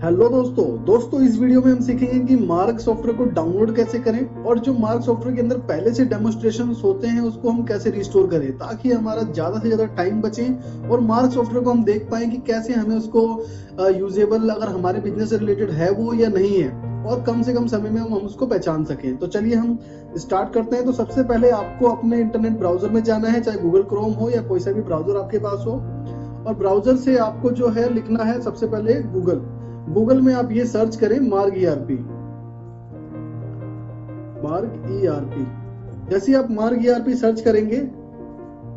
Hello दोस्तों इस video में हम सीखेंगे कि मार्क सॉफ्टवेयर को डाउनलोड कैसे करें और जो मार्क सॉफ्टवेयर के अंदर पहले से डेमोन्स्ट्रेशन होते हैं उसको हम कैसे रिस्टोर करें ताकि हमारा ज्यादा से ज्यादा टाइम बचे और मार्क सॉफ्टवेयर को हम देख पाएं कि कैसे हमें उसको यूजेबल अगर हमारे बिजनेस से रिलेटेड है वो या नहीं है और कम से कम समय में हम उसको पहचान सकें। तो चलिए हम स्टार्ट करते हैं। तो सबसे पहले आपको अपने इंटरनेट ब्राउजर में जाना है, चाहे गूगल क्रोम हो या कोई सा भी ब्राउजर आपके पास हो, और ब्राउजर से आपको जो है लिखना है सबसे पहले गूगल में आप ये सर्च करें मार्क ईआरपी। जैसे आप मार्क ईआरपी सर्च करेंगे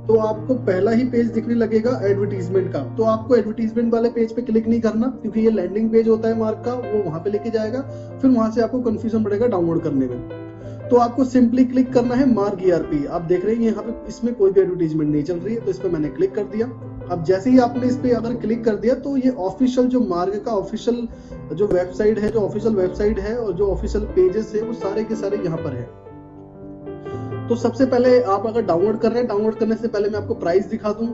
तो आपको पहला ही पेज दिखने लगेगा एडवर्टीजमेंट का। तो आपको एडवर्टीजमेंट वाले पेज पे क्लिक नहीं करना क्योंकि ये लैंडिंग पेज होता है मार्क का, वो वहां पे लेके जाएगा, फिर वहां से आपको कंफ्यूजन पड़ेगा डाउनलोड करने में। तो आपको सिंपली क्लिक करना है मार्क ईआरपी। आप देख रहे हैं यहाँ पे इसमें कोई भी एडवर्टीजमेंट नहीं चल रही है, तो इस पर मैंने क्लिक कर दिया। अब जैसे ही आपने इस पे अगर क्लिक कर दिया तो ये ऑफिशियल जो मार्क का ऑफिशियल जो वेबसाइट है, जो ऑफिशियल वेबसाइट है और जो ऑफिशियल पेजेस है वो सारे के सारे यहाँ पर है। तो सबसे पहले आप अगर डाउनलोड कर रहे हैं, डाउनलोड करने से पहले मैं आपको प्राइस दिखा दूं।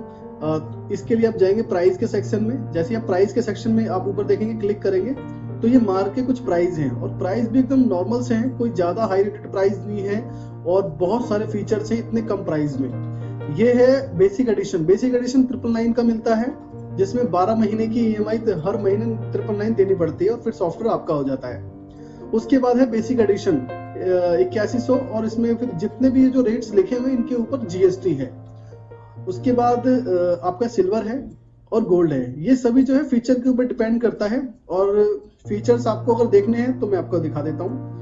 इसके लिए आप जाएंगे प्राइस के सेक्शन में। जैसे आप प्राइस के सेक्शन में आप ऊपर देखेंगे, क्लिक करेंगे तो ये मार्क के कुछ प्राइस हैं और प्राइस भी एकदम नॉर्मल से हैं, कोई ज्यादा हाई रेटेड प्राइस नहीं है और बहुत सारे फीचर्स हैं इतने कम प्राइस में। ये है बेसिक एडिशन। बेसिक एडिशन 999 का मिलता है, जिसमें 12 महीने की ईएमआई हर महीने 999 देनी पड़ती है और फिर सॉफ्टवेयर आपका हो जाता है। उसके बाद है बेसिक एडिशन 8100 और इसमें फिर जितने भी जो रेट्स लिखे हुए इनके ऊपर जीएसटी है। उसके बाद आपका सिल्वर है और गोल्ड है। ये सभी जो है फीचर के ऊपर डिपेंड करता है और फीचर्स आपको अगर देखने हैं तो मैं आपको दिखा देता हूँ।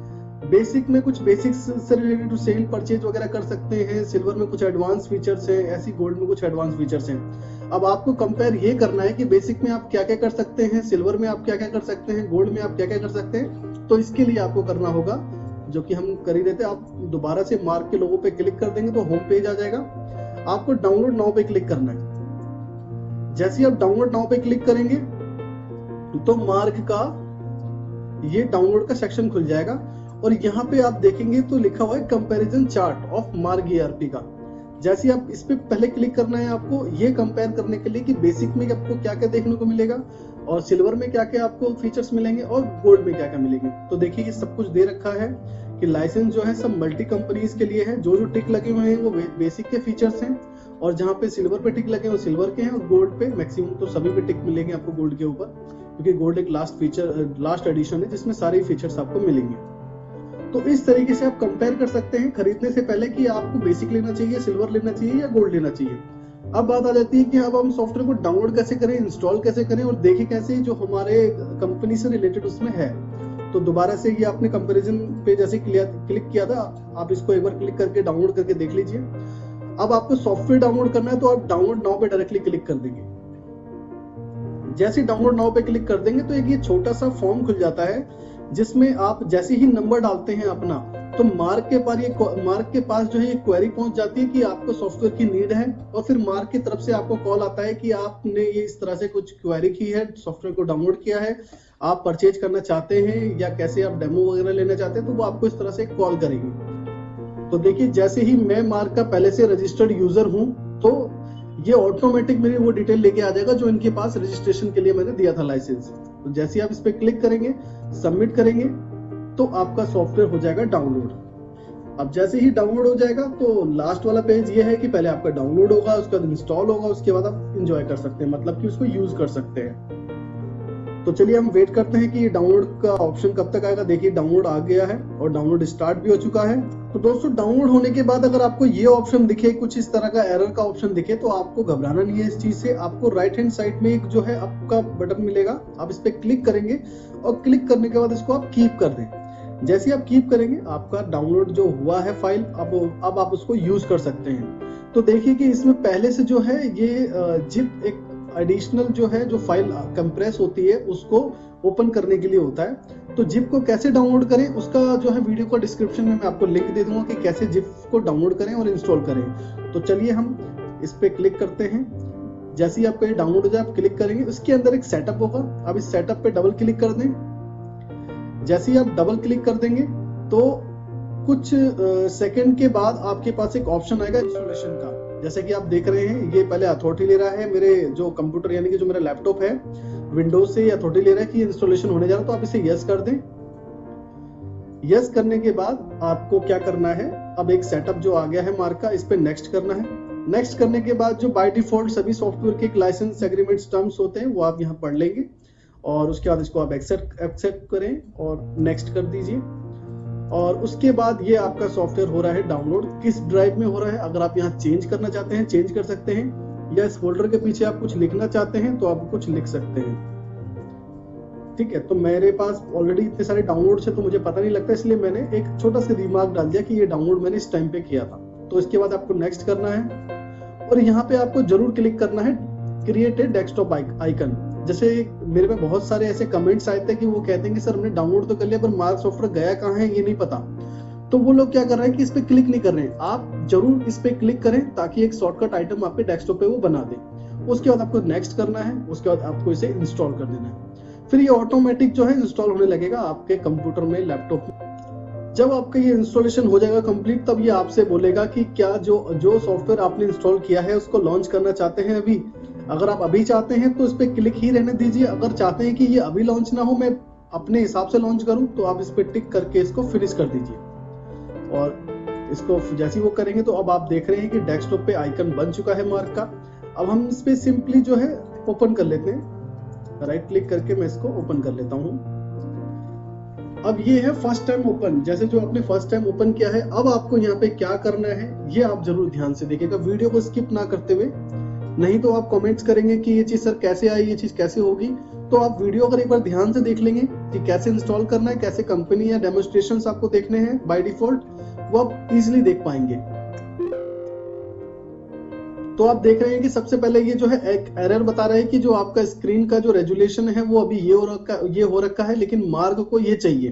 बेसिक में कुछ बेसिक्स से रिलेटेड टू सेल परचेज वगैरह कर सकते हैं, सिल्वर में कुछ एडवांस फीचर्स हैं, ऐसी गोल्ड में कुछ एडवांस फीचर्स हैं। अब आपको कंपेयर ये करना है कि बेसिक में आप क्या क्या कर सकते हैं, सिल्वर में आप क्या क्या कर सकते हैं, गोल्ड में आप क्या क्या कर सकते हैं। तो इसके लिए आपको करना होगा जो कि हम कर ही रहे थे, आप दोबारा से मार्क के लोगों पे क्लिक कर देंगे तो होम पेज आ जाएगा। आपको डाउनलोड नाउ पे क्लिक करना है। जैसे ही आप डाउनलोड नाउ पे क्लिक करेंगे तो मार्क का ये डाउनलोड का सेक्शन खुल जाएगा और यहाँ पे आप देखेंगे तो लिखा हुआ है comparison chart of mark ERP का। जैसे आप इस पे पहले क्लिक करना है आपको ये कंपेयर करने के लिए कि बेसिक में आपको क्या क्या देखने को मिलेगा और सिल्वर में क्या क्या आपको फीचर्स मिलेंगे और गोल्ड में क्या क्या मिलेंगे। तो देखिए ये सब कुछ दे रखा है कि लाइसेंस जो है सब मल्टी कंपनीज के लिए है। जो जो टिक लगे हुए हैं वो बेसिक के फीचर्स हैं और जहाँ पे सिल्वर पे टिक लगे हैं वो सिल्वर के हैं और गोल्ड पे मैक्सिमम तो सभी पे टिक मिलेंगे आपको गोल्ड के ऊपर, क्योंकि गोल्ड एक लास्ट एडिशन है जिसमें सारे फीचर्स आपको मिलेंगे। तो इस तरीके से आप कंपेयर कर सकते हैं खरीदने से पहले कि आपको बेसिक लेना चाहिए, सिल्वर लेना चाहिए या गोल्ड लेना चाहिए। अब बात आ जाती है कि अब हम सॉफ्टवेयर को डाउनलोड कैसे करें, इंस्टॉल कैसे करें और देखें कैसे जो हमारे कंपनी से रिलेटेड उसमें है। तो दोबारा से ये आपने कंपैरिजन पे जैसे क्लिक किया था, आप इसको एक बार क्लिक करके डाउनलोड करके देख लीजिए। अब आपको सॉफ्टवेयर डाउनलोड करना है तो आप डाउनलोड नाउ पे डायरेक्टली क्लिक कर देंगे। जैसे डाउनलोड नाउ पे क्लिक कर देंगे तो एक ये छोटा सा फॉर्म खुल जाता है जिसमें आप जैसे ही नंबर डालते हैं अपना तो मार्क के पास जो है ये क्वेरी पहुंच जाती है कि आपको सॉफ्टवेयर की नीड है और फिर मार्क की तरफ से आपको कॉल आता है कि आपने ये इस तरह से कुछ क्वेरी की है, सॉफ्टवेयर को डाउनलोड किया है, आप परचेज करना चाहते हैं या कैसे आप डेमो वगैरह लेना चाहते हैं, तो वो आपको इस तरह से कॉल करेंगे। तो देखिए जैसे ही मैं मार्क का पहले से रजिस्टर्ड यूजर हूं तो ये ऑटोमेटिक मेरी वो डिटेल लेके आ जाएगा जो इनके पास रजिस्ट्रेशन के लिए मैंने दिया था लाइसेंस। तो जैसे ही आप इस पे क्लिक करेंगे, सबमिट करेंगे तो आपका सॉफ्टवेयर हो जाएगा डाउनलोड। अब जैसे ही डाउनलोड हो जाएगा तो लास्ट वाला पेज ये है कि पहले आपका डाउनलोड होगा, उसके बाद इंस्टॉल होगा, उसके बाद आप एंजॉय कर सकते हैं, मतलब कि उसको यूज कर सकते हैं। तो चलिए हम वेट करते हैं कि ये डाउनलोड का ऑप्शन कब तक आएगा। देखिए डाउनलोड आ गया है और डाउनलोड स्टार्ट भी हो चुका है। तो दोस्तों डाउनलोड होने के बाद अगर आपको ये ऑप्शन दिखे, कुछ इस तरह का एरर का ऑप्शन दिखे, तो आपको घबराना नहीं है इस चीज से। आपको राइट हैंड साइड में एक जो है आपका बटन मिलेगा, आप इस पे क्लिक करेंगे और क्लिक करने के बाद इसको आप कीप कर दें। जैसे आप कीप करेंगे आपका डाउनलोड जो हुआ है फाइल अब आप उसको यूज कर सकते हैं। तो देखिए कि इसमें पहले से जो है ये जिप एक एडिशनल जो है जो फाइल कंप्रेस होती है उसको ओपन करने के लिए होता है। तो जिप को कैसे डाउनलोड करें उसका जो है वीडियो का डिस्क्रिप्शन में मैं आपको लिंक दे दूंगा कि कैसे जिप को डाउनलोड करें और इंस्टॉल करें। तो चलिए हम इस पे क्लिक करते हैं। जैसे ही आपका ये डाउनलोड हो जाए आप क्लिक करेंगे, उसके अंदर एक सेटअप होगा, आप इस सेटअप पे डबल क्लिक कर दें। जैसे ही आप डबल क्लिक कर देंगे तो कुछ सेकंड के बाद आपके पास एक ऑप्शन आएगा इंस्टॉलेशन का। जैसे कि आप देख रहे हैं ये पहले अथॉरिटी ले रहा है मेरे जो कंप्यूटर यानी कि जो मेरा लैपटॉप है विंडोज से ये अथॉरिटी ले रहा है कि इंस्टॉलेशन होने जा रहा है, तो आप इसे यस कर दें। यस करने के बाद आपको क्या करना है, अब एक सेटअप जो आ गया है मार्क का, इस पे नेक्स्ट करना है। नेक्स्ट करने के बाद जो बाय डिफॉल्ट सभी सॉफ्टवेयर के एक लाइसेंस एग्रीमेंट्स टर्म्स होते हैं वो आप यहाँ पढ़ लेंगे, और उसके बाद इसको आप एक्सेप्ट करें और नेक्स्ट कर दीजिए। और उसके बाद ये आपका सॉफ्टवेयर हो रहा है डाउनलोड। किस ड्राइव में हो रहा है, अगर आप यहाँ चेंज करना चाहते हैं चेंज कर सकते हैं, या इस फोल्डर के पीछे आप कुछ लिखना चाहते हैं तो आप कुछ लिख सकते हैं। ठीक है, तो मेरे पास ऑलरेडी इतने सारे डाउनलोड्स है तो मुझे पता नहीं लगता, इसलिए मैंने एक छोटा सा रिमार्क डाल दिया कि ये डाउनलोड मैंने इस टाइम पे किया था। तो इसके बाद आपको नेक्स्ट करना है, और यहाँ पे आपको जरूर क्लिक करना है क्रिएट ए डेस्कटॉप आइकन। जैसे मेरे में बहुत सारे ऐसे कमेंट्स आए थे कि वो कहते हैं कि सर हमने डाउनलोड तो कर लिया पर मार्क सॉफ्टवेयर गया कहाँ है ये नहीं पता। तो वो लोग क्या कर रहे हैं कि इस पे क्लिक नहीं कर रहे हैं, आप जरूर इस पे क्लिक करें ताकि एक शॉर्टकट आइटम आपके डेस्कटॉप पे वो बना दे। उसके बाद आपको नेक्स्ट करना है, उसके बाद आपको इसे इंस्टॉल कर देना है। फिर ये ऑटोमेटिक जो है इंस्टॉल होने लगेगा आपके कंप्यूटर में, लैपटॉप में। जब आपका ये इंस्टॉलेशन हो जाएगा कंप्लीट, तब ये आपसे बोलेगा कि क्या जो सॉफ्टवेयर आपने इंस्टॉल किया है उसको लॉन्च करना चाहते हैं अभी। अगर आप अभी चाहते हैं तो इस पे क्लिक ही रहने दीजिए, अगर चाहते हैं कि ये अभी लॉन्च ना हो, मैं अपने हिसाब से लॉन्च करूं, तो आप इस पे टिक करके इसको फिनिश कर दीजिए। और इसको जैसे ही वो करेंगे तो अब आप देख रहे हैं कि डेस्कटॉप पे आइकन बन चुका है मार्क का। अब हम इस पे सिंपली जो है ओपन कर लेते हैं, राइट क्लिक करके मैं इसको ओपन कर लेता हूं। अब ये है फर्स्ट टाइम ओपन, जैसे जो आपने फर्स्ट टाइम ओपन किया है। अब आपको यहाँ पे क्या करना है ये आप जरूर ध्यान से देखिएगा, वीडियो को स्किप ना करते हुए, नहीं तो आप कमेंट्स करेंगे कि ये चीज सर कैसे आई, ये चीज कैसे होगी। तो आप वीडियो अगर एक बार ध्यान से देख लेंगे कि कैसे इंस्टॉल करना है, कैसे कंपनी या डेमोन्स्ट्रेशंस आपको देखने हैं बाय डिफॉल्ट, वो आप इजीली देख पाएंगे। तो आप देख रहे हैं कि सबसे पहले ये जो है एक एरर बता रहा है कि जो आपका स्क्रीन का जो रेजुलेशन है वो अभी ये हो रखा है, लेकिन मार्क को ये चाहिए।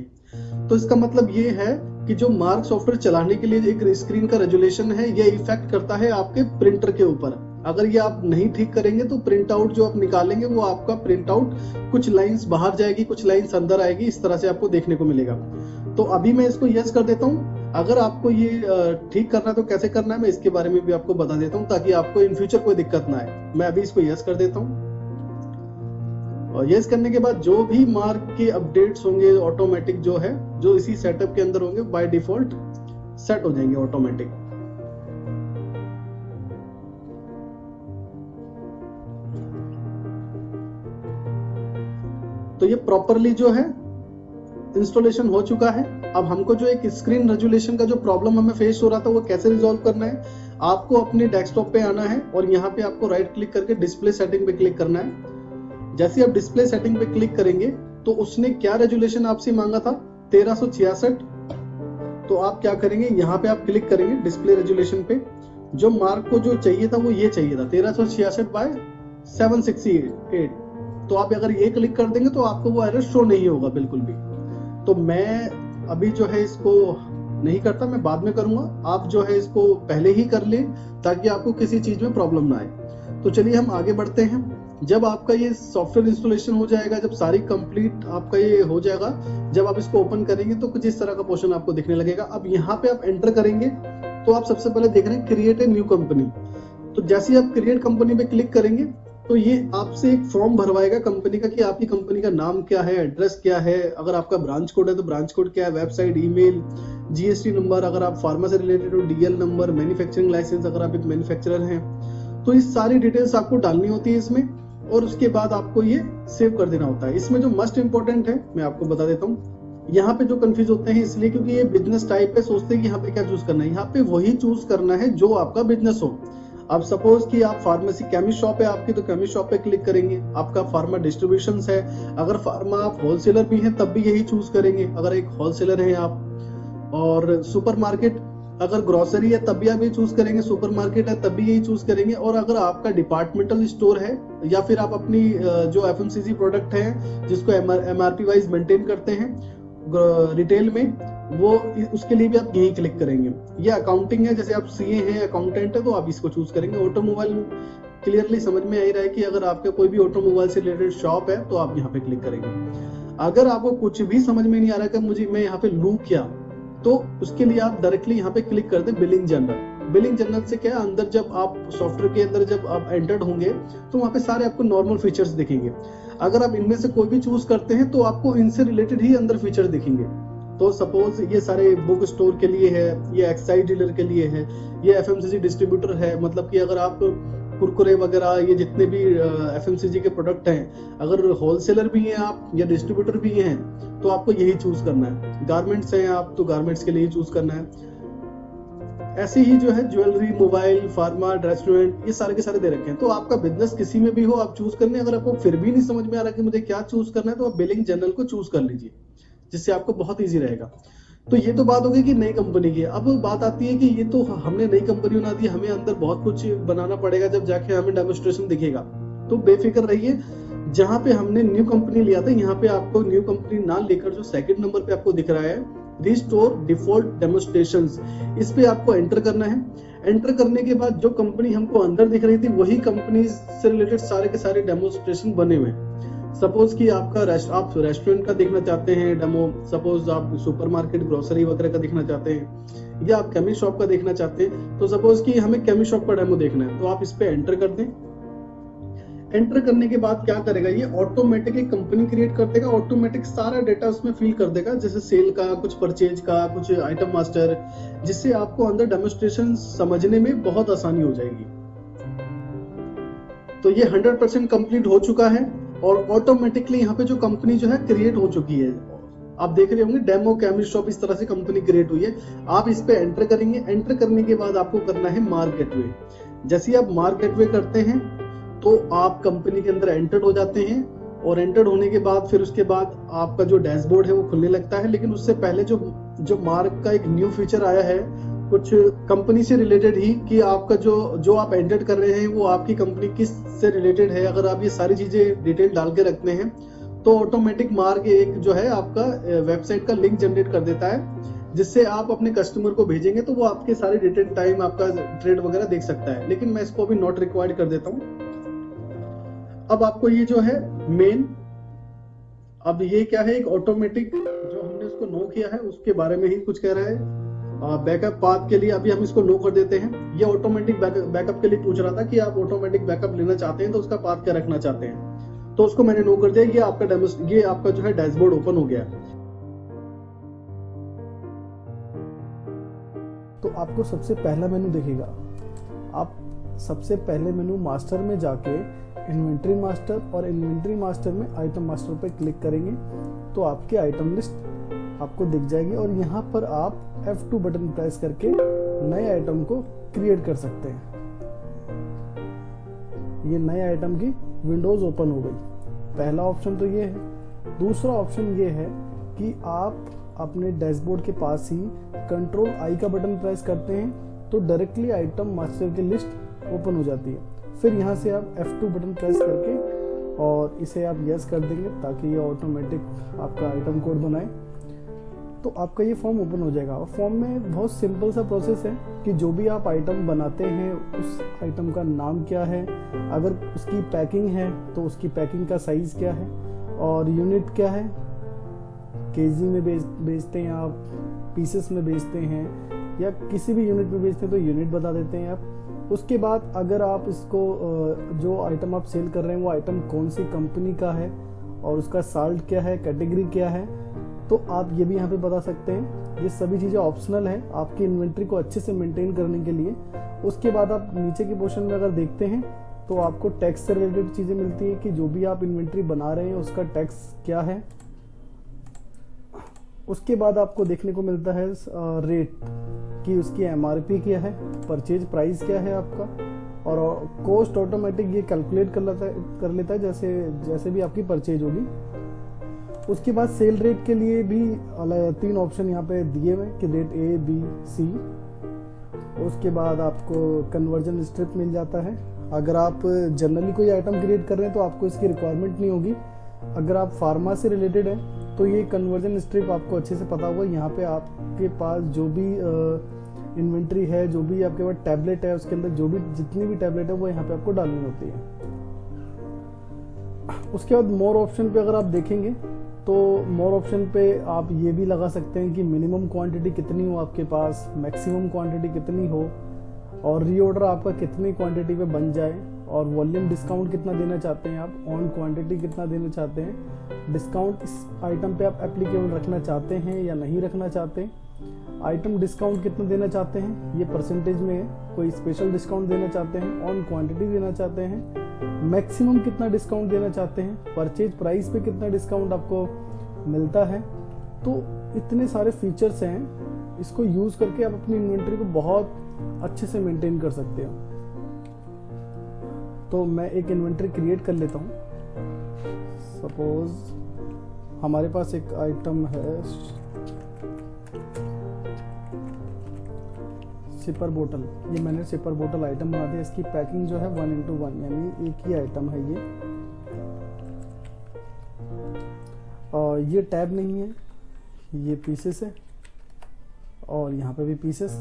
तो इसका मतलब ये है कि जो मार्क सॉफ्टवेयर चलाने के लिए एक स्क्रीन का रेजुलेशन है, ये इफेक्ट करता है आपके प्रिंटर के ऊपर। अगर ये आप नहीं ठीक करेंगे तो प्रिंट आउट जो आप निकालेंगे वो आपका प्रिंट आउट कुछ लाइंस बाहर जाएगी, कुछ लाइंस अंदर आएगी, इस तरह से आपको देखने को मिलेगा। तो अभी मैं इसको यस कर देता हूँ। अगर आपको ये ठीक करना है तो कैसे करना है मैं इसके बारे में भी आपको बता देता हूँ, ताकि आपको इन फ्यूचर कोई दिक्कत ना आए। मैं अभी इसको यस कर देता हूँ, और यस करने के बाद जो भी मार्क के अपडेट्स होंगे ऑटोमेटिक जो है, जो इसी सेटअप के अंदर होंगे, बाय डिफॉल्ट सेट हो जाएंगे ऑटोमेटिक। तो ये प्रॉपरली जो है इंस्टॉलेशन हो चुका है। अब हमको जो एक स्क्रीन रेजुलेशन का जो प्रॉब्लम हमें फेस हो रहा था वो कैसे रिजॉल्व करना है, आपको अपने डेस्कटॉप पे आना है और यहाँ पे आपको राइट क्लिक करके डिस्प्ले सेटिंग पे क्लिक करना है। जैसे आप डिस्प्ले सेटिंग पे क्लिक करेंगे तो उसने क्या रेजुलेशन आपसे मांगा था, 1366। तो आप क्या करेंगे, यहाँ पे आप क्लिक करेंगे डिस्प्ले रेजुलेशन पे। जो मार्क को जो चाहिए था वो ये चाहिए था 1366/768। तो आप अगर ये क्लिक कर देंगे तो आपको वो एरर शो नहीं होगा बिल्कुल भी। तो मैं अभी जो है इसको नहीं करता, मैं बाद में करूंगा। आप जो है इसको पहले ही कर लें ताकि आपको किसी चीज में प्रॉब्लम ना आए। तो चलिए हम आगे बढ़ते हैं। जब आपका ये सॉफ्टवेयर इंस्टॉलेशन हो जाएगा, जब सारी कंप्लीट आपका ये हो जाएगा, जब आप इसको ओपन करेंगे तो कुछ इस तरह का पोर्शन आपको दिखने लगेगा। अब यहाँ पे आप एंटर करेंगे तो आप सबसे पहले देख रहे हैं क्रिएट ए न्यू कंपनी। तो जैसे ही आप क्रिएट कंपनी पे क्लिक करेंगे तो ये आपसे एक फॉर्म भरवाएगा कंपनी का कि आपकी कंपनी का नाम क्या है, एड्रेस क्या है, अगर आपका ब्रांच कोड है तो ब्रांच कोड क्या है, वेबसाइट, ईमेल, जीएसटी नंबर, अगर आप फार्मा से रिलेटेड हो डीएल नंबर, मैन्युफैक्चरिंग लाइसेंस अगर आप एक मैन्युफैक्चरर हैं। तो ये सारी डिटेल्स आपको डालनी होती है इसमें, और उसके बाद आपको ये सेव कर देना होता है। इसमें जो मस्ट इंपॉर्टेंट है मैं आपको बता देता हूँ। यहाँ पे जो कंफ्यूज होते हैं इसलिए क्योंकि ये बिजनेस टाइप पे सोचते हैं कि यहाँ पे क्या चूज करना है। यहाँ पे वही चूज करना है जो आपका बिजनेस हो। अब सपोज कि आप फार्मेसी केमिस्ट शॉप है आपकी, तो केमिस्ट शॉप पे क्लिक करेंगे। आपका फार्मा डिस्ट्रीब्यूशन है, अगर फार्मा आप होलसेलर भी हैं तब भी यही चूज करेंगे, अगर एक होलसेलर हैं आप। और सुपरमार्केट, अगर ग्रोसरी है तब भी आप ये चूज करेंगे, सुपरमार्केट है तब भी यही चूज करेंगे। और अगर आपका डिपार्टमेंटल स्टोर है या फिर आप अपनी जो एफएमसीजी प्रोडक्ट है जिसको एमआरपी वाइज मेंटेन करते हैं रिटेल में, वो उसके लिए भी आप यही क्लिक करेंगे। ये अकाउंटिंग है, जैसे आप सीए हैं, अकाउंटेंट है, तो आप इसको चूज करेंगे। ऑटोमोबाइल क्लियरली समझ में आ ही रहा है कि अगर आपका कोई भी ऑटोमोबाइल से रिलेटेड शॉप है तो आप यहाँ पे क्लिक करेंगे। अगर आपको कुछ भी समझ में नहीं आ रहा कि मैं यहाँ पे लूँ क्या, तो उसके लिए आप डायरेक्टली यहाँ पे क्लिक कर दें बिलिंग जनरल। बिलिंग जर्नल से क्या है, अंदर जब आप सॉफ्टवेयर के अंदर जब आप एंटर्ड होंगे तो वहाँ पे सारे आपको नॉर्मल फीचर्स दिखेंगे। अगर आप इनमें से कोई भी चूज करते हैं तो आपको इनसे रिलेटेड ही अंदर फीचर दिखेंगे। तो सपोज ये सारे बुक स्टोर के लिए है, ये एक्साइज डीलर के लिए है, ये एफएमसीजी डिस्ट्रीब्यूटर है, मतलब कि अगर आप कुरकुरे वगैरह ये जितने भी एफएमसीजी के प्रोडक्ट हैं, अगर होलसेलर भी हैं आप या डिस्ट्रीब्यूटर भी हैं तो आपको यही चूज करना है। गारमेंट्स हैं आप तो गारमेंट्स के लिए ही चूज करना है। ऐसे ही जो है ज्वेलरी, मोबाइल, फार्मा, रेस्टोरेंट, ये सारे के सारे दे रखे हैं। तो आपका बिजनेस किसी में भी हो आप चूज करने। अगर आपको फिर भी नहीं समझ में आ रहा कि मुझे क्या चूज करना है तो आप बिलिंग जर्नल को चूज कर लीजिए, जिससे आपको बहुत ईजी रहेगा। तो ये तो बात होगी कि नई कंपनी की। अब बात आती है कि ये तो हमने नई कंपनी बना दी, हमें अंदर बहुत कुछ बनाना पड़ेगा जब जाके हमें डेमोन्स्ट्रेशन दिखेगा। तो बेफिक्र रहिए, जहां पे हमने न्यू कंपनी लिया था यहाँ पे आपको न्यू कंपनी ना लेकर जो सेकंड नंबर पे आपको दिख रहा है रिस्टोर डिफॉल्ट डेमोन्स्ट्रेशंस, इस पे आपको एंटर करना है। एंटर करने के बाद जो कंपनी हमको अंदर दिख रही थी वही कंपनी से रिलेटेड सारे के सारे डेमोन्स्ट्रेशन बने हुए हैं। सपोज कि आपका आप रेस्टोरेंट का देखना चाहते हैं डेमो, सपोज आप सुपरमार्केट ग्रोसरी वगैरह का देखना चाहते हैं, या आप केमिस्ट शॉप का देखना चाहते हैं। तो सपोज कि हमें केमिस्ट शॉप का डेमो देखना है तो आप इस पे एंटर कर दें। एंटर करने के बाद क्या करेगा, ये ऑटोमेटिकली कंपनी क्रिएट कर देगा, ऑटोमेटिक सारा डेटा उसमें फिल कर देगा, जैसे सेल का, कुछ परचेज का, कुछ आइटम मास्टर, जिससे आपको अंदर डेमोन्स्ट्रेशन समझने में बहुत आसानी हो जाएगी। तो ये 100% कंप्लीट हो चुका है और ऑटोमेटिकली यहाँ पे जो कंपनी जो है क्रिएट हो चुकी है। आप देख रहे होंगे डेमो केमिस्ट शॉप, इस तरह से कंपनी क्रिएट हुई है। आप इस पे एंटर करेंगे। एंटर करने के बाद आपको करना है मार्क गेटवे। जैसे ही आप मार्क गेटवे करते हैं तो आप कंपनी के अंदर एंटर्ड हो जाते हैं, और एंटर्ड होने के बाद फिर उसके बाद आपका जो डैशबोर्ड है वो खुलने लगता है। लेकिन उससे पहले जो मार्क का एक न्यू फीचर आया है कुछ कंपनी से रिलेटेड ही, कि आपका जो आप एंटर कर रहे हैं वो आपकी कंपनी किस से रिलेटेड है। अगर आप ये सारी चीजें डिटेल डाल के रखते हैं तो ऑटोमेटिक मार्क एक जो है आपका वेबसाइट का लिंक जनरेट कर देता है, जिससे आप अपने कस्टमर को भेजेंगे तो वो आपके सारे डिटेल टाइम आपका ट्रेड वगैरह देख सकता है। लेकिन मैं इसको अभी नॉट रिक्वायर्ड कर देता हूँ। अब आपको ये जो है मेन, अब ये क्या है, एक ऑटोमेटिक जो हमने उसको नो किया है उसके बारे में ही कुछ कह रहा है। बैकअप पाथ के लिए अभी हम इसको नो कर देते हैं। ये ऑटोमेटिक बैकअप के लिए पूछ रहा था कि आप ऑटोमेटिक बैकअप लेना चाहते हैं तो उसका पाथ क्या रखना चाहते हैं, तो उसको मैंने नो कर दिया। ये आपका जो है डैशबोर्ड ओपन हो गया। तो आपको सबसे पहला मेनू दिखेगा। आप सबसे पहले मेनू मास्टर में जाके इन्वेंट्री मास्टर और इन्वेंट्री मास्टर में आइटम मास्टर पे क्लिक करेंगे तो आपकी आइटम लिस्ट आपको दिख जाएगी, और यहाँ पर आप F2 बटन प्रेस करके नए आइटम को क्रिएट कर सकते हैं। ये नए आइटम की विंडोज ओपन हो गई। पहला ऑप्शन तो ये है। दूसरा ऑप्शन ये है कि आप अपने डैशबोर्ड के पास ही कंट्रोल आई का बटन प्रेस करते हैं तो डायरेक्टली आइटम मास्टर की लिस्ट ओपन हो जाती है। फिर यहाँ से आप F2 बटन प्रेस करके और इसे आप यस कर देंगे ताकि ये ऑटोमेटिक आपका आइटम कोड बनाए, तो आपका ये फॉर्म ओपन हो जाएगा। और फॉर्म में बहुत सिंपल सा प्रोसेस है कि जो भी आप आइटम बनाते हैं उस आइटम का नाम क्या है, अगर उसकी पैकिंग है तो उसकी पैकिंग का साइज़ क्या है, और यूनिट क्या है, केजी में बेचते हैं आप, पीसेस में बेचते हैं, या किसी भी यूनिट में बेचते हैं तो यूनिट बता देते हैं आप। उसके बाद अगर आप इसको जो आइटम आप सेल कर रहे हैं वो आइटम कौन सी कंपनी का है और उसका साल्ट क्या है, कैटेगरी क्या है, तो आप ये भी यहाँ पे बता सकते हैं। ये सभी चीज़ें ऑप्शनल है आपकी इन्वेंट्री को अच्छे से मेंटेन करने के लिए। उसके बाद आप नीचे के पोर्शन में अगर देखते हैं तो आपको टैक्स से रिलेटेड चीज़ें मिलती हैं कि जो भी आप इन्वेंट्री बना रहे हैं उसका टैक्स क्या है। उसके बाद आपको देखने को मिलता है रेट कि उसकी MRP क्या है, परचेज प्राइस क्या है आपका, और कॉस्ट ऑटोमेटिक ये कैलकुलेट कर लेता है जैसे भी आपकी परचेज होगी। उसके बाद सेल रेट के लिए भी 3 ऑप्शन यहाँ पे दिए हुए कि रेट A, B, C। उसके बाद आपको कन्वर्जन स्ट्रिप मिल जाता है। अगर आप जनरली कोई आइटम क्रिएट कर रहे हैं तो आपको इसकी रिक्वायरमेंट नहीं होगी। अगर आप फार्मा से रिलेटेड है तो ये कन्वर्जन स्ट्रिप आपको अच्छे से पता होगा। यहाँ पे आपके पास जो भी इन्वेंट्री है, जो भी आपके पास टैबलेट है, उसके अंदर जितनी भी टैबलेट है वो यहाँ पे आपको डालनी होती है। उसके बाद मोर ऑप्शन पे अगर आप देखेंगे तो मोर ऑप्शन पे आप ये भी लगा सकते हैं कि मिनिमम क्वांटिटी कितनी हो आपके पास, मैक्सिमम क्वांटिटी कितनी हो, और रीऑर्डर आपका कितनी क्वांटिटी पे बन जाए, और वॉल्यूम डिस्काउंट कितना देना चाहते हैं आप, ऑन क्वांटिटी कितना देना चाहते हैं, डिस्काउंट इस आइटम पे आप एप्लीकेबल रखना चाहते हैं या नहीं रखना चाहते, आइटम डिस्काउंट कितना देना चाहते हैं, ये परसेंटेज में है, कोई स्पेशल डिस्काउंट देना चाहते हैं, ऑन क्वांटिटी देना चाहते हैं, मैक्सिमम कितना डिस्काउंट देना चाहते हैं, परचेज प्राइस पे कितना डिस्काउंट आपको मिलता है। तो इतने सारे फीचर्स हैं, इसको यूज करके आप अपनी इन्वेंट्री को बहुत अच्छे से मेंटेन कर सकते हो। तो मैं एक इन्वेंट्री क्रिएट कर लेता हूँ। सपोज हमारे पास एक आइटम है सिपर बोतल, ये मैंने सिपर बोतल आइटम बना दिया। इसकी पैकिंग जो है 1:1 यानी एक ही आइटम है ये, और ये टैब नहीं है, ये पीसेस है और यहाँ पे भी पीसेस।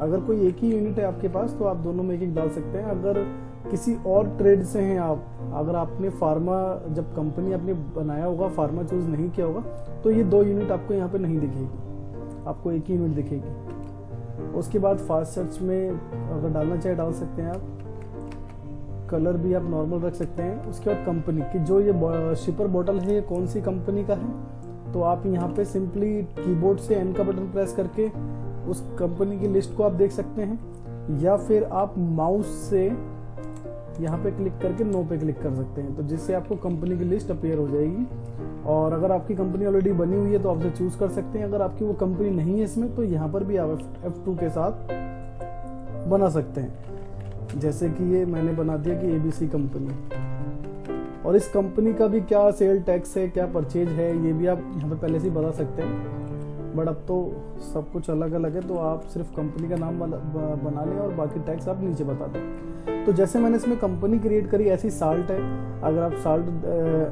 अगर कोई एक ही यूनिट है आपके पास तो आप दोनों में एक एक डाल सकते हैं। अगर किसी और ट्रेड से हैं आप, अगर आपने फार्मा जब कंपनी आपने बनाया होगा फार्मा चूज नहीं किया होगा तो ये 2 यूनिट आपको यहाँ पे नहीं दिखेगी, आपको एक ही यूनिट दिखेगी। उसके बाद फास्ट सर्च में अगर डालना चाहे डाल सकते हैं आप, कलर भी आप नॉर्मल रख सकते हैं। उसके बाद कंपनी की, जो ये शिपर बॉटल है ये कौन सी कंपनी का है, तो आप यहाँ पे सिंपली कीबोर्ड से एन का बटन प्रेस करके उस कंपनी की लिस्ट को आप देख सकते हैं, या फिर आप माउस से यहाँ पे क्लिक करके नो पे क्लिक कर सकते हैं, तो जिससे आपको कंपनी की लिस्ट अपीयर हो जाएगी। और अगर आपकी कंपनी ऑलरेडी बनी हुई है तो आप उसे चूज कर सकते हैं। अगर आपकी वो कंपनी नहीं है इसमें तो यहाँ पर भी आप F2 के साथ बना सकते हैं। जैसे कि ये मैंने बना दिया कि ABC कंपनी, और इस कंपनी का भी क्या सेल टैक्स है, क्या परचेज है, ये भी आप यहाँ पे पहले से ही बता सकते हैं। बट अब तो सब कुछ अलग अलग है, तो आप सिर्फ कंपनी का नाम बना लें और बाकी टैक्स आप नीचे बता दें। तो जैसे मैंने इसमें कंपनी क्रिएट करी, ऐसी साल्ट है। अगर आप साल्ट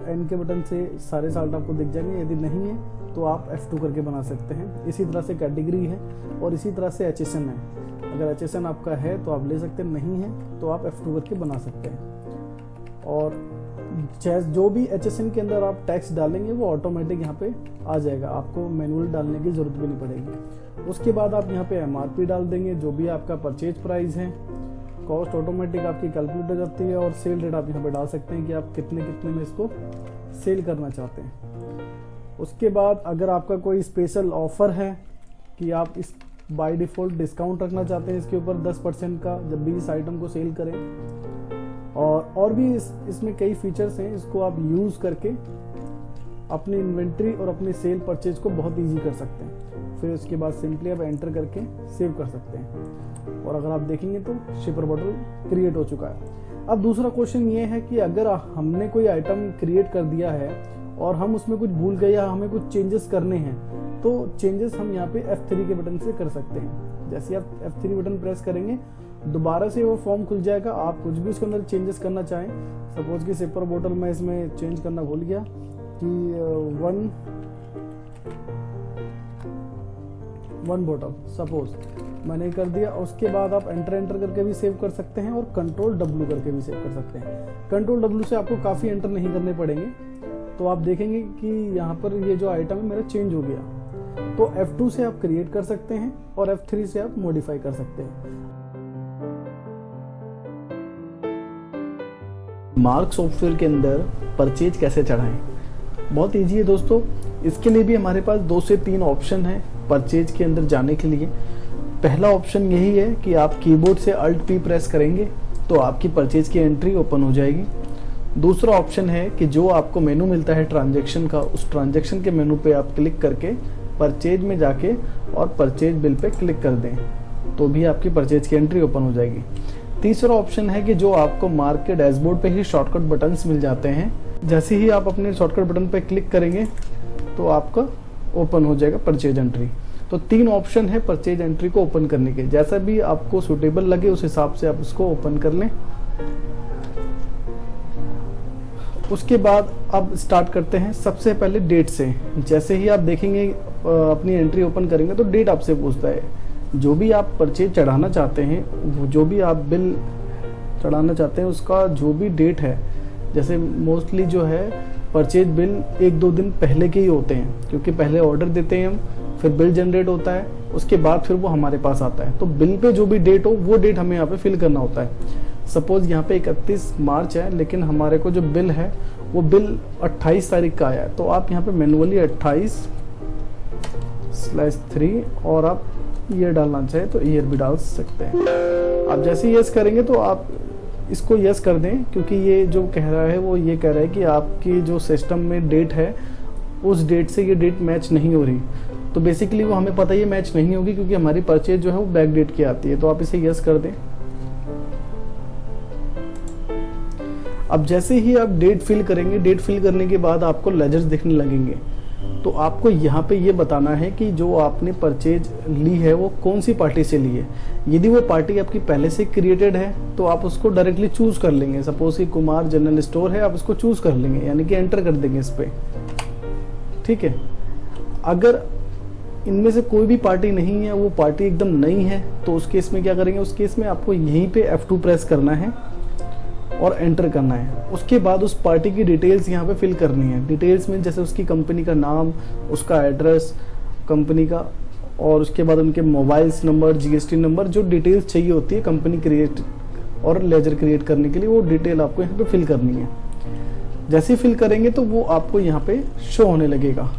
एन के बटन से सारे साल्ट आपको दिख जाएंगे, यदि नहीं है तो आप F2 करके बना सकते हैं। इसी तरह से कैटेगरी है और इसी तरह से HSN है। अगर HSN आपका है तो आप ले सकते हैं, नहीं है तो आप F2 करके बना सकते हैं। और जो भी HSN के अंदर आप टैक्स डालेंगे वो ऑटोमेटिक यहाँ पे आ जाएगा, आपको मैनुअल डालने की जरूरत भी नहीं पड़ेगी। उसके बाद आप यहाँ पे MRP डाल देंगे, जो भी आपका परचेज प्राइस है। कॉस्ट ऑटोमेटिक आपकी कैलकुलेट हो जाती है, और सेल रेट आप यहाँ पे डाल सकते हैं कि आप कितने कितने में इसको सेल करना चाहते हैं। उसके बाद अगर आपका कोई स्पेशल ऑफर है कि आप इस बाय डिफ़ॉल्ट डिस्काउंट रखना चाहते हैं इसके ऊपर 10% का जब भी इस आइटम को सेल करें, और भी इसमें कई फीचर्स हैं, इसको आप यूज़ करके अपनी इन्वेंट्री और अपनी सेल परचेज को बहुत इजी कर सकते हैं। फिर उसके बाद सिंपली आप एंटर करके सेव कर सकते हैं, और अगर आप देखेंगे तो शिपर बॉटल क्रिएट हो चुका है। अब दूसरा क्वेश्चन ये है कि अगर हमने कोई आइटम क्रिएट कर दिया है और हम उसमें कुछ भूल गए या हमें कुछ चेंजेस करने हैं, तो चेंजेस हम यहाँ पे F3 के बटन से कर सकते हैं। जैसे आप F3 बटन प्रेस करेंगे दोबारा से वो फॉर्म खुल जाएगा। आप कुछ भी उसके अंदर चेंजेस करना चाहें, सपोज कि सिपर बोतल में इसमें चेंज करना भूल गया कि वन बोतल सपोज मैंने कर दिया। उसके बाद आप एंटर करके भी सेव कर सकते हैं और कंट्रोल W करके भी सेव कर सकते हैं। कंट्रोल W से आपको काफ़ी एंटर नहीं करने पड़ेंगे, तो आप देखेंगे कि यहाँ पर ये जो आइटम है मेरा चेंज हो गया। तो F2 से आप क्रिएट कर सकते हैं और F3 से आप मॉडिफाई कर सकते हैं। मार्क सॉफ्टवेयर के अंदर परचेज कैसे चढ़ाएं? बहुत इजी है दोस्तों। इसके लिए भी हमारे पास 2 से 3 ऑप्शन हैं परचेज के अंदर जाने के लिए। पहला ऑप्शन यही है कि आप कीबोर्ड से Alt P प्रेस करेंगे तो आपकी परचेज की एंट्री ओपन हो जाएगी। दूसरा ऑप्शन है कि जो आपको मेनू मिलता है ट्रांजैक्शन का, उस ट्रांजैक्शन के मेनू पे आप क्लिक करके परचेज में जाके और परचेज बिल पे क्लिक कर दें, तो भी आपकी परचेज की एंट्री ओपन हो जाएगी। तीसरा ऑप्शन है कि जो आपको मार्क के डैशबोर्ड पे ही शॉर्टकट बटन्स मिल जाते हैं, जैसे ही आप अपने शॉर्टकट बटन पे क्लिक करेंगे तो आपका ओपन हो जाएगा परचेज एंट्री। तो 3 ऑप्शन है परचेज एंट्री को ओपन करने के, जैसा भी आपको सूटेबल लगे उस हिसाब से आप उसको ओपन कर लें। उसके बाद अब स्टार्ट करते हैं सबसे पहले डेट से। जैसे ही आप देखेंगे अपनी एंट्री ओपन करेंगे तो डेट आपसे पूछता है। जो भी आप परचेज चढ़ाना चाहते हैं, जो भी आप बिल चढ़ाना चाहते हैं, उसका जो भी डेट है, जैसे मोस्टली जो है परचेज बिल 1-2 दिन पहले के ही होते हैं, क्योंकि पहले ऑर्डर देते हैं हम, फिर बिल जनरेट होता है, उसके बाद फिर वो हमारे पास आता है। तो बिल पे जो भी डेट हो वो डेट हमें यहाँ पे फिल करना होता है। सपोज यहाँ पे 31 मार्च है, लेकिन हमारे को जो बिल है वो बिल 28 तारीख का आया है, तो आप यहाँ पे मैनुअली 28/3 और आप ईयर डालना चाहे तो ईयर भी डाल सकते हैं। आप जैसे यस करेंगे तो आप इसको यस कर दें, क्योंकि ये जो कह रहा है वो ये कह रहा है कि आपकी जो सिस्टम में डेट है उस डेट से ये डेट मैच नहीं हो रही। तो बेसिकली वो हमें पता ही मैच नहीं होगी, क्योंकि हमारी परचेज जो है वो बैक डेट की आती है। तो आप इसे यस कर दें। अब जैसे ही आप डेट फिल करेंगे, डेट फिल करने के बाद आपको लेजर्स दिखने लगेंगे। तो आपको यहाँ पे ये बताना है कि जो आपने परचेज ली है वो कौन सी पार्टी से ली है। यदि वो पार्टी आपकी पहले से क्रिएटेड है तो आप उसको डायरेक्टली चूज कर लेंगे। सपोज कि कुमार जनरल स्टोर है, आप उसको चूज कर लेंगे, यानी कि एंटर कर देंगे इस पे। ठीक है। अगर इनमें से कोई भी पार्टी नहीं है, वो पार्टी एकदम नई है, तो उस केस में क्या करेंगे, उस केस में आपको यहीं पे F2 प्रेस करना है और एंटर करना है। उसके बाद उस पार्टी की डिटेल्स यहाँ पे फिल करनी है। डिटेल्स में जैसे उसकी कंपनी का नाम, उसका एड्रेस कंपनी का, और उसके बाद उनके मोबाइल्स नंबर, GST नंबर, जो डिटेल्स चाहिए होती है कंपनी क्रिएट और लेजर क्रिएट करने के लिए, वो डिटेल आपको यहाँ पे फिल करनी है। जैसे ही फिल करेंगे तो वो आपको यहाँ पे शो होने लगेगा।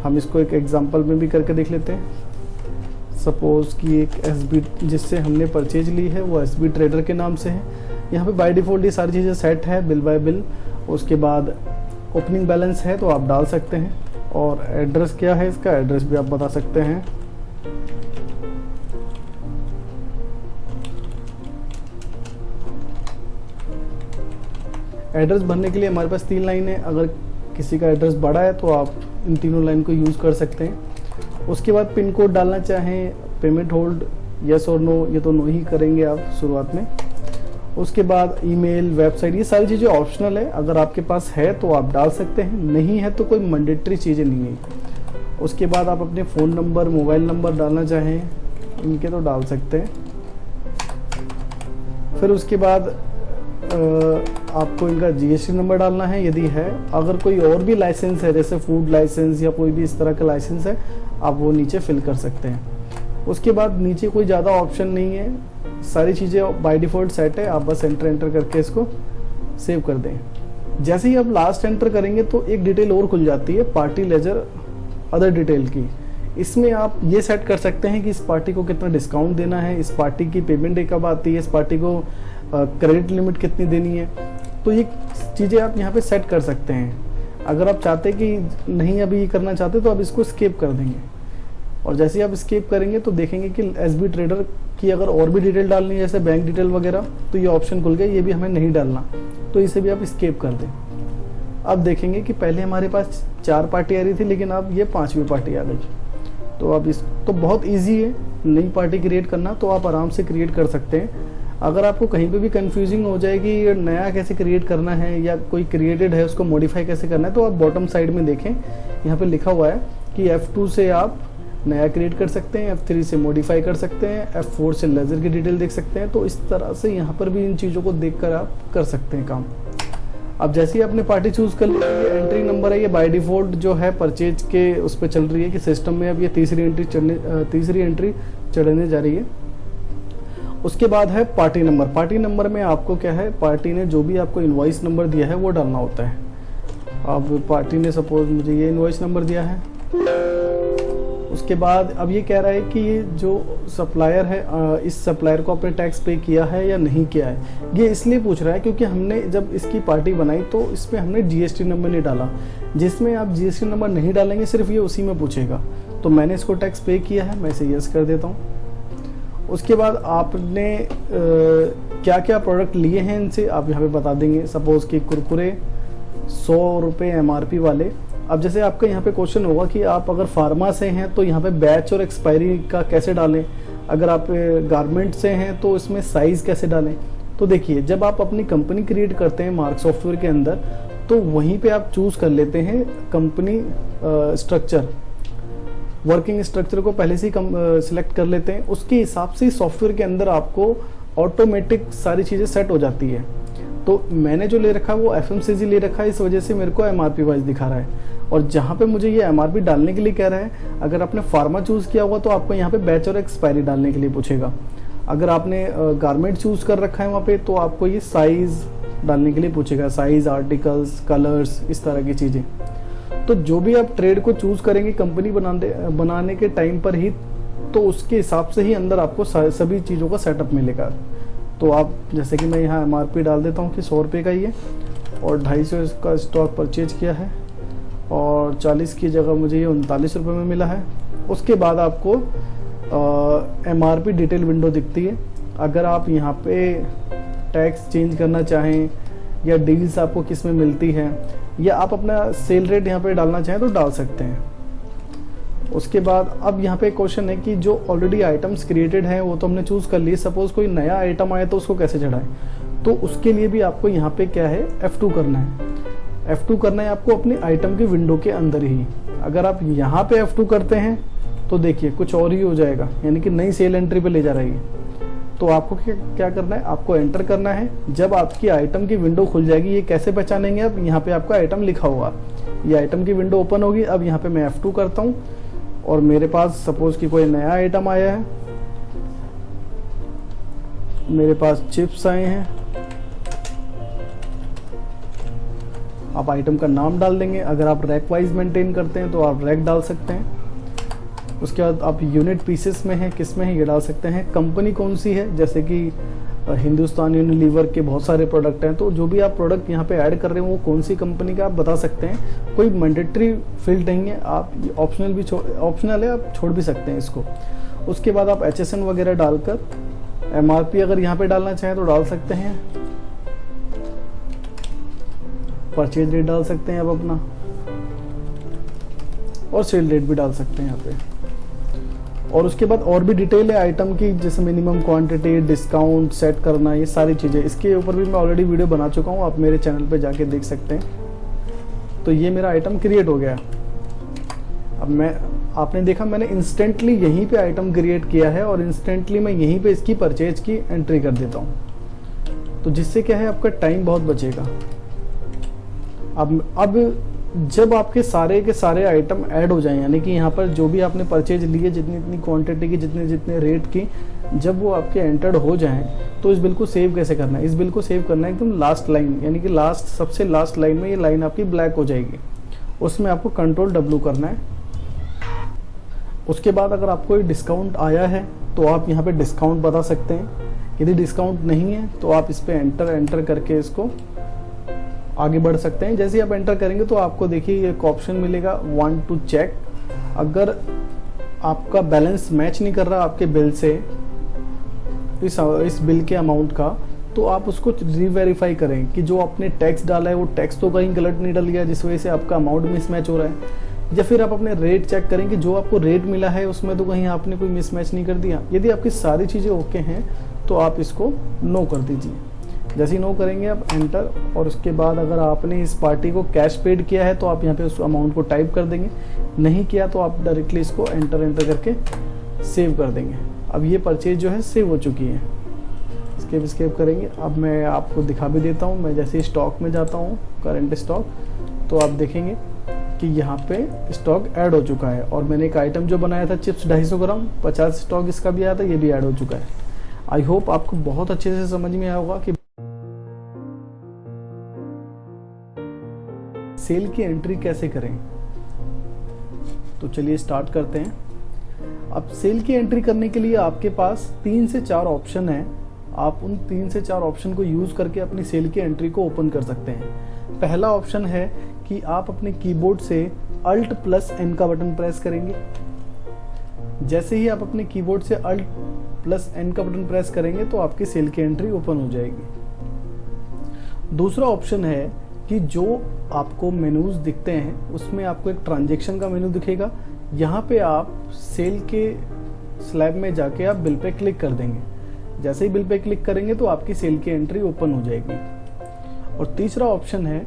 हम इसको एक एग्जांपल में भी करके देख लेते हैं। सपोज कि एक SB जिससे हमने परचेज ली है वो SB ट्रेडर के नाम से है। यहाँ पे बाय डिफ़ॉल्ट ये सारी चीज़ें सेट है, बिल बाय बिल। उसके बाद ओपनिंग बैलेंस है तो आप डाल सकते हैं, और एड्रेस क्या है इसका, एड्रेस भी आप बता सकते हैं। एड्रेस भरने के लिए हमारे पास 3 लाइन है। अगर किसी का एड्रेस बड़ा है तो आप इन तीनों लाइन को यूज़ कर सकते हैं। उसके बाद पिन कोड डालना चाहें, पेमेंट होल्ड, यस और नो, ये तो नो ही करेंगे आप शुरुआत में। उसके बाद ईमेल, वेबसाइट, ये सारी चीज़ें ऑप्शनल है। अगर आपके पास है तो आप डाल सकते हैं, नहीं है तो कोई मैंडेटरी चीज़ें नहीं है। उसके बाद आप अपने फ़ोन नंबर, मोबाइल नंबर डालना चाहें इनके तो डाल सकते हैं। फिर उसके बाद आपको इनका GST नंबर डालना है यदि है। अगर कोई और भी लाइसेंस है, जैसे फूड लाइसेंस या कोई भी इस तरह का लाइसेंस है, आप वो नीचे फिल कर सकते हैं। उसके बाद नीचे कोई ज़्यादा ऑप्शन नहीं है, सारी चीज़ें बाय डिफ़ॉल्ट सेट है। आप बस एंटर करके इसको सेव कर दें। जैसे ही आप लास्ट एंटर करेंगे तो एक डिटेल और खुल जाती है, पार्टी लेजर अदर डिटेल की। इसमें आप ये सेट कर सकते हैं कि इस पार्टी को कितना डिस्काउंट देना है, इस पार्टी की पेमेंट डे कब आती है, इस पार्टी को क्रेडिट लिमिट कितनी देनी है। तो ये चीज़ें आप यहाँ पे सेट कर सकते हैं। अगर आप चाहते कि नहीं अभी ये करना चाहते तो आप इसको स्किप कर देंगे, और जैसे ही आप स्किप करेंगे तो देखेंगे कि SB ट्रेडर की अगर और भी डिटेल डालनी है, जैसे बैंक डिटेल वगैरह, तो ये ऑप्शन खुल गया, ये भी हमें नहीं डालना, तो इसे भी आप स्किप कर दें। अब देखेंगे कि पहले हमारे पास 4 पार्टी आ रही थी, लेकिन अब ये 5वीं पार्टी आ गई। तो अब इस तो बहुत ईजी है नई पार्टी क्रिएट करना, तो आप आराम से क्रिएट कर सकते हैं। अगर आपको कहीं पे भी कंफ्यूजिंग हो जाए कि ये नया कैसे क्रिएट करना है या कोई क्रिएटेड है उसको मॉडिफाई कैसे करना है, तो आप बॉटम साइड में देखें, यहाँ पे लिखा हुआ है कि F2 से आप नया क्रिएट कर सकते हैं, F3 से मॉडिफाई कर सकते हैं, F4 से लेजर की डिटेल देख सकते हैं। तो इस तरह से यहाँ पर भी इन चीज़ों को देखकर आप कर सकते हैं काम। अब जैसे ही आपने पार्टी चूज़ कर ली, ये एंट्री नंबर है, ये बाय डिफ़ॉल्ट जो है परचेज के उस पर चल रही है कि सिस्टम में अब ये तीसरी एंट्री चढ़ने जा रही है। उसके बाद है पार्टी नंबर। पार्टी नंबर में आपको क्या है, पार्टी ने जो भी आपको इनवॉइस नंबर दिया है वो डालना होता है। अब पार्टी ने सपोज मुझे ये इनवॉइस नंबर दिया है। उसके बाद अब ये कह रहा है कि ये जो सप्लायर है, इस सप्लायर को आपने टैक्स पे किया है या नहीं किया है। ये इसलिए पूछ रहा है क्योंकि हमने जब इसकी पार्टी बनाई तो इसमें हमने GST नंबर नहीं डाला। जिसमें आप GST नंबर नहीं डालेंगे सिर्फ ये उसी में पूछेगा। तो मैंने इसको टैक्स पे किया है, मैं इसे यस कर देता हूँ। उसके बाद आपने क्या क्या प्रोडक्ट लिए हैं इनसे आप यहाँ पे बता देंगे। सपोज कि कुरकुरे 100 रुपये MRP वाले। अब जैसे आपका यहाँ पे क्वेश्चन होगा कि आप अगर फार्मा से हैं तो यहाँ पे बैच और एक्सपायरी का कैसे डालें, अगर आप गारमेंट से हैं तो इसमें साइज़ कैसे डालें। तो देखिए, जब आप अपनी कंपनी क्रिएट करते हैं मार्क सॉफ्टवेयर के अंदर, तो वहीं पे आप चूज़ कर लेते हैं कंपनी स्ट्रक्चर, वर्किंग स्ट्रक्चर को पहले से ही सिलेक्ट कर लेते हैं। उसके हिसाब से सॉफ्टवेयर के अंदर आपको ऑटोमेटिक सारी चीज़ें सेट हो जाती है। तो मैंने जो ले रखा है वो FMCG ले रखा है, इस वजह से मेरे को MRP वाइज दिखा रहा है। और जहाँ पे मुझे ये एमआरपी डालने के लिए कह रहा है, अगर आपने फार्मा चूज़ किया होगा तो आपको यहाँ पे बैच और एक्सपायरी डालने के लिए पूछेगा। अगर आपने गारमेंट चूज़ कर रखा है वहाँ पे तो आपको ये साइज़ डालने के लिए पूछेगा, साइज़, आर्टिकल्स, कलर्स, इस तरह की चीज़ें। तो जो भी आप ट्रेड को चूज़ करेंगे कंपनी बनाने के टाइम पर ही, तो उसके हिसाब से ही अंदर आपको सभी चीज़ों का सेटअप मिलेगा। तो आप जैसे कि मैं यहाँ एमआरपी डाल देता हूँ कि 100 रुपये का ही है और 250 का स्टॉक परचेज किया है और 40 की जगह मुझे ये 39 रुपये में मिला है। उसके बाद आपको एमआरपी डिटेल विंडो दिखती है। अगर आप यहाँ पे टैक्स चेंज करना चाहें या डील्स आपको किस में मिलती है या आप अपना सेल रेट यहाँ पे डालना चाहें तो डाल सकते हैं। उसके बाद अब यहाँ पे क्वेश्चन है कि जो ऑलरेडी आइटम्स क्रिएटेड हैं वो तो हमने चूज़ कर लिए, सपोज़ कोई नया आइटम आए तो उसको कैसे चढ़ाएं। तो उसके लिए भी आपको यहाँ पे क्या है, F2 करना है। F2 करना है आपको अपनी आइटम की विंडो के अंदर ही। अगर आप यहाँ पे F2 करते हैं तो देखिए कुछ और ही हो जाएगा, यानी कि नई सेल एंट्री पे ले जा रही है। तो आपको क्या करना है, आपको एंटर करना है। जब आपकी आइटम की विंडो खुल जाएगी, ये कैसे पहचानेंगे आप, यहाँ पे आपका आइटम लिखा होगा, ये आइटम की विंडो ओपन होगी। अब यहाँ पे मैं F2 करता हूँ और मेरे पास सपोज कि कोई नया आइटम आया है, मेरे पास चिप्स आए हैं। आप आइटम का नाम डाल देंगे। अगर आप रैक वाइज मेंटेन करते हैं तो आप रैक डाल सकते हैं। उसके बाद आप यूनिट पीसेस में है, किस में है, ये डाल सकते हैं। कंपनी कौन सी है, जैसे कि हिंदुस्तान यूनिलीवर के बहुत सारे प्रोडक्ट हैं, तो जो भी आप प्रोडक्ट यहाँ पे ऐड कर रहे हैं वो कौन सी कंपनी का आप बता सकते हैं। कोई मैंडेटरी फील्ड नहीं है, आप ऑप्शनल है, आप छोड़ भी सकते हैं इसको। उसके बाद आप HSN वगैरह डालकर MRP अगर यहाँ पे डालना चाहें तो डाल सकते हैं। परचेज रेट डाल सकते हैं आप अपना, और सेल रेट भी डाल सकते हैं यहाँ पे। और उसके बाद और भी डिटेल है आइटम की, जैसे मिनिमम क्वांटिटी, डिस्काउंट सेट करना, ये सारी चीज़ें। इसके ऊपर भी मैं ऑलरेडी वीडियो बना चुका हूँ, आप मेरे चैनल पे जाके देख सकते हैं। तो ये मेरा आइटम क्रिएट हो गया। अब आपने देखा मैंने इंस्टेंटली यहीं पे आइटम क्रिएट किया है और इंस्टेंटली मैं यहीं पे इसकी परचेज की एंट्री कर देता हूँ। तो जिससे क्या है, आपका टाइम बहुत बचेगा। अब जब आपके सारे के सारे आइटम ऐड हो जाएं, यानी कि यहाँ पर जो भी आपने परचेज लिए, जितनी इतनी क्वांटिटी की, जितने जितने रेट की, जब वो आपके एंटर्ड हो जाएं, तो इस बिल को सेव कैसे करना है। इस बिल को सेव करना है एकदम लास्ट लाइन, यानी कि सबसे लास्ट लाइन में ये लाइन आपकी ब्लैक हो जाएगी, उसमें आपको Ctrl W करना है। उसके बाद अगर आपको डिस्काउंट आया है तो आप यहाँ पे डिस्काउंट बता सकते हैं। यदि डिस्काउंट नहीं है तो आप इस पर एंटर करके इसको आगे बढ़ सकते हैं। जैसे ही आप एंटर करेंगे तो आपको देखिए एक ऑप्शन मिलेगा, वांट टू चेक। अगर आपका बैलेंस मैच नहीं कर रहा आपके बिल से, इस बिल के अमाउंट का, तो आप उसको रीवेरीफाई करें कि जो आपने टैक्स डाला है वो टैक्स तो कहीं गलत नहीं डल गया जिस वजह से आपका अमाउंट मिसमैच हो रहा है। या फिर आप अपने रेट चेक करें कि जो आपको रेट मिला है उसमें तो कहीं आपने कोई मिसमैच नहीं कर दिया। यदि आपकी सारी चीज़ें ओके हैं तो आप इसको नो कर दीजिए। जैसे ही नो करेंगे आप एंटर, और उसके बाद अगर आपने इस पार्टी को कैश पेड किया है तो आप यहाँ पे उस अमाउंट को टाइप कर देंगे, नहीं किया तो आप डायरेक्टली इसको एंटर करके सेव कर देंगे। अब ये परचेज जो है सेव हो चुकी है। स्केप करेंगे। अब मैं आपको दिखा भी देता हूँ। मैं जैसे स्टॉक में जाता हूँ, करंट स्टॉक, तो आप देखेंगे कि यहाँ पे स्टॉक ऐड हो चुका है। और मैंने एक आइटम जो बनाया था चिप्स 250 ग्राम, 50 स्टॉक इसका भी आया था, ये भी ऐड हो चुका है। आई होप आपको बहुत अच्छे से समझ में आया होगा कि सेल की एंट्री कैसे करें। तो चलिए स्टार्ट करते हैं। अब सेल की एंट्री करने के लिए आपके पास 3 से 4 ऑप्शन है। आप उन 3 से 4 ऑप्शन को यूज करके अपनी सेल की एंट्री को ओपन कर सकते हैं। पहला ऑप्शन है कि आप अपने कीबोर्ड से Alt+N का बटन प्रेस करेंगे। जैसे ही आप अपने कीबोर्ड से Alt+N का बटन प्रेस करेंगे तो आपकी सेल की एंट्री ओपन हो जाएगी। दूसरा ऑप्शन है कि जो आपको मेनूज दिखते हैं उसमें आपको एक ट्रांजैक्शन का मेनू दिखेगा। यहाँ पे आप सेल के स्लैब में जाके आप बिल पे क्लिक कर देंगे। जैसे ही बिल पे क्लिक करेंगे तो आपकी सेल की एंट्री ओपन हो जाएगी। और तीसरा ऑप्शन है,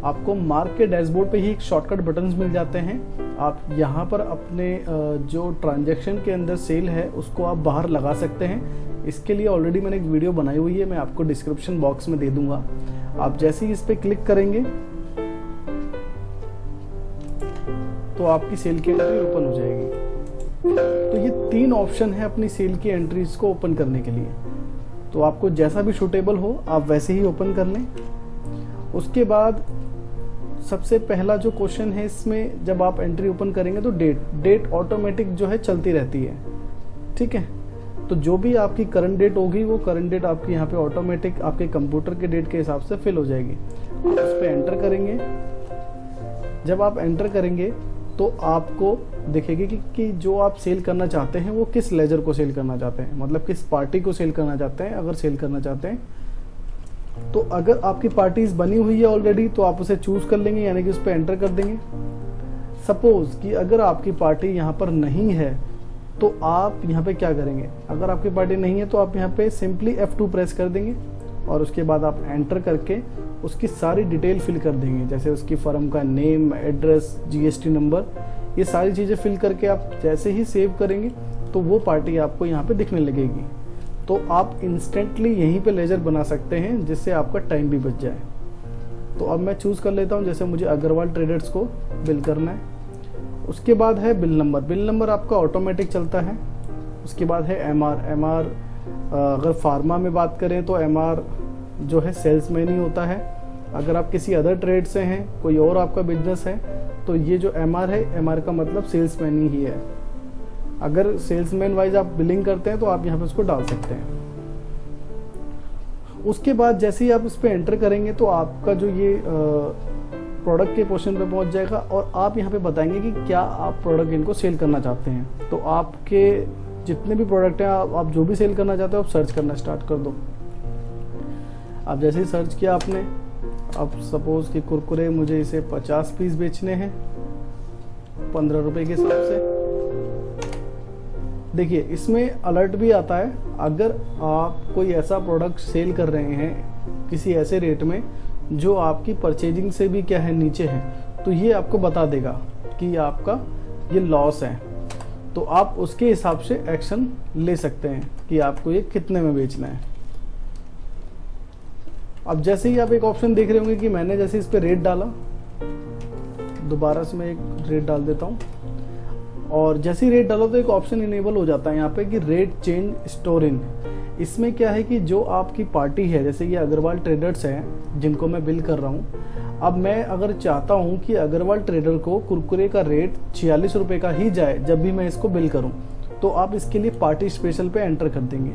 आपको मार्क के डैशबोर्ड पे ही एक शॉर्टकट बटन्स मिल जाते हैं। आप यहाँ पर अपने जो ट्रांजैक्शन के अंदर सेल है उसको आप बाहर लगा सकते हैं। इसके लिए ऑलरेडी मैंने एक वीडियो बनाई हुई है, मैं आपको डिस्क्रिप्शन बॉक्स में दे दूंगा। आप जैसे ही इस पे क्लिक करेंगे तो आपकी सेल की एंट्री ओपन हो जाएगी। तो ये 3 ऑप्शन है अपनी सेल की एंट्रीज को ओपन करने के लिए। तो आपको जैसा भी सूटेबल हो आप वैसे ही ओपन कर लें। उसके बाद सबसे पहला जो क्वेश्चन है इसमें, जब आप एंट्री ओपन करेंगे तो डेट ऑटोमेटिक जो है चलती रहती है, ठीक है। तो जो भी आपकी करंट डेट होगी वो करंट डेट आपकी यहाँ पे ऑटोमेटिक आपके कंप्यूटर के डेट के हिसाब से फिल हो जाएगी। आप इस पर एंटर करेंगे। जब आप एंटर करेंगे तो आपको दिखेगी कि जो आप सेल करना चाहते हैं वो किस लेजर को सेल करना चाहते हैं, मतलब किस पार्टी को सेल करना चाहते हैं। अगर सेल करना चाहते हैं तो अगर आपकी पार्टीज बनी हुई है ऑलरेडी तो आप उसे चूज कर लेंगे, यानी कि उस पर एंटर कर देंगे। सपोज कि अगर आपकी पार्टी यहाँ पर नहीं है तो आप यहाँ पे क्या करेंगे, अगर आपकी पार्टी नहीं है तो आप यहाँ पे सिंपली F2 प्रेस कर देंगे और उसके बाद आप एंटर करके उसकी सारी डिटेल फिल कर देंगे, जैसे उसकी फर्म का नेम, एड्रेस, GST नंबर, ये सारी चीज़ें फिल करके आप जैसे ही सेव करेंगे तो वो पार्टी आपको यहाँ पे दिखने लगेगी। तो आप इंस्टेंटली यहीं पे लेजर बना सकते हैं जिससे आपका टाइम भी बच जाए। तो अब मैं चूज़ कर लेता हूँ, जैसे मुझे अग्रवाल ट्रेडर्स को बिल करना है। उसके बाद है बिल नंबर। बिल नंबर आपका ऑटोमेटिक चलता है। उसके बाद है MR। अगर फार्मा में बात करें तो MR जो है सेल्समैन ही होता है। अगर आप किसी अदर ट्रेड से हैं, कोई और आपका बिजनेस है, तो ये जो MR है, MR का मतलब सेल्समैन ही है। अगर सेल्समैन वाइज आप बिलिंग करते हैं तो आप यहाँ पे उसको डाल सकते हैं। उसके बाद जैसे ही आप इस पर एंटर करेंगे तो आपका जो ये प्रोडक्ट के पोर्शन पे पहुंच जाएगा और आप यहाँ पे बताएंगे कि क्या आप प्रोडक्ट इनको सेल करना चाहते हैं। तो आपके जितने भी प्रोडक्ट हैं आप जो भी सेल करना चाहते हो आप सर्च करना स्टार्ट कर दो। आप जैसे ही सर्च किया आपने, अब सपोज कि कुरकुरे मुझे इसे 50 पीस बेचने हैं 15 रुपए के हिसाब से। देखिए इसमें अलर्ट भी आता है, अगर आप कोई ऐसा प्रोडक्ट सेल कर रहे हैं किसी ऐसे रेट में जो आपकी परचेजिंग से भी क्या है नीचे है, तो ये आपको बता देगा कि आपका ये लॉस है। तो आप उसके हिसाब से एक्शन ले सकते हैं कि आपको ये कितने में बेचना है। अब जैसे ही आप एक ऑप्शन देख रहे होंगे कि मैंने जैसे इस पे रेट डाला, दोबारा से मैं एक रेट डाल देता हूँ, और जैसे ही रेट डालो तो एक ऑप्शन इनेबल हो जाता है यहाँ पे कि रेट चेंज स्टोर इन। इसमें क्या है कि जो आपकी पार्टी है, जैसे ये अग्रवाल ट्रेडर्स हैं जिनको मैं बिल कर रहा हूँ, अब मैं अगर चाहता हूँ कि अग्रवाल ट्रेडर को कुरकुरे का रेट 46 रुपये का ही जाए जब भी मैं इसको बिल करूँ, तो आप इसके लिए पार्टी स्पेशल पे एंटर कर देंगे।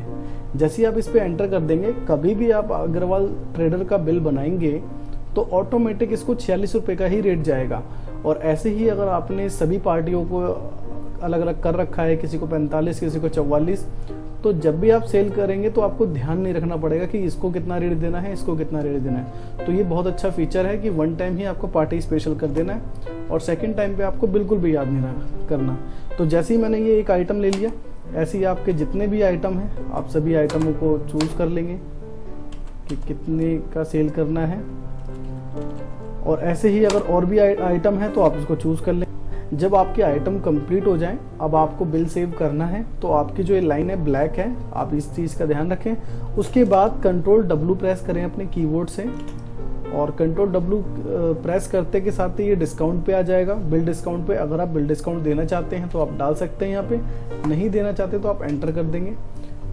जैसे ही आप इस पे एंटर कर देंगे, कभी भी आप अग्रवाल ट्रेडर का बिल बनाएंगे तो ऑटोमेटिक इसको 46 रुपये का ही रेट जाएगा। और ऐसे ही अगर आपने सभी पार्टियों को अलग अलग कर रखा है, किसी को 45, किसी को 44, तो जब भी आप सेल करेंगे तो आपको ध्यान नहीं रखना पड़ेगा कि इसको कितना रेट देना है, इसको कितना रेट देना है। तो ये बहुत अच्छा फीचर है कि वन टाइम ही आपको पार्टी स्पेशल कर देना है और सेकंड टाइम पे आपको बिल्कुल भी याद नहीं करना। तो जैसे ही मैंने ये एक आइटम ले लिया, ऐसे ही आपके जितने भी आइटम हैं आप सभी आइटमों को चूज़ कर लेंगे कि कितने का सेल करना है। और ऐसे ही अगर और भी आइटम है तो आप उसको चूज़ कर लें। जब आपके आइटम कंप्लीट हो जाएं, अब आपको बिल सेव करना है, तो आपकी जो ये लाइन है ब्लैक है, आप इस चीज़ का ध्यान रखें। उसके बाद कंट्रोल W प्रेस करें अपने कीबोर्ड से, और कंट्रोल W प्रेस करते के साथ ही ये डिस्काउंट पे आ जाएगा, बिल डिस्काउंट पे। अगर आप बिल डिस्काउंट देना चाहते हैं तो आप डाल सकते हैं यहाँ पे, नहीं देना चाहते तो आप एंटर कर देंगे।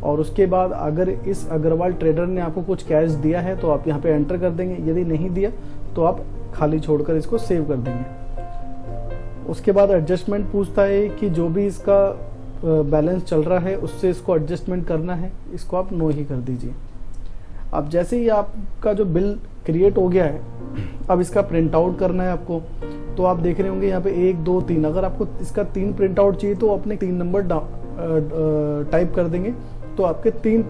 और उसके बाद अगर इस अग्रवाल ट्रेडर ने आपको कुछ कैश दिया है तो आप यहाँ पे एंटर कर देंगे, यदि नहीं दिया तो आप खाली छोड़कर इसको सेव कर देंगे। उसके बाद एडजस्टमेंट पूछता है कि जो भी इसका बैलेंस चल रहा है उससे इसको एडजस्टमेंट करना है, इसको आप नो ही कर दीजिए। अब जैसे ही आपका जो बिल क्रिएट हो गया है, अब इसका प्रिंट आउट करना है आपको। तो आप देख रहे होंगे यहाँ पे 1 2 3, अगर आपको इसका 3 प्रिंट आउट चाहिए तो अपने 3 नंबर टाइप कर देंगे तो आपके 3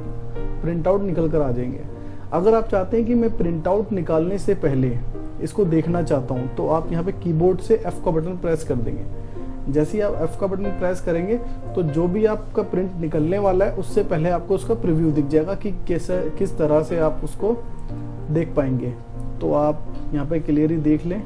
प्रिंट आउट निकल कर आ जाएंगे। अगर आप चाहते हैं कि मैं प्रिंट आउट निकालने से पहले इसको देखना चाहता हूं, तो आप यहाँ पे कीबोर्ड से F का बटन प्रेस कर देंगे। जैसे ही आप F का बटन प्रेस करेंगे तो जो भी आपका प्रिंट निकलने वाला है उससे पहले आपको उसका प्रीव्यू दिख जाएगा कि किस तरह से आप उसको देख पाएंगे। तो आप यहाँ पे क्लियरली देख लें।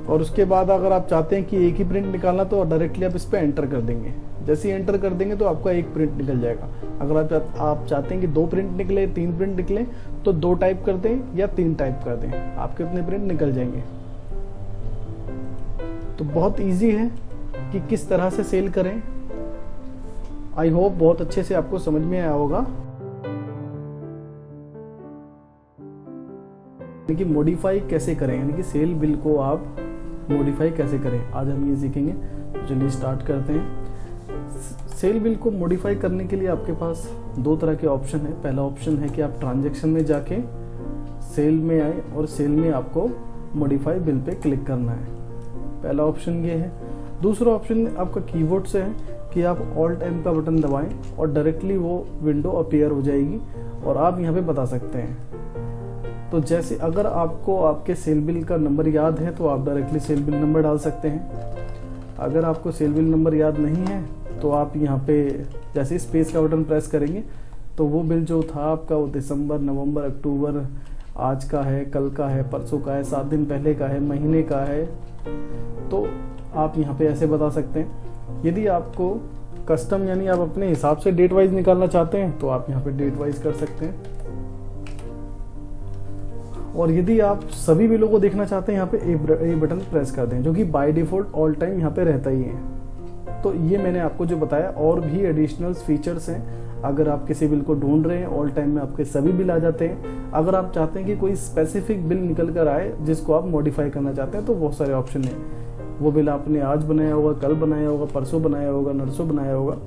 और उसके बाद अगर आप चाहते हैं कि एक ही प्रिंट निकालना तो डायरेक्टली आप इस पर एंटर कर देंगे। जैसे ही एंटर कर देंगे तो आपका एक प्रिंट निकल जाएगा। अगर आप चाहते हैं कि 2 प्रिंट निकले, 3 प्रिंट निकले, तो 2 टाइप कर दें या 3 टाइप कर दें, आपके उतने प्रिंट निकल जाएंगे। तो बहुत इजी है कि किस तरह से सेल करें। आई होप बहुत अच्छे से आपको समझ में आया होगा। यानी कि मॉडिफाई कैसे करें, यानी कि सेल बिल को आप मॉडिफाई कैसे करें, आज हम ये सीखेंगे। चलिए स्टार्ट करते हैं। सेल बिल को मॉडिफाई करने के लिए आपके पास दो तरह के ऑप्शन है। पहला ऑप्शन है कि आप ट्रांजैक्शन में जाके सेल में आए और सेल में आपको मॉडिफाई बिल पे क्लिक करना है। पहला ऑप्शन ये है। दूसरा ऑप्शन आपका कीबोर्ड से है कि आप ऑल्ट M का बटन दबाएं और डायरेक्टली वो विंडो अपीयर हो जाएगी और आप यहाँ पे बता सकते हैं। तो जैसे अगर आपको आपके सेल बिल का नंबर याद है तो आप डायरेक्टली सेल बिल नंबर डाल सकते हैं। अगर आपको सेल बिल नंबर याद नहीं है तो आप यहाँ पे जैसे स्पेस का बटन प्रेस करेंगे तो वो बिल जो था आपका वो दिसंबर, नवंबर, अक्टूबर, आज का है, कल का है, परसों का है, 7 दिन पहले का है, महीने का है, तो आप यहाँ पे ऐसे बता सकते हैं। यदि आपको कस्टम यानी आप अपने हिसाब से डेट वाइज निकालना चाहते हैं तो आप यहाँ पे डेट वाइज कर सकते हैं। और यदि आप सभी बिलों को देखना चाहते हैं यहाँ पे ए बटन प्रेस कर दें, जो कि बाय डिफॉल्ट ऑल टाइम यहाँ पे रहता ही है। तो ये मैंने आपको जो बताया, और भी एडिशनल फीचर्स हैं। अगर आप किसी बिल को ढूंढ रहे हैं ऑल टाइम में आपके सभी बिल आ जाते हैं। अगर आप चाहते हैं कि कोई स्पेसिफिक बिल निकल कर आए जिसको आप मॉडिफाई करना चाहते हैं तो बहुत सारे ऑप्शन हैं। वो बिल आपने आज बनाया होगा, कल बनाया होगा, परसों बनाया होगा, नरसों बनाया होगा,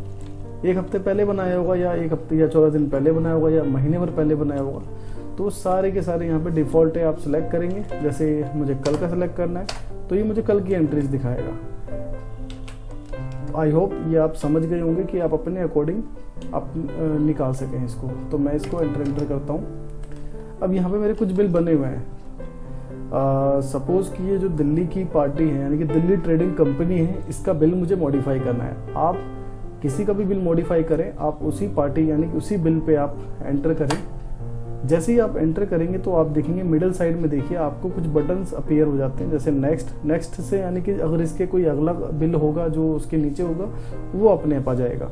एक हफ्ते पहले बनाया होगा, या एक हफ्ते या 14 दिन पहले बनाया होगा, या महीने भर पहले बनाया होगा। तो सारे के सारे यहाँ पे डिफ़ॉल्ट है, आप सिलेक्ट करेंगे। जैसे मुझे कल का सिलेक्ट करना है तो ये मुझे कल की एंट्रीज दिखाएगा। आई होप ये आप समझ गए होंगे कि आप अपने अकॉर्डिंग आप निकाल सकें इसको। तो मैं इसको एंटर करता हूँ। अब यहाँ पे मेरे कुछ बिल बने हुए हैं। सपोज कि ये जो दिल्ली की पार्टी है यानी कि दिल्ली ट्रेडिंग कंपनी है, इसका बिल मुझे मॉडिफाई करना है। आप किसी का भी बिल मॉडिफाई करें, आप उसी पार्टी यानी कि उसी बिल पे आप एंटर करें। जैसे ही आप एंटर करेंगे तो आप देखेंगे मिडिल साइड में, देखिए आपको कुछ बटन्स अपीयर हो जाते हैं। जैसे नेक्स्ट से यानी कि अगर इसके कोई अगला बिल होगा जो उसके नीचे होगा वो अपने आप आ जाएगा।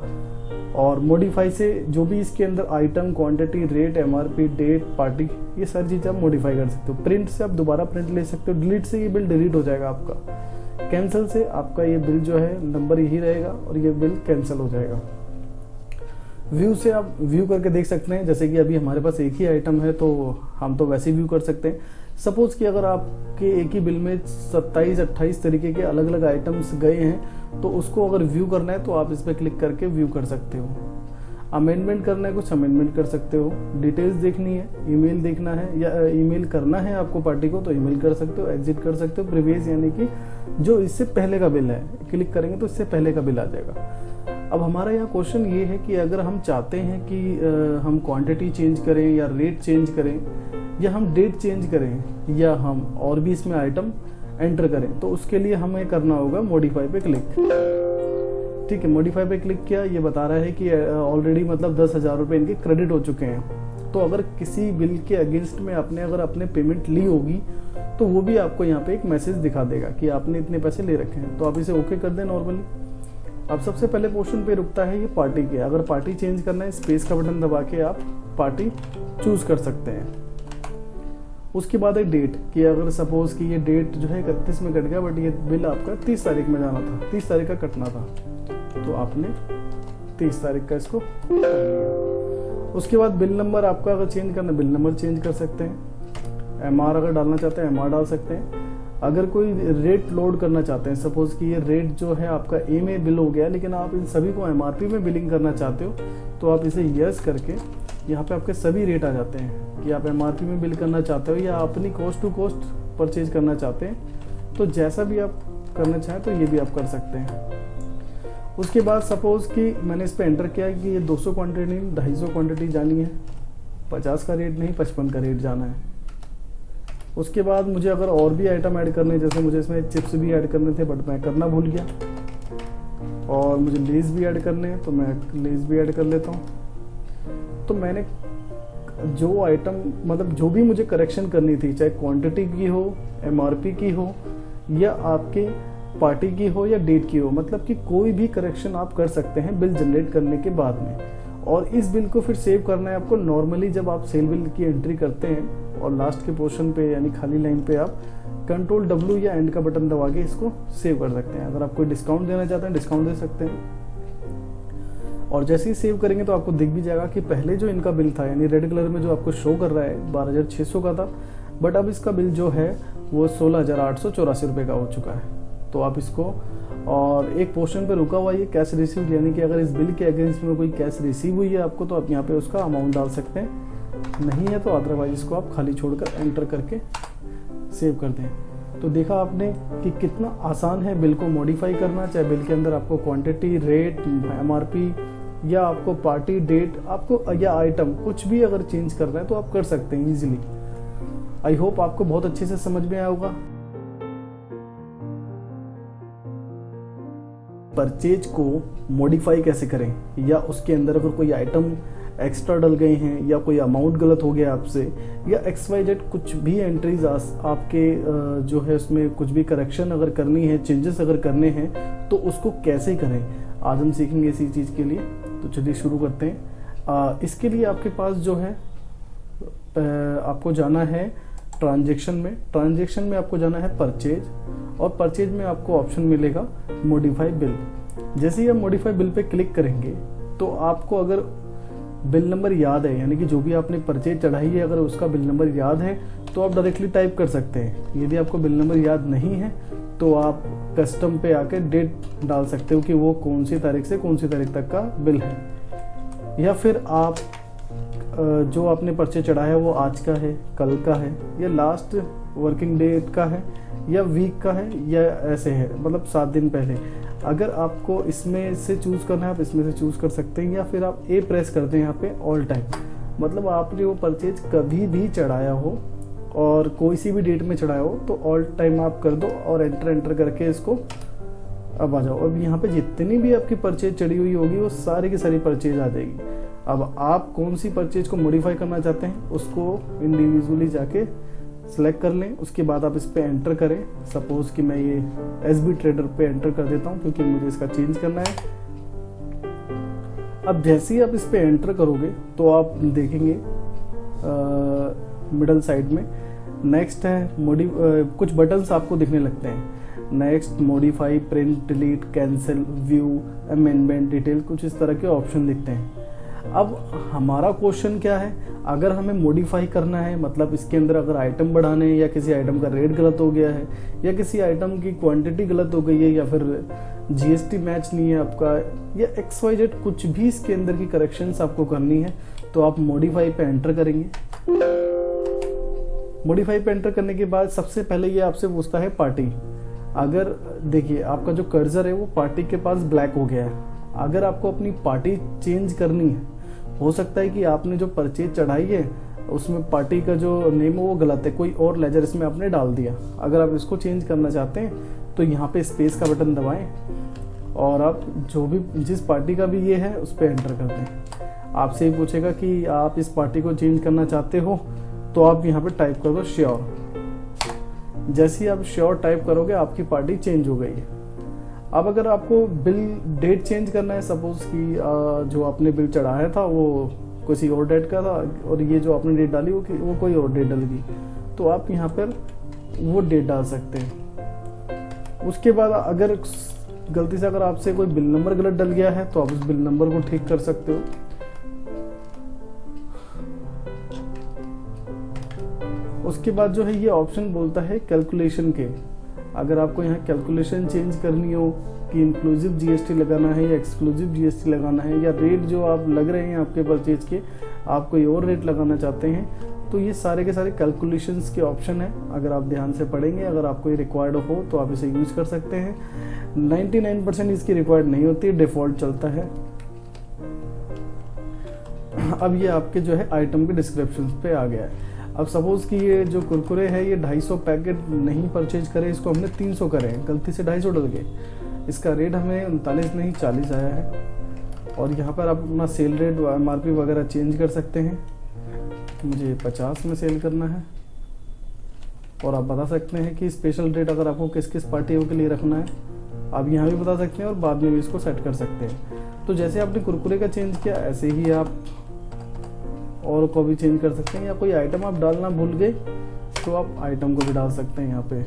और मॉडिफाई से जो भी इसके अंदर item, quantity, rate, MRP, date, party, ये सारी चीज़ें आप मॉडिफाई कर सकते हो। प्रिंट से आप दोबारा प्रिंट ले सकते हो। डिलीट से ये बिल डिलीट हो जाएगा आपका। कैंसिल से आपका ये बिल जो है नंबर यही रहेगा और ये बिल कैंसिल हो जाएगा। व्यू से आप व्यू करके देख सकते हैं। जैसे कि अभी हमारे पास एक ही आइटम है तो हम तो वैसे व्यू कर सकते हैं। सपोज कि अगर आपके एक ही बिल में 27-28 तरीके के अलग अलग आइटम्स गए हैं तो उसको अगर व्यू करना है तो आप इस पर क्लिक करके व्यू कर सकते हो। अमेंडमेंट करना है, कुछ अमेंडमेंट कर सकते हो। डिटेल्स देखनी है, ईमेल देखना है या ईमेल करना है आपको पार्टी को तो ईमेल कर सकते हो, एग्जिट कर सकते हो। प्रीवियस यानी कि जो इससे पहले का बिल है, क्लिक करेंगे तो इससे पहले का बिल आ जाएगा। अब हमारा यहाँ क्वेश्चन ये है कि अगर हम चाहते हैं कि हम क्वांटिटी चेंज करें या रेट चेंज करें या हम डेट चेंज करें या हम और भी इसमें आइटम एंटर करें, तो उसके लिए हमें करना होगा मॉडिफाई पे क्लिक। ठीक है, मॉडिफाई पे क्लिक किया। ये बता रहा है कि ऑलरेडी मतलब 10,000 रुपये इनके क्रेडिट हो चुके हैं। तो अगर किसी बिल के अगेंस्ट में आपने अगर अपने पेमेंट ली होगी तो वो भी आपको यहाँ पे एक मैसेज दिखा देगा कि आपने इतने पैसे ले रखे हैं। तो आप इसे ओके कर दें नॉर्मली। अब सबसे पहले पोर्शन पे रुकता है ये पार्टी के। अगर पार्टी चेंज करना है, स्पेस का बटन दबा के आप पार्टी चूज कर सकते हैं। उसके बाद है डेट कि अगर सपोज कि ये डेट जो है 31 में कट गया बट ये बिल आपका 30 तारीख में जाना था, 30 तारीख का कटना था, तो आपने 30 तारीख का इसको कर लिया। उसके बाद बिल नंबर आपका अगर चेंज करना, बिल नंबर चेंज कर सकते हैं। MR अगर डालना चाहते हैं MR डाल सकते हैं। अगर कोई रेट लोड करना चाहते हैं, सपोज कि ये रेट जो है आपका A में बिल हो गया लेकिन आप इन सभी को MRP में बिलिंग करना चाहते हो तो आप इसे यस करके यहाँ पे आपके सभी रेट आ जाते हैं कि आप MRP में बिल करना चाहते हो या अपनी कॉस्ट टू कॉस्ट परचेज करना चाहते हैं। तो जैसा भी आप करना चाहें तो ये भी आप कर सकते हैं। उसके बाद सपोज कि मैंने इस पर एंटर किया कि ये 200 क्वान्टिटी नहीं 250 क्वान्टिटी जानी है, 50 का रेट नहीं 55 का रेट जाना है। उसके बाद मुझे अगर और भी आइटम ऐड करने, जैसे मुझे इसमें चिप्स भी ऐड करने थे बट मैं करना भूल गया, और मुझे लेस भी ऐड करने हैं तो मैं लेस भी ऐड कर लेता हूँ। तो मैंने जो आइटम मतलब जो भी मुझे करेक्शन करनी थी, चाहे क्वांटिटी की हो, MRP की हो या आपके पार्टी की हो या डेट की हो, मतलब कि कोई भी करेक्शन आप कर सकते हैं बिल जनरेट करने के बाद में। और इस बिल को फिर सेव करना है आपको। नॉर्मली जब आप सेल बिल की एंट्री करते हैं और लास्ट के पोर्शन पे यानी खाली लाइन पे आप कंट्रोल W या एंड का बटन दबा के इसको सेव कर सकते हैं। अगर आप कोई डिस्काउंट देना चाहते हैं डिस्काउंट दे सकते हैं। और जैसे ही सेव करेंगे तो आपको दिख भी जाएगा कि पहले जो इनका बिल था यानी रेड कलर में जो आपको शो कर रहा है 12,600 का था, बट अब इसका बिल जो है वो 16,884 रुपये का हो चुका है। तो आप इसको, और एक पोर्शन पे रुका हुआ ये कैश रिसीव, यानी कि अगर इस बिल के अगेंस्ट में कोई कैश रिसीव हुई है आपको तो आप यहाँ पे उसका अमाउंट डाल सकते हैं, नहीं है तो अदरवाइज इसको आप खाली छोड़कर एंटर करके सेव कर दें। तो देखा आपने कि कितना आसान है बिल को मॉडिफाई करना, चाहे बिल के अंदर आपको क्वांटिटी, रेट, MRP या आपको पार्टी डेट आपको या आइटम कुछ भी अगर चेंज करना है तो आप कर सकते हैं इजीली। आई होप आपको बहुत अच्छे से समझ में आया होगा। परचेज को मॉडिफाई कैसे करें, या उसके अंदर अगर कोई आइटम एक्स्ट्रा डल गए हैं या कोई अमाउंट गलत हो गया आपसे या XYZ कुछ भी एंट्रीज आपके जो है उसमें कुछ भी करेक्शन अगर करनी है, चेंजेस अगर करने हैं तो उसको कैसे करें, आज हम सीखेंगे इसी चीज़ के लिए। तो चलिए शुरू करते हैं। इसके लिए आपके पास जो है आपको जाना है ट्रांजैक्शन में आपको जाना है परचेज, और परचेज में आपको ऑप्शन मिलेगा मॉडिफाई बिल। जैसे ही आप मॉडिफाई बिल पे क्लिक करेंगे तो आपको अगर बिल नंबर याद है, यानी कि जो भी आपने परचेज चढ़ाई है अगर उसका बिल नंबर याद है तो आप डायरेक्टली टाइप कर सकते हैं। यदि आपको बिल नंबर याद नहीं है तो आप कस्टम पे आके डेट डाल सकते हो कि वो कौन सी तारीख से कौन सी तारीख तक का बिल है, या फिर आप जो आपने परचेज चढ़ाया है वो आज का है, कल का है, या लास्ट वर्किंग डेट का है, या वीक का है, या ऐसे है, मतलब 7 दिन पहले। अगर आपको इसमें से चूज करना है आप इसमें से चूज कर सकते हैं, या फिर आप A प्रेस कर दें यहाँ पे ऑल टाइम, मतलब आपने वो परचेज कभी भी चढ़ाया हो और कोई सी भी डेट में चढ़ाया हो तो ऑल टाइम आप कर दो और एंटर करके इसको अब आ जाओ। अब यहाँ पे जितनी भी आपकी परचेज चढ़ी हुई होगी वो सारी की सारी परचेज आ जाएगी। अब आप कौन सी परचेज को मॉडिफाई करना चाहते हैं उसको इंडिविजुअली जाके सिलेक्ट कर लें, उसके बाद आप इस पे एंटर करें। सपोज कि मैं ये SB ट्रेडर पे एंटर कर देता हूँ क्योंकि मुझे इसका चेंज करना है। अब जैसे ही आप इस पे एंटर करोगे तो आप देखेंगे मिडल साइड में नेक्स्ट है कुछ बटन्स आपको दिखने लगते हैं, next, modify, print, delete, cancel, view, amendment, detail, कुछ इस तरह के ऑप्शन दिखते हैं। अब हमारा क्वेश्चन क्या है, अगर हमें मॉडिफाई करना है, मतलब इसके अंदर अगर आइटम बढ़ाने हैं या किसी आइटम का रेट गलत हो गया है या किसी आइटम की क्वांटिटी गलत हो गई है या फिर GST मैच नहीं है आपका, या XYZ कुछ भी इसके अंदर की करेक्शंस आपको करनी है तो आप मॉडिफाई पे एंटर करेंगे। मॉडिफाई पे एंटर करने के बाद सबसे पहले ये आपसे पूछता है पार्टी। अगर देखिए आपका जो कर्सर है वो पार्टी के पास ब्लैक हो गया है, अगर आपको अपनी पार्टी चेंज करनी है, हो सकता है कि आपने जो परचेज चढ़ाई है उसमें पार्टी का जो नेम है वो गलत है, कोई और लेजर इसमें आपने डाल दिया। अगर आप इसको चेंज करना चाहते हैं तो यहाँ पे स्पेस का बटन दबाएं और आप जो भी जिस पार्टी का भी ये है उस पर एंटर कर दें। आपसे ये पूछेगा कि आप इस पार्टी को चेंज करना चाहते हो तो आप यहाँ पे टाइप कर दो श्योर। जैसे ही आप श्योर टाइप करोगे आपकी पार्टी चेंज हो गई है। अब अगर आपको बिल डेट चेंज करना है, सपोज कि जो आपने बिल चढ़ाया था वो किसी और डेट का था और ये जो आपने डेट डाली वो कोई और डेट डल गई, तो आप यहाँ पर वो डेट डाल सकते हैं। उसके बाद अगर गलती से अगर आपसे कोई बिल नंबर गलत डल गया है तो आप उस बिल नंबर को ठीक कर सकते हो। उसके बाद जो है ये ऑप्शन बोलता है कैलकुलेशन के, अगर आपको यहाँ कैलकुलेशन चेंज करनी हो कि इंक्लूसिव GST लगाना है या एक्सक्लूसिव GST लगाना है, या रेट जो आप लग रहे हैं आपके परचेज के आप कोई और रेट लगाना चाहते हैं, तो ये सारे के सारे कैलकुलेशंस के ऑप्शन है। अगर आप ध्यान से पढ़ेंगे, अगर आपको ये रिक्वायर्ड हो तो आप इसे यूज कर सकते हैं। 99% इसकी रिक्वायर्ड नहीं होती, डिफॉल्ट चलता है। अब ये आपके जो है आइटम के डिस्क्रिप्शन पे आ गया है। अब सपोज कि ये जो कुरकुरे है ये 250 पैकेट नहीं परचेज करे, इसको हमने 300 करे हैं, गलती से 250 डल गए, इसका रेट हमें 39 नहीं 40 आया है। और यहाँ पर आप अपना सेल रेट MRP वगैरह चेंज कर सकते हैं। मुझे 50 में सेल करना है और आप बता सकते हैं कि स्पेशल रेट अगर आपको किस किस पार्टियों के लिए रखना है आप यहाँ भी बता सकते हैं और बाद में भी इसको सेट कर सकते हैं। तो जैसे आपने कुरकुरे का चेंज किया ऐसे ही आप और को भी चेंज कर सकते हैं, या कोई आइटम आप डालना भूल गए तो आप आइटम को भी डाल सकते हैं यहाँ पे।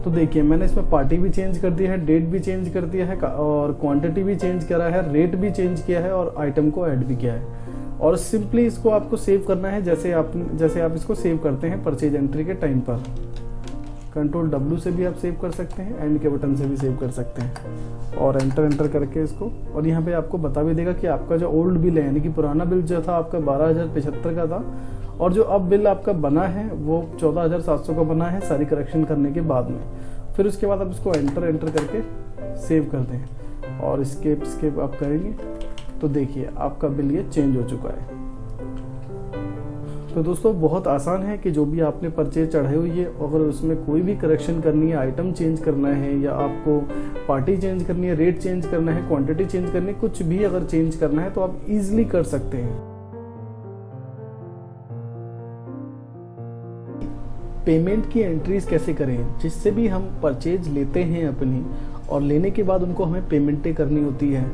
तो देखिए मैंने इसमें पार्टी भी चेंज कर दिया है, डेट भी चेंज कर दिया है और क्वांटिटी भी चेंज करा है, रेट भी चेंज किया है और आइटम को ऐड भी किया है। और सिंपली इसको आपको सेव करना है जैसे आप इसको सेव करते हैं परचेज एंट्री के टाइम पर। कंट्रोल W से भी आप सेव कर सकते हैं, एंड के बटन से भी सेव कर सकते हैं और एंटर करके इसको। और यहाँ पे आपको बता भी देगा कि आपका जो ओल्ड बिल है, यानी कि पुराना बिल जो था आपका 12,075 का था और जो अब बिल आपका बना है वो 14,700 का बना है सारी करेक्शन करने के बाद में। फिर उसके बाद आप इसको एंटर करके सेव कर दें और स्केप आप करेंगे तो देखिए आपका बिल ये चेंज हो चुका है। तो दोस्तों बहुत आसान है कि जो भी आपने परचेज चढ़ाई हुई है अगर उसमें कोई भी करेक्शन करनी है, आइटम चेंज करना है या आपको पार्टी चेंज करनी है, रेट चेंज करना है, क्वांटिटी चेंज करनी है, कुछ भी अगर चेंज करना है तो आप इजीली कर सकते हैं। पेमेंट की एंट्रीज कैसे करें, जिससे भी हम परचेज लेते हैं अपनी और लेने के बाद उनको हमें पेमेंटें करनी होती है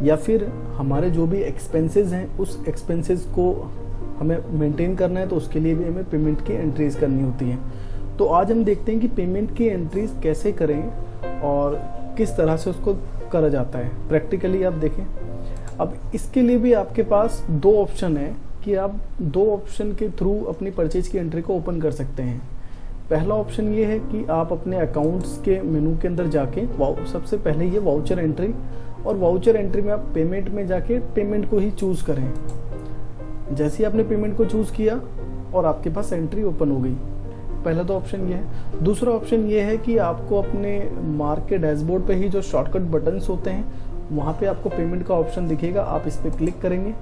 या फिर हमारे जो भी एक्सपेंसेस हैं उस एक्सपेंसेस को हमें मेंटेन करना है तो उसके लिए भी हमें पेमेंट की एंट्रीज करनी होती हैं। तो आज हम देखते हैं कि पेमेंट की एंट्रीज कैसे करें और किस तरह से उसको करा जाता है। प्रैक्टिकली आप देखें, अब इसके लिए भी आपके पास दो ऑप्शन है कि आप दो ऑप्शन के थ्रू अपनी परचेज की एंट्री को ओपन कर सकते हैं। पहला ऑप्शन ये है कि आप अपने अकाउंट्स के मेनू के अंदर जाके सबसे पहले ये वाउचर एंट्री, और वाउचर एंट्री में आप पेमेंट में जाके पेमेंट को ही चूज करें। जैसे ही आपने पेमेंट को चूज किया और आपके पास एंट्री ओपन हो गई। पहला तो ऑप्शन ये है। दूसरा ऑप्शन ये है कि आपको अपने मार्क के डैशबोर्ड पे ही जो शॉर्टकट बटन्स होते हैं वहाँ पे आपको पेमेंट का ऑप्शन दिखेगा, आप इस पर क्लिक करेंगे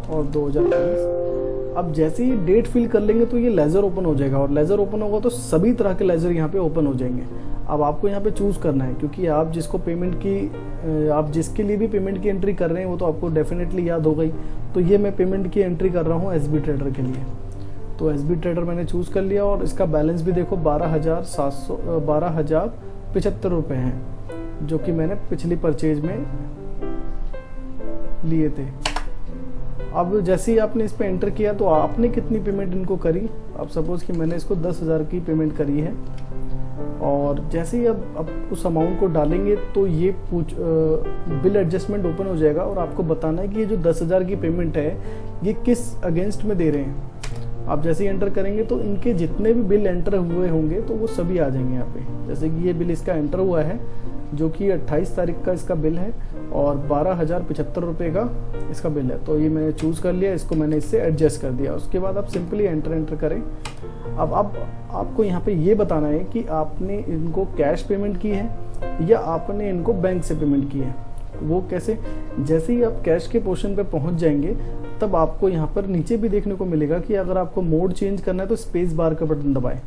और 2023 अब जैसे ही डेट फिल कर लेंगे तो ये लेजर ओपन हो जाएगा और लेजर ओपन होगा तो सभी तरह के लेजर यहाँ पे ओपन हो जाएंगे। अब आपको यहाँ पे चूज करना है क्योंकि आप जिसके लिए भी पेमेंट की एंट्री कर रहे हैं वो तो आपको डेफिनेटली याद हो गई। तो ये मैं पेमेंट की एंट्री कर रहा हूँ SB ट्रेडर के लिए। तो SB ट्रेडर मैंने चूज कर लिया और इसका बैलेंस भी देखो 12,075 रुपये हैं जो कि मैंने पिछली परचेज में लिए थे। अब जैसे ही आपने इस पे एंटर किया तो आपने कितनी पेमेंट इनको करी, अब सपोज कि मैंने इसको 10,000 की पेमेंट करी है और जैसे ही अब उस अमाउंट को डालेंगे तो ये बिल एडजस्टमेंट ओपन हो जाएगा और आपको बताना है कि ये जो 10,000 की पेमेंट है ये किस अगेंस्ट में दे रहे हैं। आप जैसे ही एंटर करेंगे तो इनके जितने भी बिल एंटर हुए होंगे तो वो सभी आ जाएंगे यहाँ पे। जैसे कि ये बिल इसका एंटर हुआ है जो कि 28 तारीख का इसका बिल है और 12,075 रुपये का इसका बिल है। तो ये मैंने चूज़ कर लिया, इसको मैंने इससे एडजस्ट कर दिया। उसके बाद आप सिंपली एंटर करें। अब आपको यहाँ पे ये बताना है कि आपने इनको कैश पेमेंट की है या आपने इनको बैंक से पेमेंट की है। वो कैसे, जैसे ही आप कैश के पोर्शन पे पहुँच जाएंगे तब आपको यहाँ पर नीचे भी देखने को मिलेगा कि अगर आपको मोड चेंज करना है तो स्पेस बार का बटन दबाएं,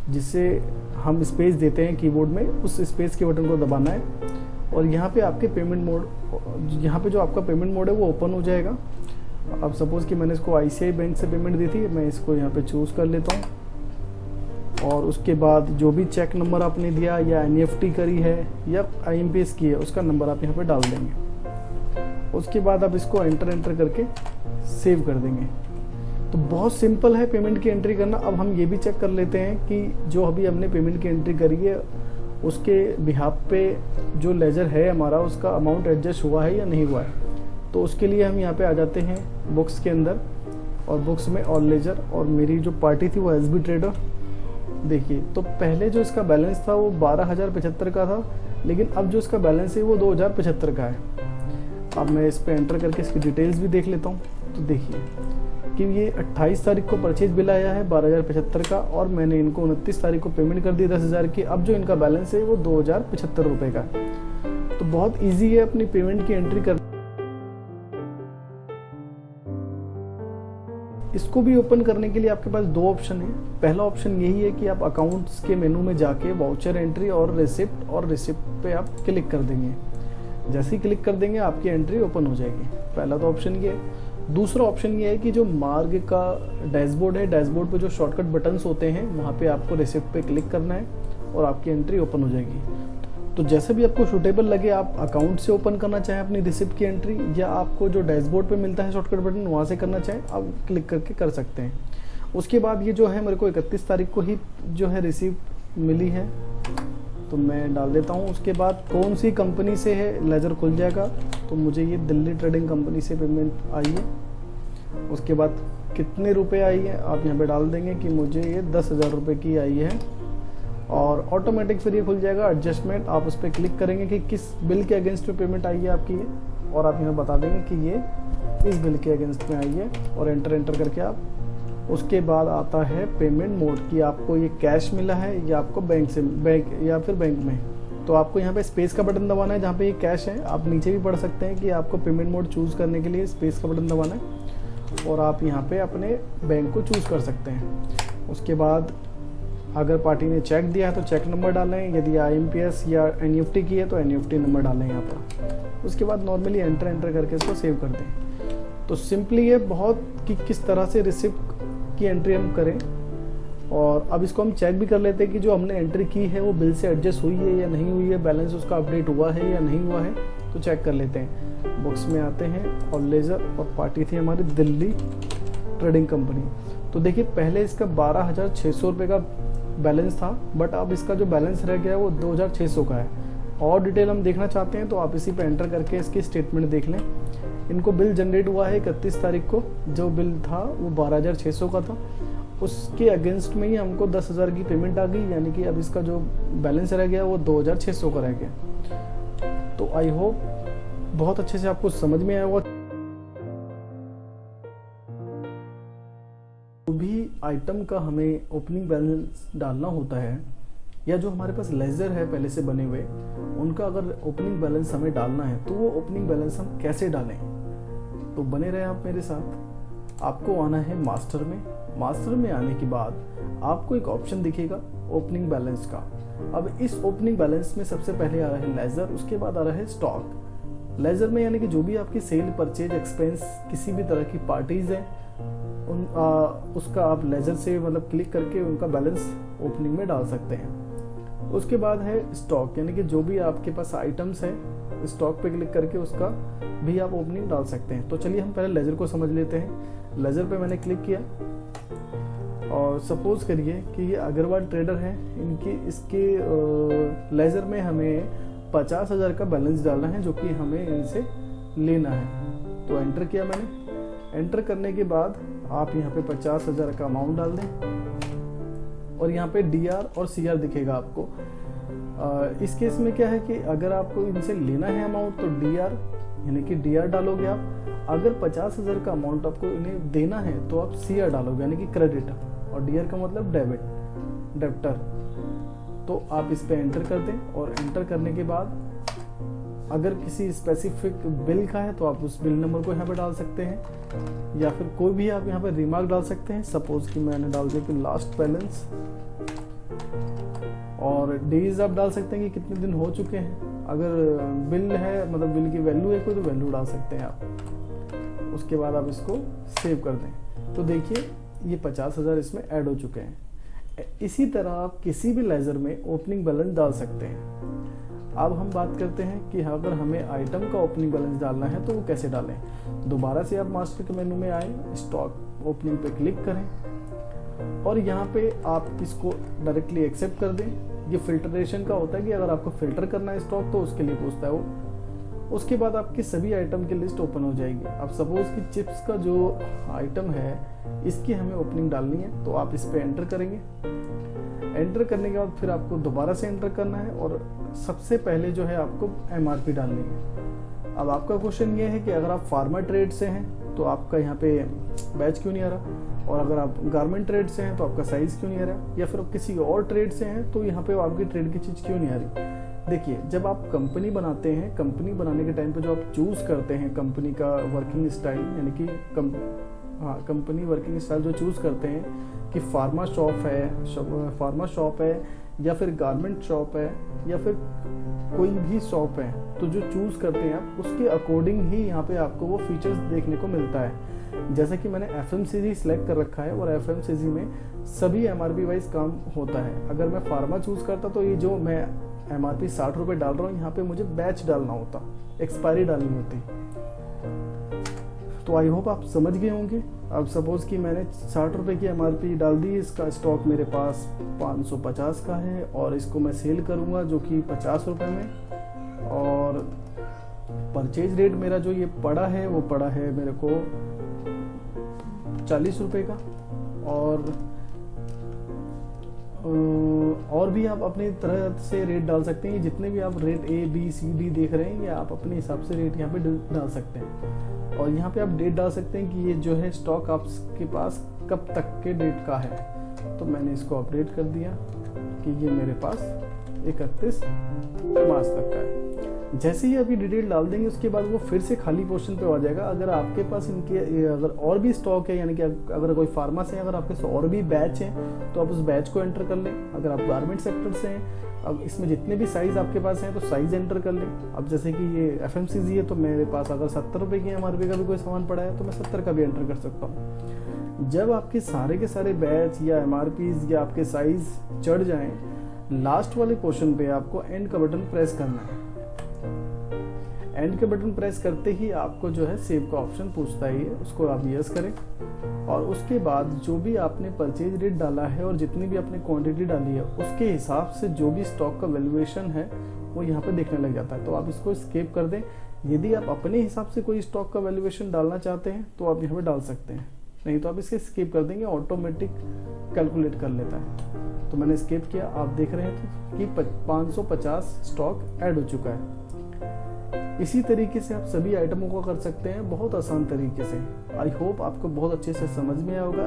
जिससे हम स्पेस देते हैं कीबोर्ड में, उस स्पेस के बटन को दबाना है और यहाँ पे आपके पेमेंट मोड, यहाँ पे जो आपका पेमेंट मोड है वो ओपन हो जाएगा। अब सपोज़ कि मैंने इसको ICICI बैंक से पेमेंट दी थी, मैं इसको यहाँ पे चूज़ कर लेता हूँ और उसके बाद जो भी चेक नंबर आपने दिया या NEFT करी है या IMPS की है उसका नंबर आप यहाँ पे डाल देंगे। उसके बाद आप इसको एंटर करके सेव कर देंगे। तो बहुत सिंपल है पेमेंट की एंट्री करना। अब हम ये भी चेक कर लेते हैं कि जो अभी हमने पेमेंट की एंट्री करी है उसके बिहाफ पे जो लेजर है हमारा उसका अमाउंट एडजस्ट हुआ है या नहीं हुआ है। तो उसके लिए हम यहाँ पे आ जाते हैं बुक्स के अंदर और बुक्स में ऑल लेजर, और मेरी जो पार्टी थी वो SB ट्रेडर। देखिए तो पहले जो इसका बैलेंस था वो 12,075 का था, लेकिन अब जो इसका बैलेंस है वो 2,075 का है। अब मैं इस पर एंटर करके इसकी डिटेल्स भी देख लेता हूँ। तो देखिए कि ये 28 तारीख को परचेज बिल आया है 12,075 का और मैंने इनको 29 तारीख को पेमेंट कर दी 10,000 की। अब जो इनका बैलेंस है वो 2,075 रुपये का। तो बहुत इजी है अपनी पेमेंट की एंट्री कर। इसको भी ओपन करने के लिए आपके पास दो ऑप्शन है। पहला ऑप्शन यही है कि आप अकाउंट्स के मेनू में जाके वाउचर एंट्री और रिसिप्ट पे आप क्लिक कर देंगे। जैसे ही क्लिक कर देंगे आपकी एंट्री ओपन हो जाएगी। पहला तो ऑप्शन ये है। दूसरा ऑप्शन ये है कि जो मार्ग का डैशबोर्ड है, डैशबोर्ड पे जो शॉर्टकट बटन्स होते हैं वहाँ पे आपको रिसिप्ट पे क्लिक करना है और आपकी एंट्री ओपन हो जाएगी। तो जैसे भी आपको सूटेबल लगे, आप अकाउंट से ओपन करना चाहें अपनी रिसिप्ट की एंट्री, या आपको जो डैशबोर्ड पे मिलता है शॉर्टकट बटन वहाँ से करना चाहें, आप क्लिक करके कर सकते हैं। उसके बाद ये जो है मेरे को 31 तारीख को ही जो है रिसिप्ट मिली है, तो मैं डाल देता हूँ। उसके बाद कौन सी कंपनी से है लेजर खुल जाएगा, तो मुझे ये दिल्ली ट्रेडिंग कंपनी से पेमेंट आई है। उसके बाद कितने रुपए आई है आप यहाँ पे डाल देंगे कि मुझे ये 10,000 रुपये की आई है, और ऑटोमेटिक फिर ये खुल जाएगा एडजस्टमेंट। आप उस पर क्लिक करेंगे कि किस बिल के अगेंस्ट में पेमेंट आई है आपकी ये, और आप यहाँ बता देंगे कि ये इस बिल के अगेंस्ट में आई है, और एंटर करके आप, उसके बाद आता है पेमेंट मोड कि आपको ये कैश मिला है या आपको बैंक या फिर बैंक में। तो आपको यहाँ पे स्पेस का बटन दबाना है जहाँ पे ये कैश है। आप नीचे भी पढ़ सकते हैं कि आपको पेमेंट मोड चूज़ करने के लिए स्पेस का बटन दबाना है, और आप यहाँ पे अपने बैंक को चूज़ कर सकते हैं। उसके बाद अगर पार्टी ने चेक दिया है तो चेक नंबर डालें, यदि IMPS या NEFT की है तो NEFT नंबर डालें यहाँ पर। उसके बाद नॉर्मली एंटर करके इसको सेव कर दें। तो सिंपली ये बहुत कि किस तरह से रिसिप्ट की एंट्री हम करें। और अब इसको हम चेक भी कर लेते हैं कि जो हमने एंट्री की है वो बिल से एडजस्ट हुई है या नहीं हुई है, बैलेंस उसका अपडेट हुआ है या नहीं हुआ है, तो चेक कर लेते हैं। बुक्स में आते हैं, और लेजर और पार्टी थी हमारी दिल्ली ट्रेडिंग कंपनी। तो देखिए पहले इसका 12,600 रुपये का बैलेंस था, बट अब इसका जो बैलेंस रह गया है वो 2,600 का है। और डिटेल हम देखना चाहते हैं तो आप इसी पे एंटर करके इसकी स्टेटमेंट देख लें। इनको बिल जनरेट हुआ है 31 तारीख को, जो बिल था वो 12,600 का था, उसके अगेंस्ट में ही हमको 10,000 की पेमेंट आ गई, यानी कि अब इसका जो बैलेंस रह गया वो 2,600 का रह गया। तो आई होप बहुत अच्छे से आपको समझ में आया होगा। जो भी आइटम का हमें ओपनिंग बैलेंस डालना होता है, या जो हमारे पास लेजर है पहले से बने हुए, उनका अगर ओपनिंग बैलेंस हमें डालना है तो वो ओपनिंग बैलेंस हम कैसे डालें, तो बने रहे आप मेरे साथ। आपको आना है मास्टर में। मास्टर में आने के बाद आपको एक ऑप्शन दिखेगा ओपनिंग बैलेंस का। अब इस ओपनिंग बैलेंस में सबसे पहले आ रहा है लेजर, उसके बाद आ रहा है स्टॉक। लेजर में यानी कि जो भी आपकी सेल, परचेज, एक्सपेंस किसी भी तरह की पार्टीज हैं, उसका आप लेजर से मतलब क्लिक करके उनका बैलेंस ओपनिंग में डाल सकते हैं। उसके बाद है स्टॉक, यानी कि जो भी आपके पास आइटम्स हैं, स्टॉक पे क्लिक करके उसका भी आप ओपनिंग डाल सकते हैं। तो चलिए हम पहले लेजर को समझ लेते हैं। लेजर पे मैंने क्लिक किया, और सपोज करिए कि ये अग्रवाल ट्रेडर है, इसके लेजर में हमें 50,000 का बैलेंस डालना है, जो कि हमें इनसे लेना है। तो एंटर किया मैंने। एंटर करने के बाद आप यहाँ पे 50,000 का अमाउंट डाल दें, और यहाँ पे DR और CR दिखेगा आपको। इस केस में क्या है कि अगर आपको इनसे लेना है अमाउंट तो DR यानी कि DR डालोगे आप। अगर 50,000 का अमाउंट आपको इन्हें देना है तो आप CR डालोगे, यानी कि क्रेडिट, और DR का मतलब डेबिटर। तो आप इस पे एंटर कर दें, और एंटर करने के बाद अगर किसी स्पेसिफिक बिल का है तो आप उस बिल नंबर को यहाँ पे डाल सकते हैं, या फिर कोई भी आप यहाँ पे रिमार्क डाल सकते हैं। सपोज कि मैंने डाल दिया कि लास्ट बैलेंस, और डेज आप डाल सकते हैं कि कितने दिन हो चुके हैं। अगर बिल है मतलब बिल की वैल्यू है कोई, तो वैल्यू डाल सकते हैं आप। उसके बाद आप इसको सेव कर दें। तो देखिए ये 50,000 इसमें ऐड हो चुके हैं। इसी तरह आप किसी भी लेजर में ओपनिंग बैलेंस डाल सकते हैं। अब हम बात करते हैं कि अगर हमें आइटम का ओपनिंग बैलेंस डालना है तो वो कैसे डालें। दोबारा से आप मास्टर के मेनू में आए, स्टॉक ओपनिंग पे क्लिक करें, और यहाँ पे आप इसको डायरेक्टली एक्सेप्ट कर दें। ये फिल्ट्रेशन का होता है कि अगर आपको फिल्टर करना है स्टॉक तो उसके लिए पूछता है वो। उसके बाद आपकी सभी आइटम की लिस्ट ओपन हो जाएगी। अब सपोज कि चिप्स का जो आइटम है इसकी हमें ओपनिंग डालनी है, तो आप इस पे एंटर करेंगे। एंटर करने के बाद फिर आपको दोबारा से एंटर करना है, और सबसे पहले जो है आपको MRP डालनी है। अब आपका क्वेश्चन ये है कि अगर आप फार्मा ट्रेड से हैं तो आपका यहाँ पे बैच क्यों नहीं आ रहा, और अगर आप गारमेंट ट्रेड से हैं तो आपका साइज क्यों नहीं आ रहा, या फिर आप किसी और ट्रेड से हैं तो यहाँ पे आपकी ट्रेड की चीज़ क्यों नहीं आ रही। देखिए जब आप कंपनी बनाते हैं, कंपनी बनाने के टाइम पे जो आप चूज़ करते हैं कंपनी का वर्किंग स्टाइल, यानी कि कंपनी वर्किंग स्टाइल जो चूज़ करते हैं कि फार्मा शॉप है या फिर गारमेंट शॉप है या फिर कोई भी शॉप है, तो जो चूज़ करते हैं आप उसके अकॉर्डिंग ही यहाँ पे आपको वो फीचर्स देखने को मिलता है। जैसे कि मैंने FMCG सिलेक्ट कर रखा है, और FMCG में सभी MRP वाइज काम होता है। अगर मैं फार्मा चूज़ करता तो ये जो मैं MRP 60 रुपये डाल रहा हूँ, यहाँ पे मुझे बैच डालना होता, एक्सपायरी डालनी होती। तो आई होप आप समझ गए होंगे। अब सपोज कि मैंने 60 रुपये की MRP डाल दी, इसका स्टॉक मेरे पास 550 का है और इसको मैं सेल करूँगा जो कि 50 रुपये में, और परचेज रेट मेरा जो ये पड़ा है वो पड़ा है मेरे को 40 रुपये का। और भी आप अपनी तरह से रेट डाल सकते हैं, जितने भी आप rate A B C D देख रहे हैं ये आप अपने हिसाब से रेट यहाँ पे डाल सकते हैं। और यहाँ पे आप डेट डाल सकते हैं कि ये जो है स्टॉक आपके पास कब तक के डेट का है। तो मैंने इसको अपडेट कर दिया कि ये मेरे पास 31 मार्च तक का है। जैसे ही अभी डिटेल डाल देंगे उसके बाद वो फिर से खाली पोर्शन पे आ जाएगा। अगर आपके पास इनके अगर और भी स्टॉक है, यानी कि अगर कोई फार्मा से अगर आपके पास और भी बैच हैं तो आप उस बैच को एंटर कर लें। अगर आप गारमेंट सेक्टर से हैं, अब इसमें जितने भी साइज आपके पास हैं तो साइज एंटर कर लें। अब जैसे कि ये FMCG है तो मेरे पास अगर 70 रुपये की MRP का भी कोई सामान पड़ा है तो मैं 70 का भी एंटर कर सकता हूँ। जब आपके सारे के सारे बैच या MRPs या आपके साइज चढ़ जाएं, लास्ट वाले पोर्शन पे आपको एंड का बटन प्रेस करना है। एंड के बटन प्रेस करते ही आपको जो है सेव का ऑप्शन पूछता ही है, उसको आप यस करें और उसके बाद जो भी आपने परचेज रेट डाला है और जितनी भी आपने क्वांटिटी डाली है उसके हिसाब से जो भी स्टॉक का वैल्यूएशन है वो यहाँ पे देखने लग जाता है। तो आप इसको स्किप कर दें। यदि आप अपने हिसाब से कोई स्टॉक का वैल्यूएशन डालना चाहते हैं तो आप यहाँ पे डाल सकते हैं, नहीं तो आप इसके स्किप कर देंगे, ऑटोमेटिक कैलकुलेट कर लेता है। तो मैंने स्किप किया, आप देख रहे हैं कि 550 स्टॉक ऐड हो चुका है। इसी तरीके से आप सभी आइटमों को कर सकते हैं, बहुत आसान तरीके से। आई होप आपको बहुत अच्छे से समझ में आया होगा।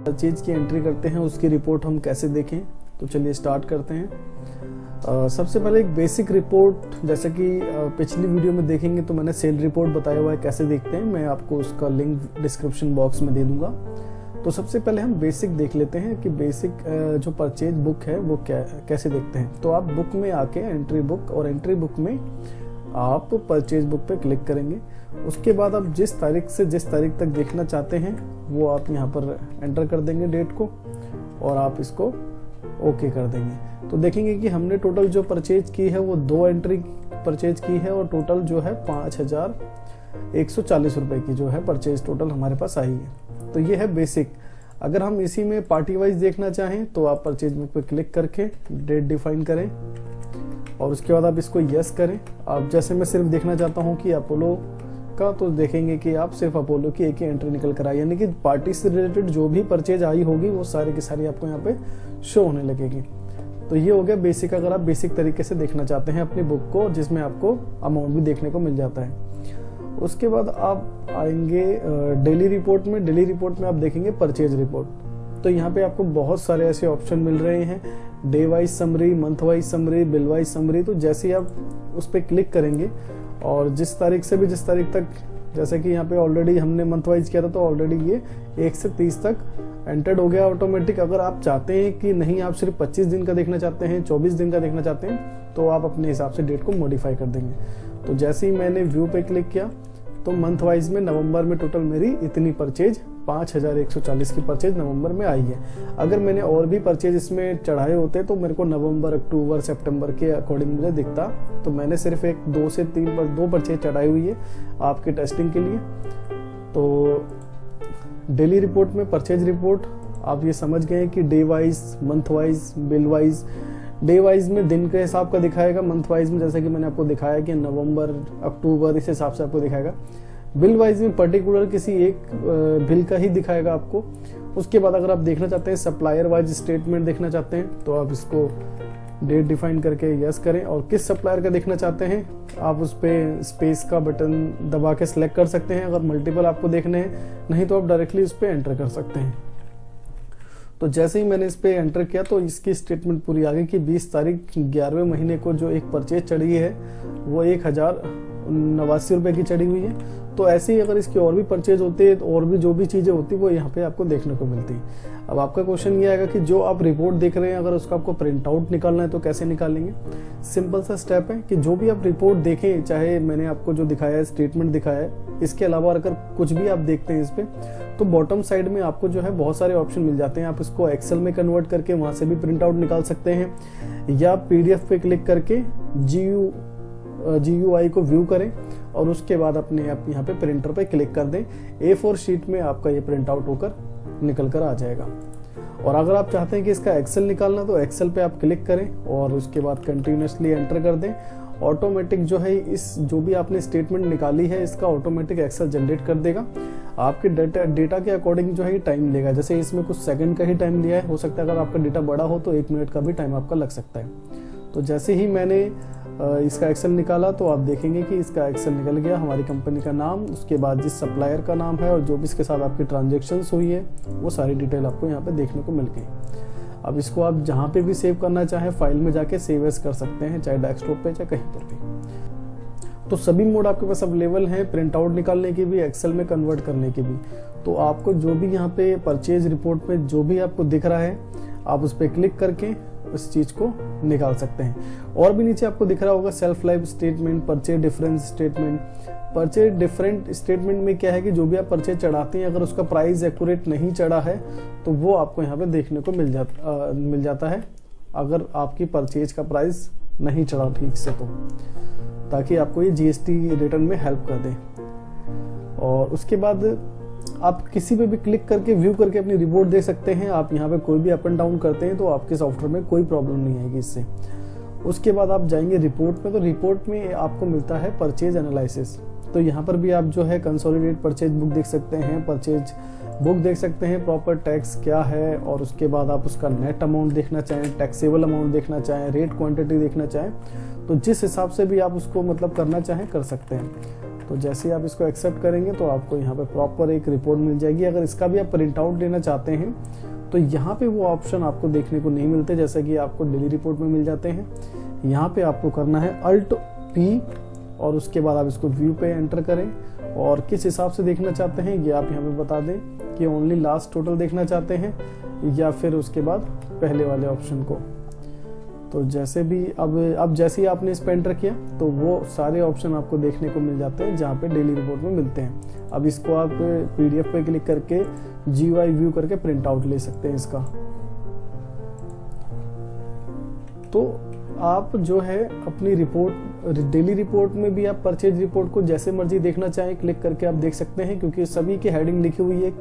हर चीज की एंट्री करते हैं, उसकी रिपोर्ट हम कैसे देखें, तो चलिए स्टार्ट करते हैं। सबसे पहले एक बेसिक रिपोर्ट, जैसे कि पिछली वीडियो में देखेंगे तो मैंने सेल रिपोर्ट बताया हुआ है कैसे देखते हैं, मैं आपको उसका लिंक डिस्क्रिप्शन बॉक्स में दे दूंगा। तो सबसे पहले हम बेसिक देख लेते हैं कि बेसिक जो परचेज बुक है वो कैसे देखते हैं। तो आप बुक में आके एंट्री बुक, और एंट्री बुक में आप परचेज बुक पे क्लिक करेंगे। उसके बाद आप जिस तारीख से जिस तारीख तक देखना चाहते हैं वो आप यहाँ पर एंटर कर देंगे डेट को, और आप इसको ओके कर देंगे। तो देखेंगे कि हमने टोटल जो परचेज की है वो 2 एंट्री परचेज की है और टोटल जो है 5140 रुपए की जो है परचेज टोटल हमारे पास आई है। तो ये है बेसिक। अगर हम इसी में पार्टी वाइज देखना चाहें तो आप परचेज बुक पे क्लिक करके डेट डिफाइन करें और उसके बाद आप इसको यस करें। अब जैसे मैं सिर्फ देखना चाहता हूं कि अपोलो का, तो देखेंगे कि आप सिर्फ अपोलो की एक ही एंट्री निकल कर आई, यानी कि पार्टी से रिलेटेड जो भी परचेज आई होगी वो सारी की सारी आपको यहाँ पे शो होने लगेगी। तो ये हो गया बेसिक, अगर आप बेसिक तरीके से देखना चाहते हैं अपनी बुक को, जिसमें आपको अमाउंट भी देखने को मिल जाता है। उसके बाद आप आएंगे डेली रिपोर्ट में। डेली रिपोर्ट में आप देखेंगे परचेज रिपोर्ट। तो यहाँ पे आपको बहुत सारे ऐसे ऑप्शन मिल रहे हैं, day wise summary, month wise summary, bill wise summary. तो जैसे ही आप उस पर क्लिक करेंगे और जिस तारीख से भी जिस तारीख तक, जैसे कि यहाँ पे ऑलरेडी हमने मंथ वाइज किया था तो ऑलरेडी ये 1 से 30 तक एंटर्ड हो गया ऑटोमेटिक। अगर आप चाहते हैं कि नहीं, आप सिर्फ 25 दिन का देखना चाहते हैं, 24 दिन का देखना चाहते हैं, तो आप अपने हिसाब से डेट को मॉडिफाई कर देंगे। तो जैसे ही मैंने व्यू पे क्लिक किया तो मंथ वाइज में नवंबर में टोटल मेरी इतनी परचेज 5140 की परचेज नवंबर में आई है। अगर मैंने और भी परचेज इसमें चढ़ाए होते तो मेरे को नवंबर, अक्टूबर, सितंबर के अकॉर्डिंग मुझे दिखता। तो मैंने सिर्फ 2 से 3 परचेज चढ़ाई हुई है आपके टेस्टिंग के लिए। तो डेली रिपोर्ट में परचेज रिपोर्ट आप ये समझ गए कि day wise, month wise, bill wise. Day wise में दिन के हिसाब का दिखाएगा, मंथ वाइज में जैसे कि मैंने आपको दिखाया कि नवंबर, अक्टूबर, इस हिसाब से आपको दिखाएगा। बिल वाइज में पर्टिकुलर किसी एक बिल का ही दिखाएगा आपको। उसके बाद अगर आप देखना चाहते हैं सप्लायर वाइज स्टेटमेंट देखना चाहते हैं तो आप इसको डेट डिफाइन करके यस करें, और किस सप्लायर का देखना चाहते हैं आप उस पर स्पेस का बटन दबा के सिलेक्ट कर सकते हैं। अगर मल्टीपल आपको देखने हैं, नहीं तो आप डायरेक्टली उस पर एंटर कर सकते हैं। तो जैसे ही मैंने इस पे एंटर किया तो इसकी स्टेटमेंट पूरी आ गई कि 20 तारीख 11वें महीने को जो एक परचेज चढ़ी है वो 1089 रुपये की चढ़ी हुई है। तो ऐसे ही अगर इसकी और भी परचेज होते हैं, और भी जो भी चीज़ें होती वो यहाँ पे आपको देखने को मिलती। अब आपका क्वेश्चन ये आएगा कि जो आप रिपोर्ट देख रहे हैं अगर उसका आपको प्रिंट आउट निकालना है तो कैसे निकालेंगे। सिंपल सा स्टेप है कि जो भी आप रिपोर्ट देखें, चाहे मैंने आपको जो दिखाया है स्टेटमेंट दिखाया है, इसके अलावा अगर कुछ भी आप देखते हैं इस पर, तो बॉटम साइड में आपको जो है बहुत सारे ऑप्शन मिल जाते हैं। आप इसको एक्सेल में कन्वर्ट करके वहाँ से भी प्रिंट आउट निकाल सकते हैं, या PDF पे क्लिक करके GUI को व्यू करें और उसके बाद अपने आप यहाँ पे प्रिंटर पे क्लिक कर दें। A4 शीट में आपका ये प्रिंट आउट होकर निकल कर आ जाएगा। और अगर आप चाहते हैं कि इसका एक्सेल निकालना, तो एक्सेल पे आप क्लिक करें और उसके बाद कंटिन्यूसली एंटर कर दें। ऑटोमेटिक जो है इस जो भी आपने स्टेटमेंट निकाली है इसका ऑटोमेटिक एक्सेल जनरेट कर देगा। आपके डेटा के अकॉर्डिंग जो है टाइम लेगा, जैसे इसमें कुछ सेकंड का ही टाइम लिया है, हो सकता है अगर आपका डेटा बड़ा हो तो 1 मिनट का भी टाइम आपका लग सकता है। तो जैसे ही मैंने इसका एक्सेल निकाला तो आप देखेंगे कि इसका एक्सेल निकल गया, हमारी कंपनी का नाम, उसके बाद जिस सप्लायर का नाम है और जो भी इसके साथ आपकी ट्रांजेक्शन्स हुई है वो सारी डिटेल आपको यहाँ पे देखने को मिल गई। अब इसको आप जहाँ पे भी सेव करना चाहें फाइल में जाके सेव एज कर सकते हैं, चाहे डेस्कटॉप पे चाहे कहीं पर भी। तो सभी मोड आपके पास अवेलेबल हैं, प्रिंट आउट निकालने की भी, एक्सेल में कन्वर्ट करने की भी। तो आपको जो भी यहाँ पे परचेज रिपोर्ट में जो भी आपको दिख रहा है आप उस पर क्लिक करके उस चीज को निकाल सकते हैं। और भी नीचे आपको दिख रहा होगा self life statement, purchase difference statement. Purchase different statement में क्या है कि जो भी आप परचेज चढ़ाते हैं अगर उसका प्राइस एक्यूरेट नहीं चढ़ा है तो वो आपको यहाँ पे देखने को मिल जाता है, अगर आपकी परचेज का प्राइस नहीं चढ़ा ठीक से, तो ताकि आपको ये GST रिटर्न में हेल्प कर दे। और उसके बाद आप किसी पे भी क्लिक करके व्यू करके अपनी रिपोर्ट देख सकते हैं। आप यहाँ पे कोई भी अप एंड डाउन करते हैं तो आपके सॉफ्टवेयर में कोई प्रॉब्लम नहीं आएगी इससे। उसके बाद आप जाएंगे रिपोर्ट में, तो रिपोर्ट में आपको मिलता है परचेज एनालिसिस। तो यहाँ पर भी आप जो है कंसोलिडेट परचेज बुक देख सकते हैं, परचेज बुक देख सकते हैं, प्रॉपर टैक्स क्या है, और उसके बाद आप उसका नेट अमाउंट देखना चाहें, टैक्सेबल अमाउंट देखना चाहें, रेट क्वांटिटी देखना चाहें, तो जिस हिसाब से भी आप उसको मतलब करना चाहें कर सकते हैं। तो जैसे ही आप इसको एक्सेप्ट करेंगे तो आपको यहाँ पे प्रॉपर एक रिपोर्ट मिल जाएगी। अगर इसका भी आप प्रिंट आउट लेना चाहते हैं तो यहाँ पे वो ऑप्शन आपको देखने को नहीं मिलते, जैसे कि आपको डेली रिपोर्ट में मिल जाते हैं। यहाँ पे आपको करना है Alt P और उसके बाद आप इसको व्यू पे एंटर करें, और किस हिसाब से देखना चाहते हैं ये आप यहाँ पे बता दें कि ओनली लास्ट टोटल देखना चाहते हैं या फिर उसके बाद पहले वाले ऑप्शन को। तो जैसे भी अब जैसे ही आपने इस पे एंटर किया तो वो सारे ऑप्शन आपको देखने को मिल जाते हैं जहाँ पे डेली रिपोर्ट में मिलते हैं। अब इसको आप PDF पे क्लिक करके GUI व्यू करके प्रिंट आउट ले सकते हैं इसका। तो आप जो है अपनी रिपोर्ट डेली रिपोर्ट में भी आप परचेज रिपोर्ट को जैसे मर्जी देखना चाहें क्लिक करके आप देख सकते हैं, क्योंकि सभी की हेडिंग लिखी हुई है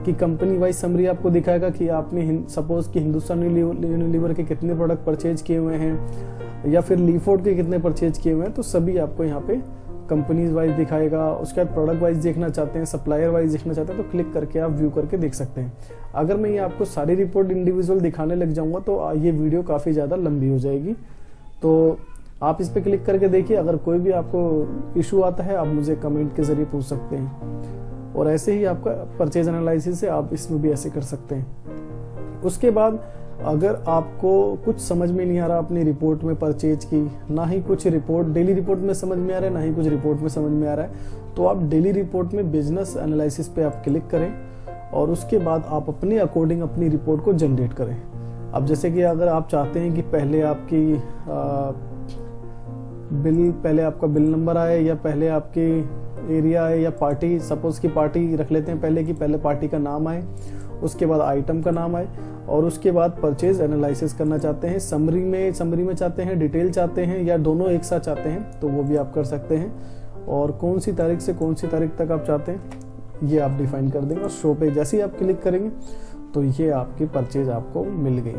कि कंपनी वाइज समरी आपको दिखाएगा कि आपने सपोज कि हिंदुस्तान यूनिलीवर के कितने प्रोडक्ट परचेज किए हुए हैं या फिर लीफोर्ड के कितने परचेज किए हुए हैं, तो सभी आपको यहाँ पे कंपनीज वाइज दिखाएगा। उसके बाद प्रोडक्ट वाइज देखना चाहते हैं, सप्लायर वाइज देखना चाहते हैं तो क्लिक करके आप व्यू करके देख सकते हैं। अगर मैं ये आपको सारी रिपोर्ट इंडिविजुअल दिखाने लग जाऊंगा तो ये वीडियो काफ़ी ज़्यादा लंबी हो जाएगी। तो आप इस पर क्लिक करके देखिए, अगर कोई भी आपको इशू आता है आप मुझे कमेंट के जरिए पूछ सकते हैं। और ऐसे ही आपका परचेज एनालिसिस है, आप इसमें भी ऐसे कर सकते हैं। उसके बाद अगर आपको कुछ समझ में नहीं आ रहा अपनी रिपोर्ट में परचेज की, ना ही कुछ रिपोर्ट डेली रिपोर्ट में समझ में आ रहा है, ना ही कुछ रिपोर्ट में समझ में आ रहा है, तो आप डेली रिपोर्ट में बिजनेस एनालिसिस पे आप क्लिक करें और उसके बाद आप अपने अकॉर्डिंग अपनी रिपोर्ट को जनरेट करें। अब जैसे कि अगर आप चाहते हैं कि पहले आपका बिल नंबर आए या पहले आपकी एरिया आए या पार्टी, सपोज की पार्टी रख लेते हैं पहले, कि पहले पार्टी का नाम आए, उसके बाद आइटम का नाम आए और उसके बाद परचेज एनालिसिस करना चाहते हैं, समरी में चाहते हैं, डिटेल चाहते हैं या दोनों एक साथ चाहते हैं तो वो भी आप कर सकते हैं। और कौन सी तारीख से कौन सी तारीख तक आप चाहते हैं ये आप डिफाइन कर देंगे और शो पे जैसे ही आप क्लिक करेंगे तो ये आपकी परचेज आपको मिल गई।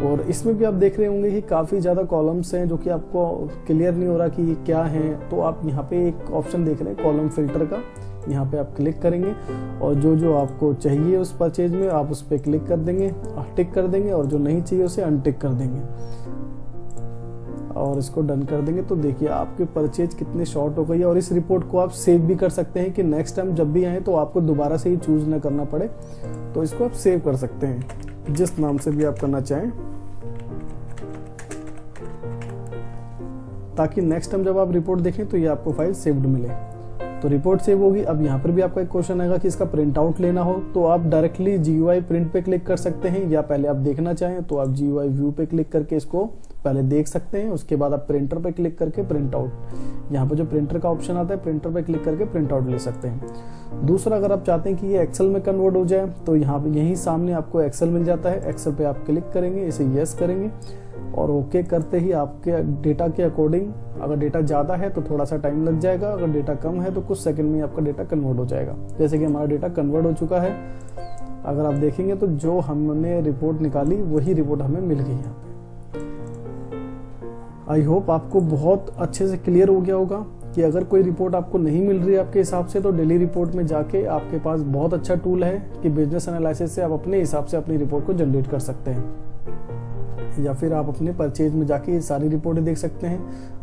और इसमें भी आप देख रहे होंगे कि काफ़ी ज़्यादा कॉलम्स हैं जो कि आपको क्लियर नहीं हो रहा कि ये क्या हैं, तो आप यहाँ पे एक ऑप्शन देख रहे हैं कॉलम फिल्टर का, यहाँ पे आप क्लिक करेंगे और जो जो आपको चाहिए उस परचेज में आप उस पर क्लिक कर देंगे, टिक कर देंगे, और जो नहीं चाहिए उसे अनटिक कर देंगे और इसको डन कर देंगे। तो देखिए आपकी परचेज कितनी शॉर्ट हो गई है। और इस रिपोर्ट को आप सेव भी कर सकते हैं कि नेक्स्ट टाइम जब भी आए तो आपको दोबारा से ही चूज ना करना पड़े, तो इसको आप सेव कर सकते हैं जिस नाम से भी आप करना चाहें, ताकि नेक्स्ट टाइम जब आप रिपोर्ट देखें तो ये आपको फाइल सेव्ड मिले। तो रिपोर्ट सेव होगी। अब यहाँ पर भी आपका एक क्वेश्चन आएगा कि इसका प्रिंट आउट लेना हो तो आप डायरेक्टली GUI प्रिंट पे क्लिक कर सकते हैं, या पहले आप देखना चाहें तो आप GUI व्यू पे क्लिक करके इसको पहले देख सकते हैं। उसके बाद आप प्रिंटर पे क्लिक करके प्रिंट आउट, यहाँ पे जो प्रिंटर का ऑप्शन आता है प्रिंटर पे क्लिक करके प्रिंट आउट ले सकते हैं। दूसरा, अगर आप चाहते हैं कि ये एक्सेल में कन्वर्ट हो जाए तो यहाँ पे यहीं सामने आपको एक्सेल मिल जाता है। एक्सेल पे आप क्लिक करेंगे, इसे यस करेंगे और ओके करते ही आपके डेटा के अकॉर्डिंग, अगर डेटा ज़्यादा है तो थोड़ा सा टाइम लग जाएगा, अगर डेटा कम है तो कुछ सेकंड में आपका डेटा कन्वर्ट हो जाएगा। जैसे कि हमारा डेटा कन्वर्ट हो चुका है, अगर आप देखेंगे तो जो हमने रिपोर्ट निकाली वही रिपोर्ट हमें मिल गई यहाँ पे। आई होप आपको बहुत अच्छे से क्लियर हो गया होगा कि अगर कोई रिपोर्ट आपको नहीं मिल रही है आपके हिसाब से, तो डेली रिपोर्ट में जाके आपके पास बहुत अच्छा टूल है कि बिजनेस एनालिसिस से आप अपने हिसाब से अपनी रिपोर्ट को जनरेट कर सकते हैं। या फिर आप अपने परचेज में जाके ये सारी रिपोर्टें देख सकते हैं,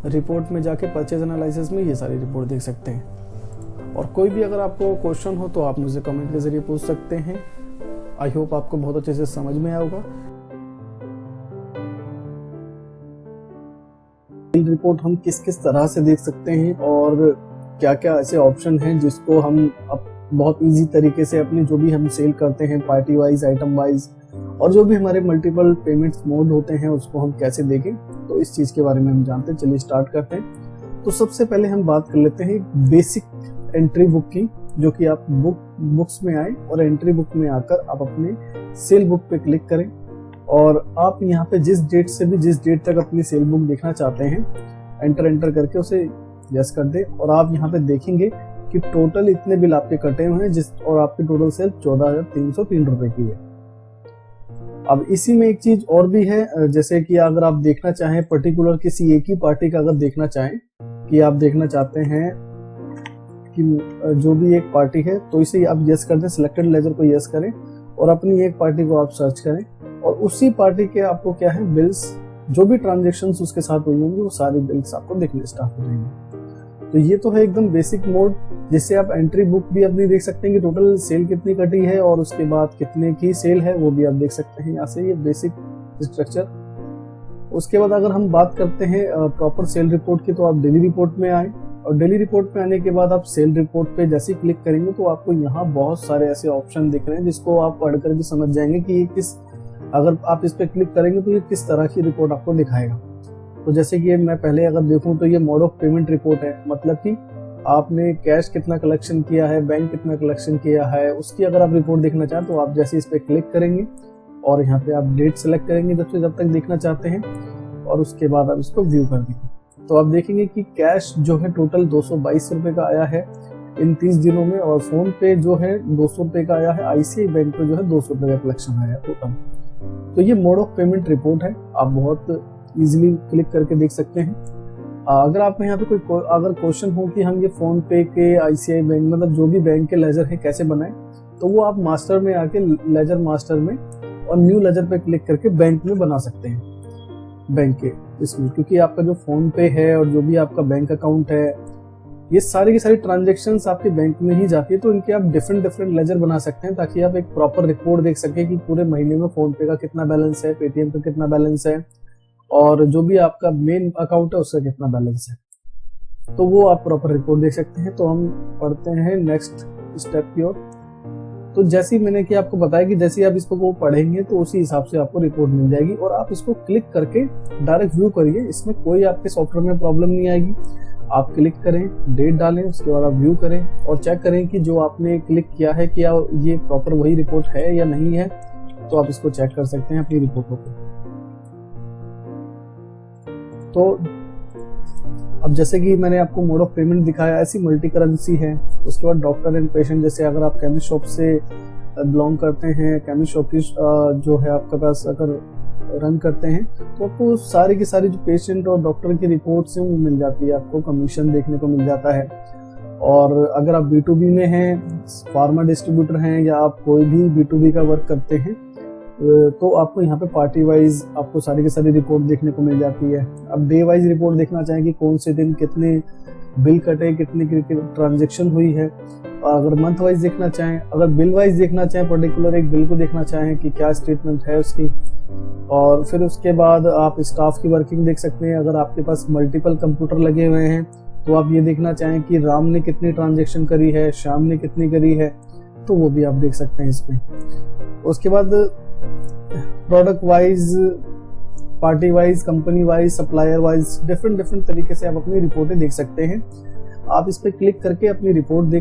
रिपोर्ट में जाके परचेज एनालिसिस में ये सारी रिपोर्ट देख सकते हैं। और कोई भी अगर आपको क्वेश्चन हो तो आप मुझे कमेंट के जरिए पूछ सकते हैं। आई होप आपको बहुत अच्छे से समझ में आया होगा। रिपोर्ट हम किस किस तरह से देख सकते हैं और क्या क्या ऐसे ऑप्शन हैं जिसको हम अब बहुत इजी तरीके से अपनी जो भी हम सेल करते हैं पार्टी वाइज, आइटम वाइज, और जो भी हमारे मल्टीपल पेमेंट्स मोड होते हैं उसको हम कैसे देखें, तो इस चीज़ के बारे में हम जानते हैं। चलिए स्टार्ट करते हैं। तो सबसे पहले हम बात कर लेते हैं बेसिक एंट्री बुक की, जो कि आप बुक्स में आए और एंट्री बुक में आकर आप अपने सेल बुक पे क्लिक करें और आप यहाँ पे जिस डेट से भी जिस डेट तक अपनी सेल बुक देखना चाहते हैं एंटर करके उसे यस कर दें। और आप यहाँ पे देखेंगे कि टोटल इतने बिल आपके कटे हुए हैं और आपकी टोटल सेल 14,303 रुपए की है। अब इसी में एक चीज और भी है, जैसे कि अगर आप देखना चाहें पर्टिकुलर किसी एक ही पार्टी का अगर देखना चाहें कि आप देखना चाहते हैं कि जो भी एक पार्टी है, तो इसे आप यस कर दें, सिलेक्टेड लेजर को यस करें और अपनी एक पार्टी को आप सर्च करें और उसी पार्टी के आपको क्या है बिल्स, जो भी ट्रांजेक्शन्स उसके साथ हुई होंगी वो सारी बिल्स आपको देखने स्टार्ट हो जाएंगे। तो ये तो है एकदम बेसिक मोड, जिससे आप एंट्री बुक भी अपनी देख सकते हैं कि टोटल सेल कितनी कटी है और उसके बाद कितने की सेल है वो भी आप देख सकते हैं यहाँ से, ये बेसिक स्ट्रक्चर। उसके बाद अगर हम बात करते हैं प्रॉपर सेल रिपोर्ट की, तो आप डेली रिपोर्ट में आए और डेली रिपोर्ट में आने के बाद आप सेल रिपोर्ट पे जैसे क्लिक करेंगे तो आपको यहाँ बहुत सारे ऐसे ऑप्शन दिख रहे हैं जिसको आप पढ़कर भी समझ जाएंगे कि ये किस, अगर आप इस पे क्लिक करेंगे तो ये किस तरह की रिपोर्ट आपको दिखाएगा। तो जैसे कि मैं पहले अगर देखूं तो ये मोड ऑफ पेमेंट रिपोर्ट है, मतलब कि आपने कैश कितना कलेक्शन किया है, बैंक कितना कलेक्शन किया है, उसकी अगर आप रिपोर्ट देखना चाहें तो आप जैसे इस पे क्लिक करेंगे और यहाँ पे आप डेट सेलेक्ट करेंगे जब तक देखना चाहते हैं और उसके बाद आप इसको व्यू कर देंगे। तो आप देखेंगे कि कैश जो है टोटल 222 रुपए का आया है इन 30 दिनों में, और फोन पे जो है 200 रुपए का आया है, ICICI बैंक पे जो है 200 रुपए का कलेक्शन आया है टोटल। तो ये मोड ऑफ पेमेंट रिपोर्ट है, आप बहुत इजीली क्लिक करके देख सकते हैं। अगर आपको यहाँ पे कोई अगर क्वेश्चन हो कि हम ये फोन पे के, ICICI बैंक, मतलब जो भी बैंक के लेजर है कैसे बनाएं, तो वो आप मास्टर में आके लेजर मास्टर में और न्यू लेजर पे क्लिक करके बैंक में बना सकते हैं, बैंक के इसमें, क्योंकि आपका जो फोन पे है और जो भी आपका बैंक अकाउंट है, ये सारी की सारी ट्रांजेक्शन्स आपके बैंक में ही जाती है। तो इनके आप डिफरेंट लेजर बना सकते हैं ताकि आप एक प्रॉपर रिपोर्ट देख सकें कि पूरे महीने में फोन पे का कितना बैलेंस है, पेटीएम पे कितना बैलेंस है और जो भी आपका मेन अकाउंट है उसका कितना बैलेंस है, तो वो आप प्रॉपर रिपोर्ट देख सकते हैं। तो हम पढ़ते हैं नेक्स्ट स्टेप की ओर। तो जैसे ही मैंने कि आपको बताया कि जैसे ही आप इसको वो पढ़ेंगे तो उसी हिसाब से आपको रिपोर्ट मिल जाएगी और आप इसको क्लिक करके डायरेक्ट व्यू करिए, इसमें कोई आपके सॉफ्टवेयर में प्रॉब्लम नहीं आएगी। आप क्लिक करें, डेट डालें, उसके बाद आप व्यू करें और चेक करें कि जो आपने क्लिक किया है क्या ये प्रॉपर वही रिपोर्ट है या नहीं है, तो आप इसको चेक कर सकते हैं अपनी रिपोर्टों को। तो अब जैसे कि मैंने आपको मोड ऑफ पेमेंट दिखाया, ऐसी मल्टी करेंसी है। उसके बाद डॉक्टर एंड पेशेंट, जैसे अगर आप केमिस्ट शॉप से बिलोंग करते हैं, केमिस्ट शॉप की जो है आपके पास अगर रन करते हैं, तो आपको सारी की सारी जो पेशेंट और डॉक्टर की रिपोर्ट्स हैं वो मिल जाती है, आपको कमीशन देखने को मिल जाता है। और अगर आप B2B में हैं, फार्मा डिस्ट्रीब्यूटर हैं या आप कोई भी B2B का वर्क करते हैं, तो आपको यहाँ पे पार्टी वाइज आपको सारी की सारी रिपोर्ट देखने को मिल जाती है। अब डे वाइज रिपोर्ट देखना चाहें कि कौन से दिन कितने बिल कटे, कितनी ट्रांजेक्शन हुई है। अगर मंथ वाइज देखना चाहें, अगर बिल वाइज देखना चाहें, पर्टिकुलर एक बिल को देखना चाहें कि क्या स्टेटमेंट है उसकी। और फिर उसके बाद आप स्टाफ की वर्किंग देख सकते हैं। अगर आपके पास मल्टीपल कंप्यूटर लगे हुए हैं तो आप ये देखना चाहें कि राम ने कितनी ट्रांजेक्शन करी है, श्याम ने कितनी करी है, तो वो भी आप देख सकते हैं इसमें। उसके बाद product wise, party wise, company wise, supplier wise, different तरीके से आप अपनी रिपोर्टें देख सकते हैं। आप इस पर क्लिक करके अपनी रिपोर्ट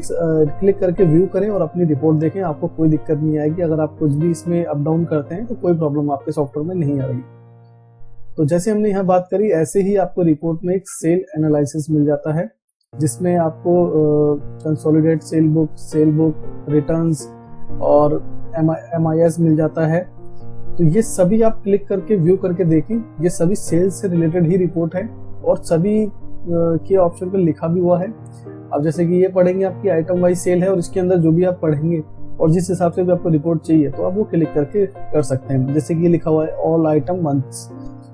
क्लिक करके व्यू करें और अपनी रिपोर्ट देखें, आपको कोई दिक्कत नहीं आएगी। अगर आप कुछ भी इसमें अप डाउन करते हैं तो कोई प्रॉब्लम आपके सॉफ्टवेयर में नहीं आएगी। तो जैसे हमने यहाँ बात करी, ऐसे ही आपको रिपोर्ट में एक सेल एनालिसिस मिल जाता है, जिसमें आपको कंसोलिडेट सेल बुक, रिटर्न्स और MIS मिल जाता है। तो ये सभी आप क्लिक करके व्यू करके देखें, ये सभी सेल्स से रिलेटेड ही रिपोर्ट है और सभी के ऑप्शन पे लिखा भी हुआ है। अब जैसे कि ये पढ़ेंगे, आपकी आइटम वाइज सेल है और इसके अंदर जो भी आप पढ़ेंगे और जिस हिसाब से भी आपको रिपोर्ट चाहिए तो आप वो क्लिक करके कर सकते हैं। जैसे कि लिखा हुआ है ऑल आइटम मंथ्स,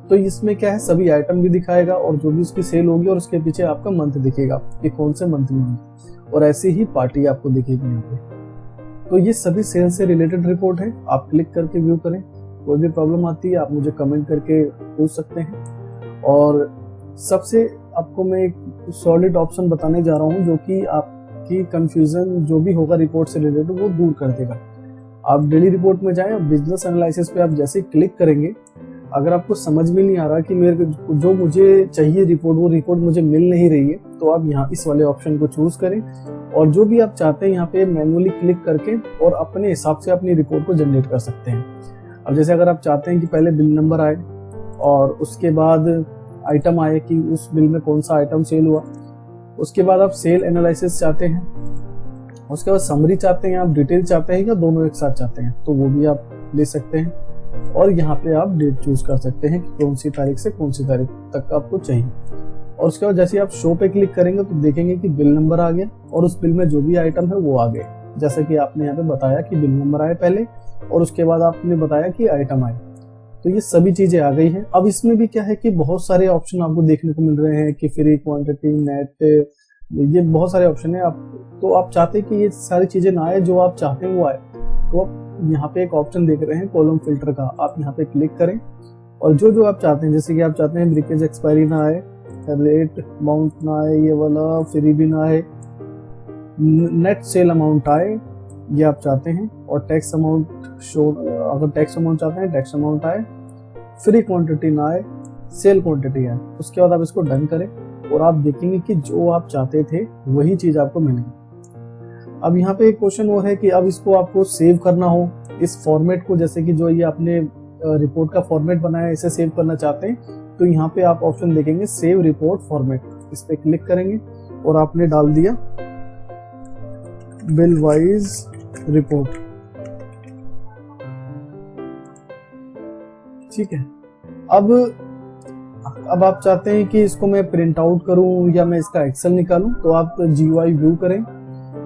तो इसमें क्या है, सभी आइटम भी दिखाएगा और जो भी उसकी सेल होगी और उसके पीछे आपका मंथ दिखेगा कि कौन से मंथ में, और ऐसे ही पार्टी आपको दिखेगी यहाँ पे। तो ये सभी सेल से रिलेटेड रिपोर्ट है, आप क्लिक करके व्यू करें। कोई भी प्रॉब्लम आती है आप मुझे कमेंट करके पूछ सकते हैं। और सबसे आपको मैं एक सॉलिड ऑप्शन बताने जा रहा हूँ जो कि आपकी कंफ्यूजन जो भी होगा रिपोर्ट से रिलेटेड वो दूर कर देगा। आप डेली रिपोर्ट में जाएं, बिजनेस एनालिसिस पे आप जैसे क्लिक करेंगे, अगर आपको समझ में नहीं आ रहा कि मेरे जो मुझे चाहिए रिपोर्ट, वो रिपोर्ट मुझे मिल नहीं रही है, तो आप यहाँ इस वाले ऑप्शन को चूज करें और जो भी आप चाहते हैं यहाँ पे मैनुअली क्लिक करके और अपने हिसाब से अपनी रिपोर्ट को जनरेट कर सकते हैं। अब जैसे अगर आप चाहते हैं कि पहले बिल नंबर आए और उसके बाद आइटम आए कि उस बिल में कौन सा आइटम सेल हुआ, उसके बाद आप सेल एनालिसिस चाहते हैं, उसके बाद समरी चाहते हैं, आप डिटेल चाहते हैं या दोनों एक साथ चाहते हैं, तो वो भी आप ले सकते हैं। और यहाँ पे आप डेट चूज कर सकते हैं कि कौन सी तारीख से कौन सी तारीख तक आपको चाहिए। और उसके बाद जैसे आप शो पे क्लिक करेंगे तो देखेंगे कि बिल नंबर आ गया और उस बिल में जो भी आइटम है वो आ गए। जैसे कि आपने यहाँ पे बताया कि बिल नंबर आए पहले और उसके बाद आपने बताया कि आइटम आए, तो ये सभी चीजें आ गई हैं। अब इसमें भी क्या है कि बहुत सारे ऑप्शन आपको देखने को मिल रहे हैं कि फ्री, क्वांटिटी, नेट, ये बहुत सारे ऑप्शन है। तो आप चाहते हैं कि ये सारी चीजें ना आए, जो आप चाहते हैं वो आए, तो आप यहाँ पे एक ऑप्शन देख रहे हैं कॉलम फिल्टर का, आप यहाँ पे क्लिक करें और जो आप चाहते हैं, जैसे कि आप चाहते हैं ब्रिकेज एक्सपायरी ना आए, रेट अमाउंट ना आए, ये वाला फ्री भी ना आए, नेट सेल अमाउंट आए, ये आप चाहते हैं, और टैक्स अमाउंट शो, अगर टैक्स अमाउंट चाहते हैं टैक्स अमाउंट आए, फ्री क्वांटिटी ना आए, सेल क्वांटिटी आए। उसके बाद आप इसको डन करें और आप देखेंगे कि जो आप चाहते थे वही चीज आपको मिलेगी। अब यहाँ पे एक क्वेश्चन वो है कि अब इसको आपको सेव करना हो इस फॉर्मेट को, जैसे कि जो ये आपने रिपोर्ट का फॉर्मेट बनाया है इसे सेव करना चाहते हैं, तो यहाँ पे आप ऑप्शन देखेंगे सेव रिपोर्ट फॉर्मेट, इस पे क्लिक करेंगे और आपने डाल दिया बिल वाइज रिपोर्ट, ठीक है। अब आप चाहते हैं कि इसको मैं प्रिंट आउट करूं या मैं इसका एक्सेल निकालूं, तो आप GUI व्यू करें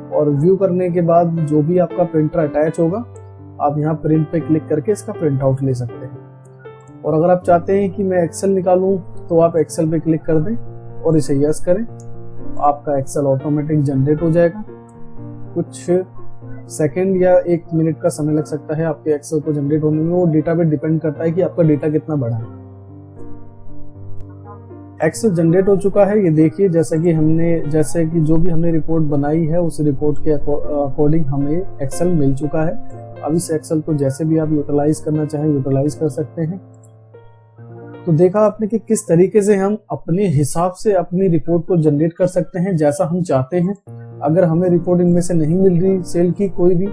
और व्यू करने के बाद जो भी आपका प्रिंटर अटैच होगा आप यहाँ प्रिंट पे क्लिक करके इसका प्रिंट आउट ले सकते हैं। और अगर आप चाहते हैं कि मैं एक्सेल निकालूं तो आप एक्सेल पे क्लिक कर दें और इसे यस करें, आपका एक्सेल ऑटोमेटिक जनरेट हो जाएगा। कुछ सेकंड या 1 मिनट का समय लग सकता है आपके एक्सेल को जनरेट होने में, वो डेटा पे डिपेंड करता है कि आपका डेटा कितना बड़ा है। एक्सेल जनरेट हो चुका है, ये देखिए, जैसे कि जो भी हमने रिपोर्ट बनाई है उस रिपोर्ट के अकॉर्डिंग हमें एक्सेल मिल चुका है। अब इस एक्सेल को जैसे भी आप यूटिलाइज करना चाहें यूटिलाइज कर सकते हैं। तो देखा आपने कि किस तरीके से हम अपने हिसाब से अपनी रिपोर्ट को जनरेट कर सकते हैं जैसा हम चाहते हैं। अगर हमें रिपोर्ट इनमें से नहीं मिल रही सेल की कोई भी,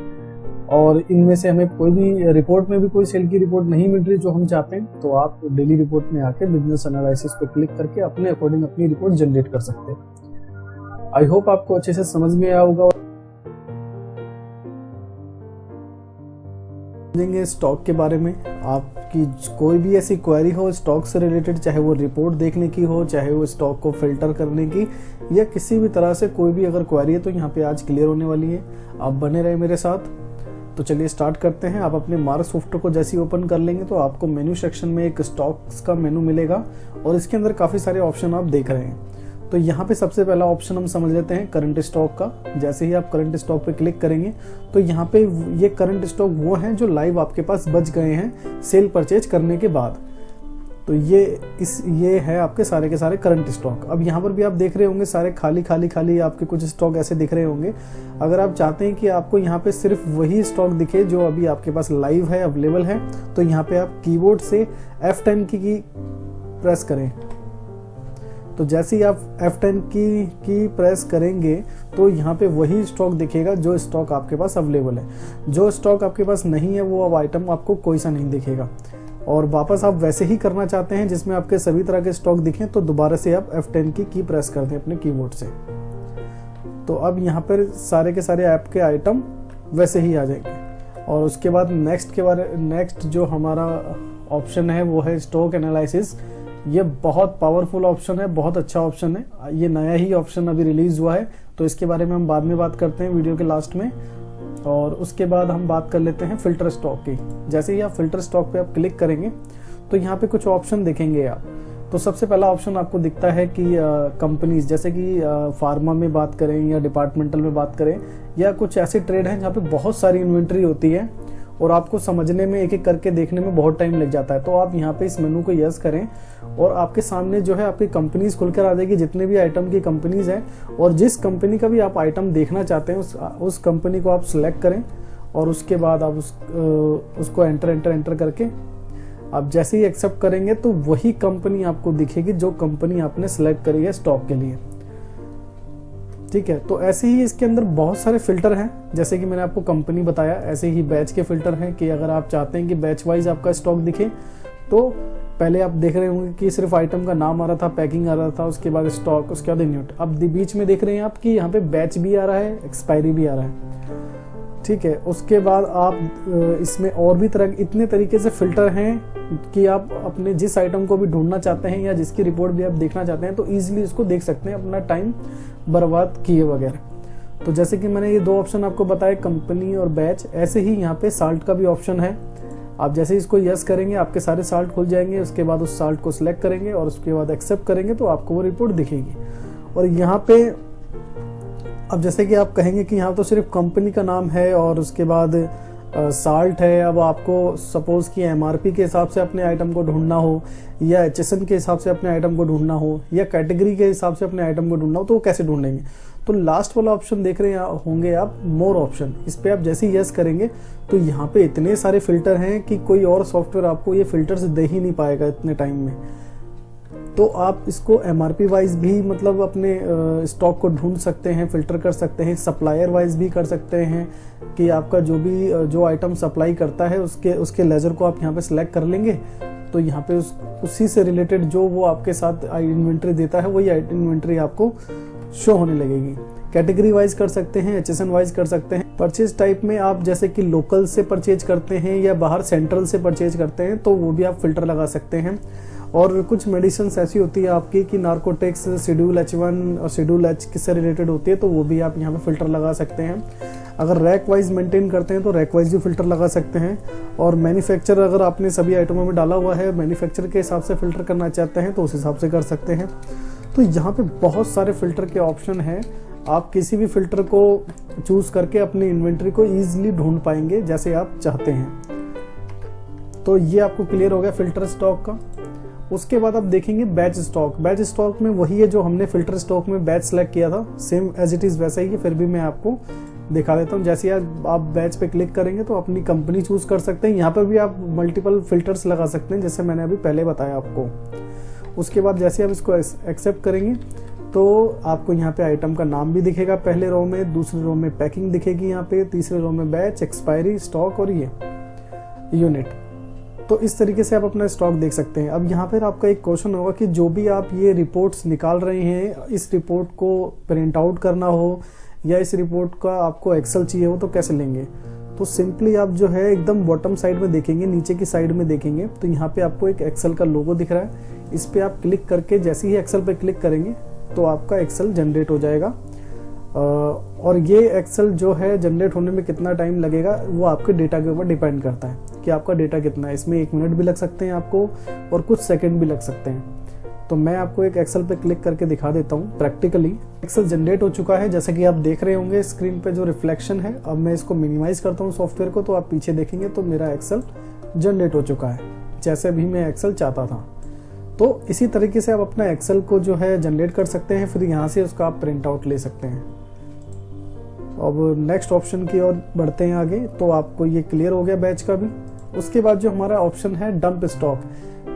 और इनमें से हमें कोई भी रिपोर्ट में भी कोई सेल की रिपोर्ट नहीं मिल रही जो हम चाहते हैं, तो आप डेली रिपोर्ट में आके बिजनेस एनालिसिस पे क्लिक करके अपने अकॉर्डिंग अपनी रिपोर्ट जनरेट कर सकते हैं। आई होप आपको अच्छे से समझ में आया होगा। स्टॉक के बारे में, आपकी कोई भी ऐसी क्वेरी हो स्टॉक से रिलेटेड, चाहे वो रिपोर्ट देखने की हो, चाहे वो स्टॉक को फिल्टर करने की, या किसी भी तरह से कोई भी अगर क्वेरी है तो यहाँ पे आज क्लियर होने वाली है। आप बने रहे मेरे साथ। तो चलिए स्टार्ट करते हैं। आप अपने मार्कसॉफ्ट को जैसे ही ओपन कर लेंगे तो आपको मेन्यू सेक्शन में एक स्टॉक्स का मेनू मिलेगा और इसके अंदर काफ़ी सारे ऑप्शन आप देख रहे हैं। तो यहाँ पे सबसे पहला ऑप्शन हम समझ लेते हैं करंट स्टॉक का। जैसे ही आप करंट स्टॉक पे क्लिक करेंगे तो यहाँ पे ये करंट स्टॉक वो हैं जो लाइव आपके पास बच गए हैं सेल परचेज करने के बाद। तो ये है आपके सारे के सारे करंट स्टॉक। अब यहाँ पर भी आप देख रहे होंगे सारे खाली खाली खाली आपके कुछ स्टॉक ऐसे दिख रहे होंगे। अगर आप चाहते हैं कि आपको यहाँ पे सिर्फ वही स्टॉक दिखे जो अभी आपके पास लाइव है, अवेलेबल है, तो यहाँ पे आप कीबोर्ड से F10 की प्रेस करें। तो जैसे ही आप F10 की प्रेस करेंगे तो यहाँ पे वही स्टॉक दिखेगा जो स्टॉक आपके पास अवेलेबल है। जो स्टॉक आपके पास नहीं है वो अब आइटम आपको कोई सा नहीं दिखेगा। और वापस आप वैसे ही करना चाहते हैं जिसमें आपके सभी तरह के स्टॉक दिखें, तो दोबारा से आप F10 की प्रेस कर दें अपने कीबोर्ड से। तो अब यहाँ पर सारे के सारे ऐप के आइटम वैसे ही आ जाएंगे। और उसके बाद नेक्स्ट जो हमारा ऑप्शन है वो है स्टॉक एनालिसिस। ये बहुत पावरफुल ऑप्शन है, बहुत अच्छा ऑप्शन है। ये नया ही ऑप्शन अभी रिलीज हुआ है, तो इसके बारे में हम बाद में बात करते हैं वीडियो के लास्ट में। और उसके बाद हम बात कर लेते हैं फिल्टर स्टॉक की। जैसे ही आप फिल्टर स्टॉक पे आप क्लिक करेंगे तो यहाँ पे कुछ ऑप्शन देखेंगे आप। तो सबसे पहला ऑप्शन आपको दिखता है कि कंपनीज, जैसे कि फार्मा में बात करें या डिपार्टमेंटल में बात करें, या कुछ ऐसे ट्रेड हैं जहाँ पे बहुत सारी इन्वेंट्री होती है और आपको समझने में, एक एक करके देखने में बहुत टाइम लग जाता है। तो आप यहाँ पे इस मेनू को यस करें और आपके सामने जो है आपकी कंपनीज खुलकर आ जाएगी, जितने भी आइटम की कंपनीज हैं। और जिस कंपनी का भी आप आइटम देखना चाहते हैं उस कंपनी को आप सिलेक्ट करें और उसके बाद आप उसको एंटर करके आप जैसे ही एक्सेप्ट करेंगे तो वही कंपनी आपको दिखेगी जो कंपनी आपने सेलेक्ट करी है स्टॉक के लिए। ठीक है, तो ऐसे ही इसके अंदर बहुत सारे फिल्टर हैं। जैसे कि मैंने आपको कंपनी बताया, ऐसे ही बैच के फिल्टर हैं कि अगर आप चाहते हैं कि बैच वाइज आपका स्टॉक दिखे तो पहले आप देख रहे होंगे कि सिर्फ आइटम का नाम आ रहा था, पैकिंग आ रहा था, उसके बाद स्टॉक, उसके बाद यूनिट। अब बीच में देख रहे हैं आप कि यहाँ पे बैच भी आ रहा है, एक्सपायरी भी आ रहा है। ठीक है, उसके बाद आप इसमें और भी इतने तरीके से फिल्टर हैं कि आप अपने जिस आइटम को भी ढूंढना चाहते हैं या जिसकी रिपोर्ट भी आप देखना चाहते हैं तो ईजिली इसको देख सकते हैं अपना टाइम बर्बाद किए वगैरह। तो जैसे कि मैंने ये दो ऑप्शन आपको बताए, कंपनी और बैच, ऐसे ही यहाँ पे साल्ट का भी ऑप्शन है। आप जैसे ही इसको यस करेंगे आपके सारे साल्ट खुल जाएंगे। उसके बाद उस साल्ट को सिलेक्ट करेंगे और उसके बाद एक्सेप्ट करेंगे तो आपको वो रिपोर्ट दिखेगी। और यहाँ पे अब जैसे कि आप कहेंगे कि यहाँ तो सिर्फ कंपनी का नाम है और उसके बाद साल्ट है। अब आपको सपोज कि एमआरपी के हिसाब से अपने आइटम को ढूंढना हो या एचएसएन के हिसाब से अपने आइटम को ढूंढना हो या कैटेगरी के हिसाब से अपने आइटम को ढूंढना हो, तो वो कैसे ढूंढेंगे? तो लास्ट वाला ऑप्शन देख रहे होंगे आप, मोर ऑप्शन। इस पे आप जैसे ही यस करेंगे तो यहाँ पे इतने सारे फिल्टर हैं कि कोई और सॉफ्टवेयर आपको ये फिल्टर्स दे ही नहीं पाएगा इतने टाइम में। तो आप इसको एमआरपी वाइज भी मतलब अपने स्टॉक को ढूंढ सकते हैं, फिल्टर कर सकते हैं। सप्लायर वाइज भी कर सकते हैं कि आपका जो आइटम सप्लाई करता है उसके लेजर को आप यहाँ पे सिलेक्ट कर लेंगे तो यहाँ पे उसी से रिलेटेड जो वो आपके साथ इन्वेंट्री देता है वही इन्वेंट्री आपको शो होने लगेगी। कैटेगरी वाइज कर सकते हैं, एचएसएन वाइज कर सकते हैं। परचेज टाइप में आप जैसे कि लोकल से परचेज करते हैं या बाहर सेंट्रल से परचेज करते हैं तो वो भी आप फिल्टर लगा सकते हैं। और कुछ मेडिसिन ऐसी होती है आपकी कि नार्कोटिक्स, शेड्यूल H1 और शेड्यूल H किससे रिलेटेड होती है तो वो भी आप यहाँ पे फिल्टर लगा सकते हैं। अगर रैक वाइज मेंटेन करते हैं तो रैक वाइज भी फिल्टर लगा सकते हैं। और मैन्युफैक्चर अगर आपने सभी आइटमों में डाला हुआ है, मैन्युफैक्चर के हिसाब से फिल्टर करना चाहते हैं तो उस हिसाब से कर सकते हैं। तो यहाँ पे बहुत सारे फिल्टर के ऑप्शन हैं। आप किसी भी फिल्टर को चूज करके अपनी इन्वेंट्री को ईजिली ढूंढ पाएंगे जैसे आप चाहते हैं। तो ये आपको क्लियर हो गया फिल्टर स्टॉक का। उसके बाद आप देखेंगे बैच स्टॉक। बैच स्टॉक में वही है जो हमने फिल्टर स्टॉक में बैच सेलेक्ट किया था, सेम एज इट इज वैसा ही है, फिर भी मैं आपको दिखा देता हूँ। जैसे आप बैच पे क्लिक करेंगे तो अपनी कंपनी चूज कर सकते हैं। यहाँ पर भी आप मल्टीपल फिल्टर्स लगा सकते हैं जैसे मैंने अभी पहले बताया आपको। उसके बाद जैसे आप इसको एक्सेप्ट करेंगे तो आपको यहाँ पे आइटम का नाम भी दिखेगा पहले रो में, दूसरे रो में पैकिंग दिखेगी यहाँ पे, तीसरे रो में बैच, एक्सपायरी, स्टॉक और ये यूनिट। तो इस तरीके से आप अपना स्टॉक देख सकते हैं। अब यहाँ पर आपका एक क्वेश्चन होगा कि जो भी आप ये रिपोर्ट्स निकाल रहे हैं, इस रिपोर्ट को प्रिंट आउट करना हो या इस रिपोर्ट का आपको एक्सेल चाहिए हो तो कैसे लेंगे? तो सिंपली आप जो है एकदम बॉटम साइड में देखेंगे, नीचे की साइड में देखेंगे तो यहाँ पे आपको एक एक्सेल का लोगो दिख रहा है। इस पे आप क्लिक करके जैसे ही एक्सेल पे क्लिक करेंगे तो आपका एक्सेल जनरेट हो जाएगा। और ये एक्सेल जो है जनरेट होने में कितना टाइम लगेगा वो आपके डेटा के ऊपर डिपेंड करता है कि आपका डेटा कितना है। इसमें 1 मिनट भी लग सकते हैं आपको और कुछ सेकंड भी लग सकते हैं। तो मैं आपको एक एक्सेल पे क्लिक करके दिखा देता हूँ प्रैक्टिकली। एक्सेल जनरेट हो चुका है जैसा कि आप देख रहे होंगे स्क्रीन पे जो रिफ्लेक्शन है। अब मैं इसको मिनिमाइज करता हूँ सॉफ्टवेयर को तो आप पीछे देखेंगे तो मेरा एक्सेल जनरेट हो चुका है जैसे भी मैं एक्सेल चाहता था। तो इसी तरीके से आप अपना एक्सेल को जो है जनरेट कर सकते हैं, फिर यहाँ से उसका आप प्रिंट आउट ले सकते हैं। अब नेक्स्ट ऑप्शन की ओर बढ़ते हैं आगे। तो आपको ये क्लियर हो गया बैच का भी। उसके बाद जो हमारा ऑप्शन है डंप स्टॉक,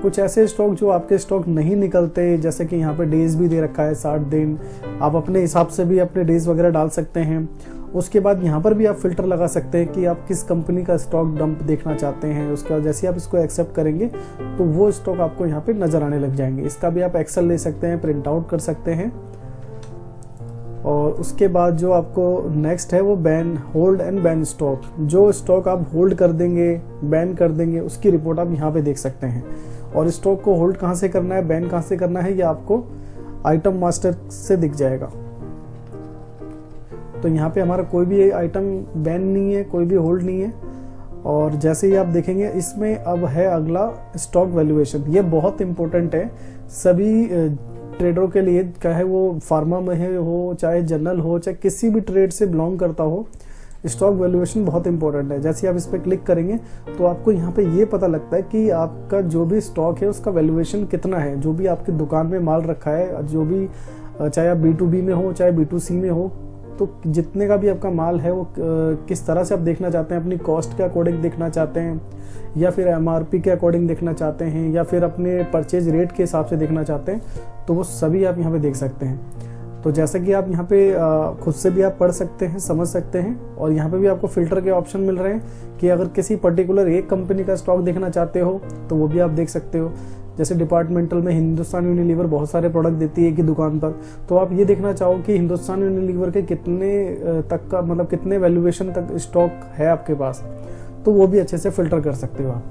कुछ ऐसे स्टॉक जो आपके स्टॉक नहीं निकलते, जैसे कि यहाँ पे डेज भी दे रखा है 60 दिन, आप अपने हिसाब से भी अपने डेज वगैरह डाल सकते हैं। उसके बाद यहाँ पर भी आप फिल्टर लगा सकते हैं कि आप किस कंपनी का स्टॉक डंप देखना चाहते हैं। उसके बाद जैसे आप इसको एक्सेप्ट करेंगे तो वो स्टॉक आपको यहाँ पे नजर आने लग जाएंगे। इसका भी आप एक्सेल ले सकते हैं, प्रिंट आउट कर सकते हैं। और उसके बाद जो आपको नेक्स्ट है वो ban, hold and ban stock. जो स्टॉक आप होल्ड कर देंगे, बैन कर देंगे, उसकी रिपोर्ट आप यहाँ पे देख सकते हैं। और स्टॉक को होल्ड कहाँ से करना है, बैन कहाँ से करना है, ये आपको आइटम मास्टर से दिख जाएगा। तो यहाँ पे हमारा कोई भी आइटम बैन नहीं है, कोई भी होल्ड नहीं है। और जैसे ही आप देखेंगे इसमें अब है अगला स्टॉक वैल्यूएशन। ये बहुत इंपॉर्टेंट है सभी ट्रेडरों के लिए, चाहे वो फार्मा में हो, चाहे जनरल हो, चाहे किसी भी ट्रेड से बिलोंग करता हो। स्टॉक वैल्यूएशन बहुत इंपॉर्टेंट है। जैसे आप इस पर क्लिक करेंगे तो आपको यहाँ पे ये पता लगता है कि आपका जो भी स्टॉक है उसका वैल्यूएशन कितना है। जो भी आपकी दुकान में माल रखा है, जो भी, चाहे आप B2B में हो चाहे B2C में हो, तो जितने का भी आपका माल है वो किस तरह से आप देखना चाहते हैं, अपनी कॉस्ट के अकॉर्डिंग देखना चाहते हैं, या फिर MRP के अकॉर्डिंग देखना चाहते हैं, या फिर अपने परचेज रेट के हिसाब से देखना चाहते हैं, तो वो सभी आप यहाँ पे देख सकते हैं। तो जैसा कि आप यहाँ पे खुद से भी आप पढ़ सकते हैं, समझ सकते हैं। और यहाँ पे भी आपको फिल्टर के ऑप्शन मिल रहे हैं कि अगर किसी पर्टिकुलर एक कंपनी का स्टॉक देखना चाहते हो तो वो भी आप देख सकते हो। जैसे डिपार्टमेंटल में हिंदुस्तान यूनिलीवर बहुत सारे प्रोडक्ट देती है कि दुकान पर, तो आप ये देखना चाहो कि हिंदुस्तान यूनिलीवर के कितने तक का, मतलब कितने वैल्यूएशन तक स्टॉक है आपके पास, तो वो भी अच्छे से फिल्टर कर सकते हो आप।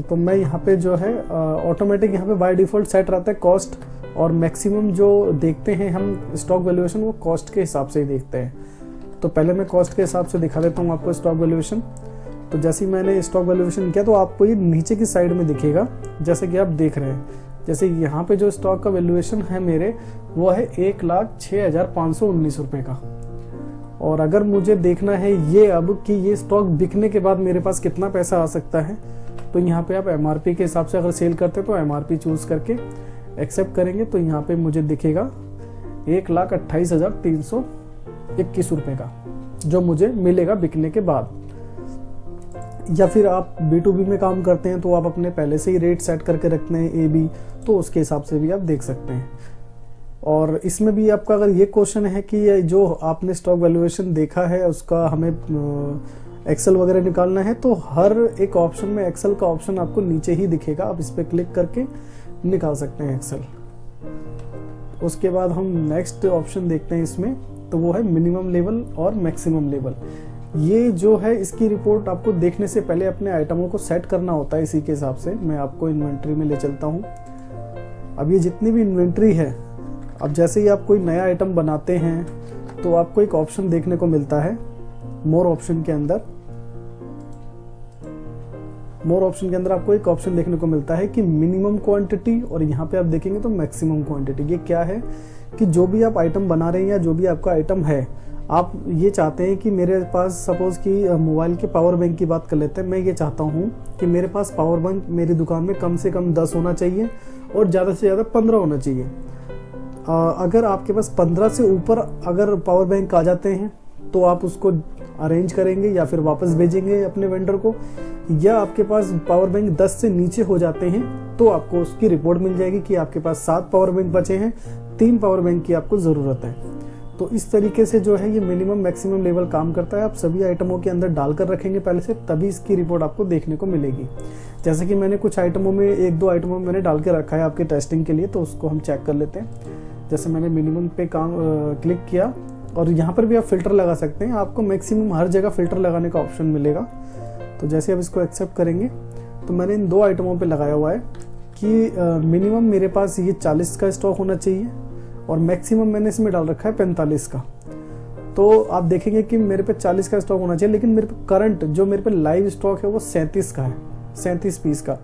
तो मैं यहाँ पे जो है ऑटोमेटिक यहाँ पे बाय डिफॉल्ट सेट रहता है कॉस्ट, और मैक्सिमम जो देखते हैं हम स्टॉक वैल्यूएशन वो कॉस्ट के हिसाब से ही देखते हैं। तो पहले मैं कॉस्ट के हिसाब से दिखा देता हूँ आपको स्टॉक वैल्यूएशन। तो जैसे ही मैंने स्टॉक वैल्यूएशन किया तो आपको ये नीचे की साइड में दिखेगा, जैसे कि आप देख रहे हैं। जैसे यहाँ पे जो स्टॉक का वैल्यूएशन है मेरे, वो है 1,06,519 रुपये का। और अगर मुझे देखना है ये अब कि ये स्टॉक बिकने के बाद मेरे पास कितना पैसा आ सकता है, तो यहाँ पे आप MRP के हिसाब से अगर सेल करते हैं तो MRP चूज करके एक्सेप्ट करेंगे तो यहाँ पे मुझे दिखेगा 1,28,321 रुपये का, जो मुझे मिलेगा बिकने के बाद। या फिर आप B2B में काम करते हैं तो आप अपने पहले से ही रेट सेट करके रखते हैं AB, तो उसके हिसाब से भी आप देख सकते हैं। और इसमें भी आपका अगर ये क्वेश्चन है कि ये जो आपने स्टॉक वैल्यूएशन देखा है उसका हमें एक्सेल वगैरह निकालना है, तो हर एक ऑप्शन में एक्सेल का ऑप्शन आपको नीचे ही दिखेगा, आप इस पर क्लिक करके निकाल सकते हैं एक्सेल। उसके बाद हम नेक्स्ट ऑप्शन देखते हैं इसमें, तो वो है मिनिमम लेवल और मैक्सिमम लेवल। ये जो है इसकी रिपोर्ट आपको देखने से पहले अपने आइटमों को सेट करना होता है। इसी के हिसाब से मैं आपको इन्वेंट्री में ले चलता हूँ। अब ये जितनी भी इन्वेंट्री है, अब जैसे ही आप कोई नया आइटम बनाते हैं तो आपको एक ऑप्शन देखने को मिलता है मोर ऑप्शन के अंदर। मोर ऑप्शन के अंदर आपको एक ऑप्शन देखने को मिलता है कि मिनिमम क्वांटिटी, और यहाँ पे आप देखेंगे तो मैक्सिमम क्वांटिटी। ये क्या है कि जो भी आप आइटम बना रहे हैं या जो भी आपका आइटम है, आप ये चाहते हैं कि मेरे पास, सपोज कि मोबाइल के पावर बैंक की बात कर लेते हैं, मैं ये चाहता हूँ कि मेरे पास पावर बैंक मेरी दुकान में कम से कम 10 होना चाहिए और ज़्यादा से ज़्यादा 15 होना चाहिए। अगर आपके पास 15 से ऊपर अगर पावर बैंक आ जाते हैं तो आप उसको अरेंज करेंगे या फिर वापस भेजेंगे अपने वेंडर को, या आपके पास पावर बैंक 10 से नीचे हो जाते हैं तो आपको उसकी रिपोर्ट मिल जाएगी कि आपके पास 7 पावर बैंक बचे हैं, 3 पावर बैंक की आपको ज़रूरत है। तो इस तरीके से जो है ये मिनिमम मैक्सिमम लेवल काम करता है। आप सभी आइटमों के अंदर डालकर रखेंगे पहले से, तभी इसकी रिपोर्ट आपको देखने को मिलेगी। जैसे कि मैंने कुछ आइटमों में, 1-2 आइटमों में मैंने डाल के रखा है आपके टेस्टिंग के लिए, तो उसको हम चेक कर लेते हैं। जैसे मैंने मिनिमम पे काम क्लिक किया, और यहाँ पर भी आप फिल्टर लगा सकते हैं। आपको मैक्सिमम हर जगह फिल्टर लगाने का ऑप्शन मिलेगा। तो जैसे आप इसको एक्सेप्ट करेंगे तो मैंने इन 2 आइटमों पे लगाया हुआ है कि मिनिमम मेरे पास ये 40 का स्टॉक होना चाहिए और मैक्सिमम मैंने इसमें डाल रखा है 45 का। तो आप देखेंगे कि मेरे पे 40 का स्टॉक होना चाहिए, लेकिन मेरे पे करंट जो मेरे पे लाइव स्टॉक है वो 37 का है, 37 पीस का।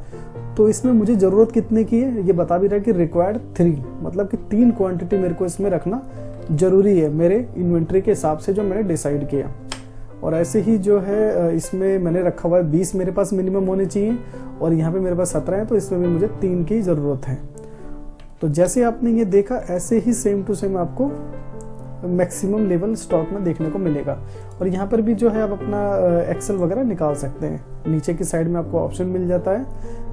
तो इसमें मुझे ज़रूरत कितने की है ये बता भी रहा है कि रिक्वायर्ड 3, मतलब कि 3 क्वांटिटी मेरे को इसमें रखना जरूरी है मेरे इन्वेंट्री के हिसाब से जो मैंने डिसाइड किया। और ऐसे ही जो है इसमें मैंने रखा हुआ है 20 मेरे पास मिनिमम होने चाहिए, और यहाँ पे मेरे पास 17 है, तो इसमें भी मुझे 3 की ज़रूरत है। तो जैसे आपने ये देखा ऐसे ही सेम टू सेम आपको मैक्सिमम लेवल स्टॉक में देखने को मिलेगा। और यहाँ पर भी जो है आप अपना एक्सेल वगैरह निकाल सकते हैं। नीचे की साइड में आपको ऑप्शन मिल जाता है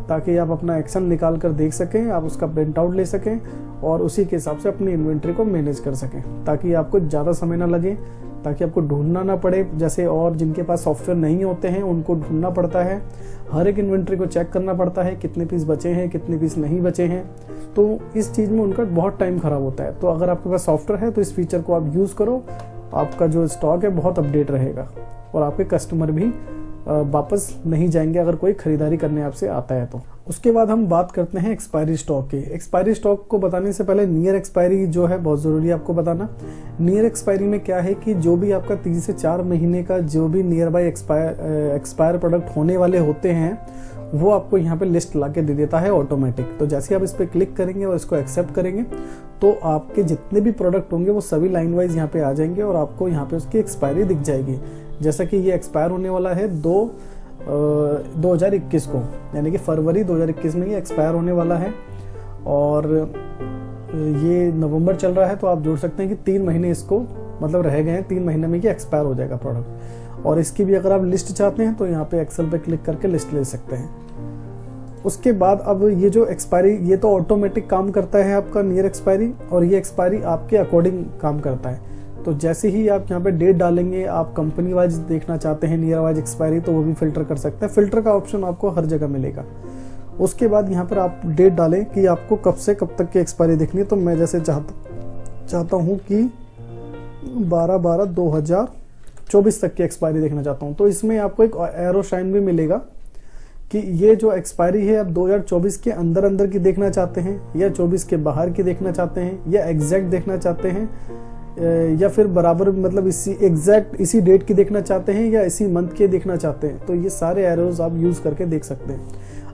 ताकि आप अपना एक्सेल निकाल कर देख सकें, आप उसका प्रिंट आउट ले सकें और उसी के हिसाब से अपनी इन्वेंट्री को मैनेज कर सकें, ताकि आपको ज़्यादा समय ना लगे, ताकि आपको ढूंढना ना पड़े। जैसे और जिनके पास सॉफ्टवेयर नहीं होते हैं उनको ढूंढना पड़ता है, हर एक इन्वेंट्री को चेक करना पड़ता है, कितने पीस बचे हैं, कितने पीस नहीं बचे हैं, तो इस चीज़ में उनका बहुत टाइम खराब होता है। तो अगर आपके पास सॉफ्टवेयर है तो इस फीचर को आप यूज़ करो, आपका जो स्टॉक है बहुत अपडेट रहेगा और आपके कस्टमर भी वापस नहीं जाएंगे अगर कोई खरीदारी करने आपसे आता है तो। उसके बाद हम बात करते हैं एक्सपायरी स्टॉक की। एक्सपायरी स्टॉक को बताने से पहले नियर एक्सपायरी जो है बहुत ज़रूरी है आपको बताना। नियर एक्सपायरी में क्या है कि जो भी आपका 3 से 4 महीने का जो भी नियर बाय एक्सपायर प्रोडक्ट होने वाले होते हैं वो आपको यहाँ पे लिस्ट ला के दे देता है ऑटोमेटिक। तो जैसे आप इस पर क्लिक करेंगे और इसको एक्सेप्ट करेंगे तो आपके जितने भी प्रोडक्ट होंगे वो सभी लाइन वाइज यहाँ पे आ जाएंगे और आपको यहाँ पे उसकी एक्सपायरी दिख जाएगी। जैसा कि ये एक्सपायर होने वाला है 2021 को, यानी कि फरवरी 2021 में ये एक्सपायर होने वाला है और ये नवंबर चल रहा है, तो आप जोड़ सकते हैं कि 3 महीने इसको मतलब रह गए हैं, 3 महीने में ये एक्सपायर हो जाएगा प्रोडक्ट। और इसकी भी अगर आप लिस्ट चाहते हैं तो यहाँ पे एक्सेल पे क्लिक करके लिस्ट ले सकते हैं। उसके बाद अब ये जो एक्सपायरी, ये तो ऑटोमेटिक काम करता है आपका नियर एक्सपायरी, और ये एक्सपायरी आपके अकॉर्डिंग काम करता है। तो जैसे ही आप यहाँ पे डेट डालेंगे, आप कंपनी वाइज देखना चाहते हैं नियर वाइज एक्सपायरी, तो वो भी फिल्टर कर सकते हैं। फिल्टर का ऑप्शन आपको हर जगह मिलेगा। उसके बाद यहाँ पर आप डेट डालें कि आपको कब से कब तक की एक्सपायरी देखनी है। तो मैं जैसे चाहता हूँ कि 12/12/2024 तक की एक्सपायरी देखना चाहता हूँ, तो इसमें आपको एक एरो साइन भी मिलेगा कि ये जो एक्सपायरी है आप 2024 के अंदर की देखना चाहते हैं या 24 के बाहर की देखना चाहते हैं या एग्जैक्ट देखना चाहते हैं या फिर बराबर मतलब इसी डेट की देखना चाहते हैं या इसी मंथ के देखना चाहते हैं। तो ये सारे एरोज आप यूज़ करके देख सकते हैं।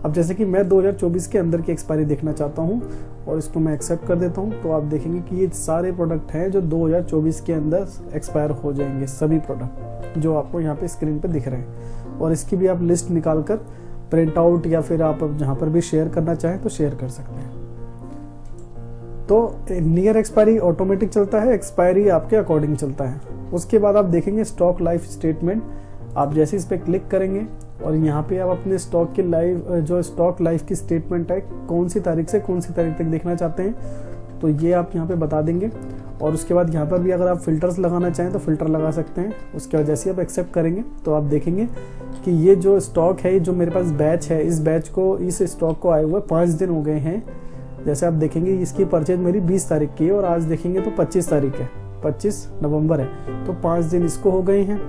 अब जैसे कि मैं 2024 के अंदर की एक्सपायरी देखना चाहता हूँ और इसको मैं एक्सेप्ट कर देता हूँ, तो आप देखेंगे कि ये सारे प्रोडक्ट हैं जो 2024 के अंदर एक्सपायर हो जाएंगे, सभी प्रोडक्ट जो आपको यहाँ पे स्क्रीन पे दिख रहे हैं। और इसकी भी आप लिस्ट निकाल कर प्रिंट आउट या फिर आप जहाँ पर भी शेयर करना चाहें तो शेयर कर सकते हैं। तो नियर एक्सपायरी ऑटोमेटिक चलता है, एक्सपायरी आपके अकॉर्डिंग चलता है। उसके बाद आप देखेंगे स्टॉक लाइफ स्टेटमेंट। आप जैसे इस पर क्लिक करेंगे और यहाँ पे आप अपने स्टॉक की जो स्टॉक लाइफ की स्टेटमेंट है कौन सी तारीख से कौन सी तारीख तक देखना चाहते हैं, तो ये आप यहाँ पे बता देंगे। और उसके बाद यहाँ पर भी अगर आप फिल्टर्स लगाना चाहें तो फिल्टर लगा सकते हैं। उसके बाद जैसे आप एक्सेप्ट करेंगे तो आप देखेंगे कि ये जो स्टॉक है, जो मेरे पास बैच है, इस स्टॉक को आए हुए 5 दिन हो गए हैं। जैसे आप देखेंगे इसकी परचेज मेरी 20 तारीख की है और आज देखेंगे तो 25 तारीख है, 25 नवंबर है, तो 5 दिन इसको हो गए हैं।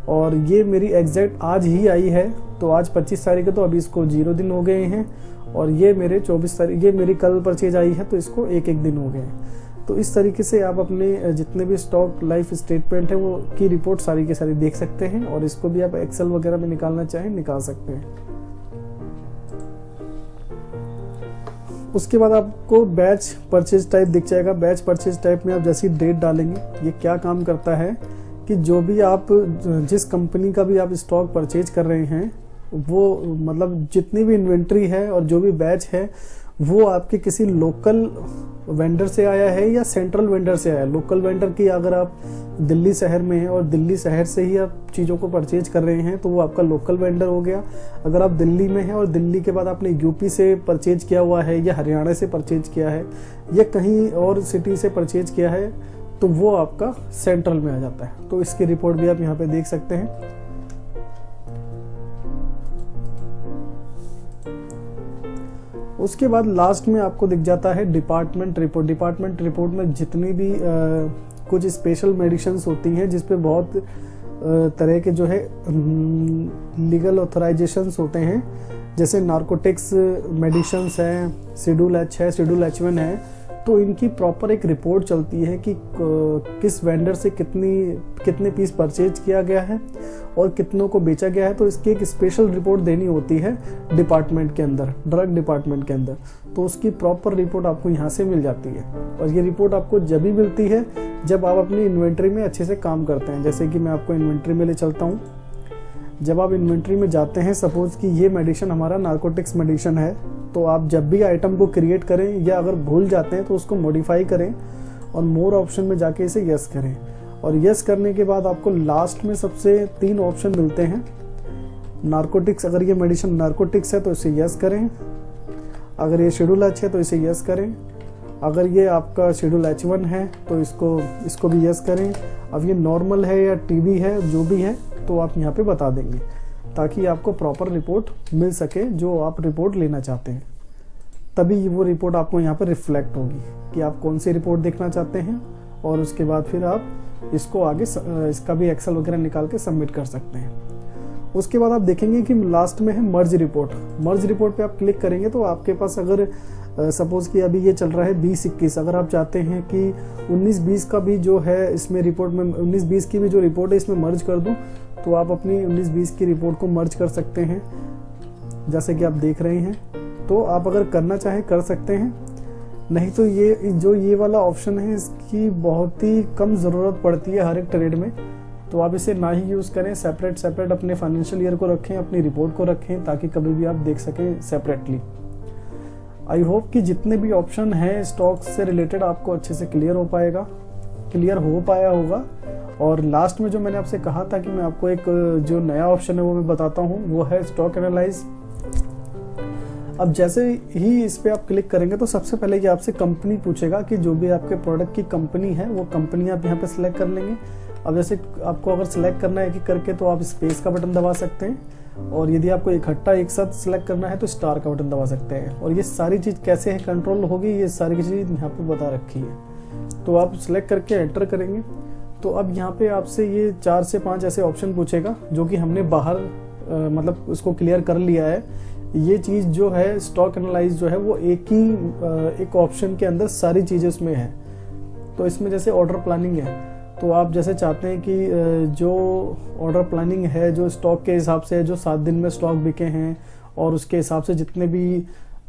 और ये मेरी एग्जैक्ट आज ही आई है, तो आज 25 तारीख है तो अभी इसको 0 दिन हो गए हैं। और ये मेरे 24 तारीख, ये मेरी कल परचेज आई है तो इसको 1 दिन हो गए हैं। तो इस तरीके से आप अपने जितने भी स्टॉक लाइफ स्टेटमेंट है वो की रिपोर्ट सारी की सारी देख सकते हैं और इसको भी आप एक्सेल वगैरह में निकालना चाहें निकाल सकते हैं। उसके बाद आपको बैच परचेज टाइप दिख जाएगा। बैच परचेज टाइप में आप जैसी डेट डालेंगे, ये क्या काम करता है कि जो भी आप जिस कंपनी का भी आप स्टॉक परचेज कर रहे हैं वो मतलब जितनी भी इन्वेंट्री है और जो भी बैच है वो आपके किसी लोकल वेंडर से आया है या सेंट्रल वेंडर से आया है। लोकल वेंडर की अगर आप दिल्ली शहर में हैं और दिल्ली शहर से ही आप चीज़ों को परचेज कर रहे हैं तो वो आपका लोकल वेंडर हो गया। अगर आप दिल्ली में हैं और दिल्ली के बाद आपने यूपी से परचेज किया हुआ है या हरियाणा से परचेज किया है या कहीं और सिटी से परचेज किया है तो वो आपका सेंट्रल में आ जाता है। तो इसकी रिपोर्ट भी आप यहाँ पे देख सकते हैं। उसके बाद लास्ट में आपको दिख जाता है डिपार्टमेंट रिपोर्ट। डिपार्टमेंट रिपोर्ट में जितनी भी कुछ स्पेशल मेडिसिन्स होती हैं जिस पे बहुत तरह के जो है लीगल ऑथराइजेशंस होते हैं, जैसे नार्कोटिक्स मेडिसिन्स हैं, शेड्यूल H है, शेड्यूल H1 है, तो इनकी प्रॉपर एक रिपोर्ट चलती है कि किस वेंडर से कितने पीस परचेज किया गया है और कितनों को बेचा गया है। तो इसकी एक स्पेशल रिपोर्ट देनी होती है डिपार्टमेंट के अंदर, ड्रग डिपार्टमेंट के अंदर। तो उसकी प्रॉपर रिपोर्ट आपको यहाँ से मिल जाती है। और ये रिपोर्ट आपको जब भी मिलती है जब आप अपनी इन्वेंट्री में अच्छे से काम करते हैं। जैसे कि मैं आपको इन्वेंट्री में ले चलता हूँ। जब आप इन्वेंट्री में जाते हैं, सपोज कि ये मेडिसिन हमारा नार्कोटिक्स मेडिसिन है, तो आप जब भी आइटम को क्रिएट करें या अगर भूल जाते हैं तो उसको मॉडिफाई करें और मोर ऑप्शन में जाके इसे यस करें। और यस करने के बाद आपको लास्ट में सबसे 3 ऑप्शन मिलते हैं। नार्कोटिक्स, अगर ये मेडिसिन नार्कोटिक्स है तो इसे यस करें, अगर ये शेड्यूल H है तो इसे यस करें, अगर ये आपका शेड्यूल H1 है तो इसको भी यस करें। अब ये नॉर्मल है या टीबी है, जो भी है, तो आप यहाँ पे बता देंगे ताकि आपको प्रॉपर रिपोर्ट मिल सके जो आप रिपोर्ट लेना चाहते हैं। तभी वो रिपोर्ट आपको यहाँ पे रिफ्लेक्ट होगी कि आप कौन सी रिपोर्ट देखना चाहते हैं। और उसके बाद फिर आप इसको आगे इसका भी एक्सेल वगैरह निकाल के सबमिट कर सकते हैं। उसके बाद आप देखेंगे कि लास्ट में है मर्ज रिपोर्ट। मर्ज रिपोर्ट पे आप क्लिक करेंगे तो आपके पास अगर सपोज कि अभी ये चल रहा है 20-21, अगर आप चाहते हैं कि 19-20 का भी जो है इसमें रिपोर्ट में 19-20 की भी जो रिपोर्ट है इसमें मर्ज कर दूं, तो आप अपनी 19-20 की रिपोर्ट को मर्ज कर सकते हैं, जैसे कि आप देख रहे हैं। तो आप अगर करना चाहें कर सकते हैं, नहीं तो ये वाला ऑप्शन है इसकी बहुत ही कम ज़रूरत पड़ती है हर एक ट्रेड में, तो आप इसे ना ही यूज़ करें। सेपरेट अपने फाइनेंशियल ईयर को रखें, अपनी रिपोर्ट को रखें, ताकि कभी भी आप देख सकें सेपरेटली। आई होप कि जितने भी ऑप्शन हैं स्टॉक से रिलेटेड आपको अच्छे से क्लियर हो पाया होगा। और लास्ट में जो मैंने आपसे कहा था कि मैं आपको एक जो नया ऑप्शन है वो मैं बताता हूँ, वो है स्टॉक एनालाइज। अब जैसे ही इस पे आप क्लिक करेंगे तो सबसे पहले ये आपसे कंपनी पूछेगा कि जो भी आपके प्रोडक्ट की कंपनी है वो कंपनी आप यहाँ पे सिलेक्ट कर लेंगे। अब जैसे आपको अगर सिलेक्ट करना है एक करके तो आप स्पेस का बटन दबा सकते हैं, और यदि आपको इकट्ठा एक साथ सिलेक्ट करना है तो स्टार का बटन दबा सकते हैं। और ये सारी चीज़ कैसे है कंट्रोल होगी, ये सारी चीज़ यहाँ पे बता रखी है। तो आप सिलेक्ट करके एंटर करेंगे तो अब यहाँ पे आपसे ये 4 से 5 ऐसे ऑप्शन पूछेगा जो कि हमने बाहर मतलब उसको क्लियर कर लिया है। ये चीज़ जो है स्टॉक एनालाइज जो है वो एक ऑप्शन के अंदर सारी चीज़ें उसमें है। तो इसमें जैसे ऑर्डर प्लानिंग है, तो आप जैसे चाहते हैं कि जो ऑर्डर प्लानिंग है जो स्टॉक के हिसाब से है, जो 7 दिन में स्टॉक बिके हैं और उसके हिसाब से जितने भी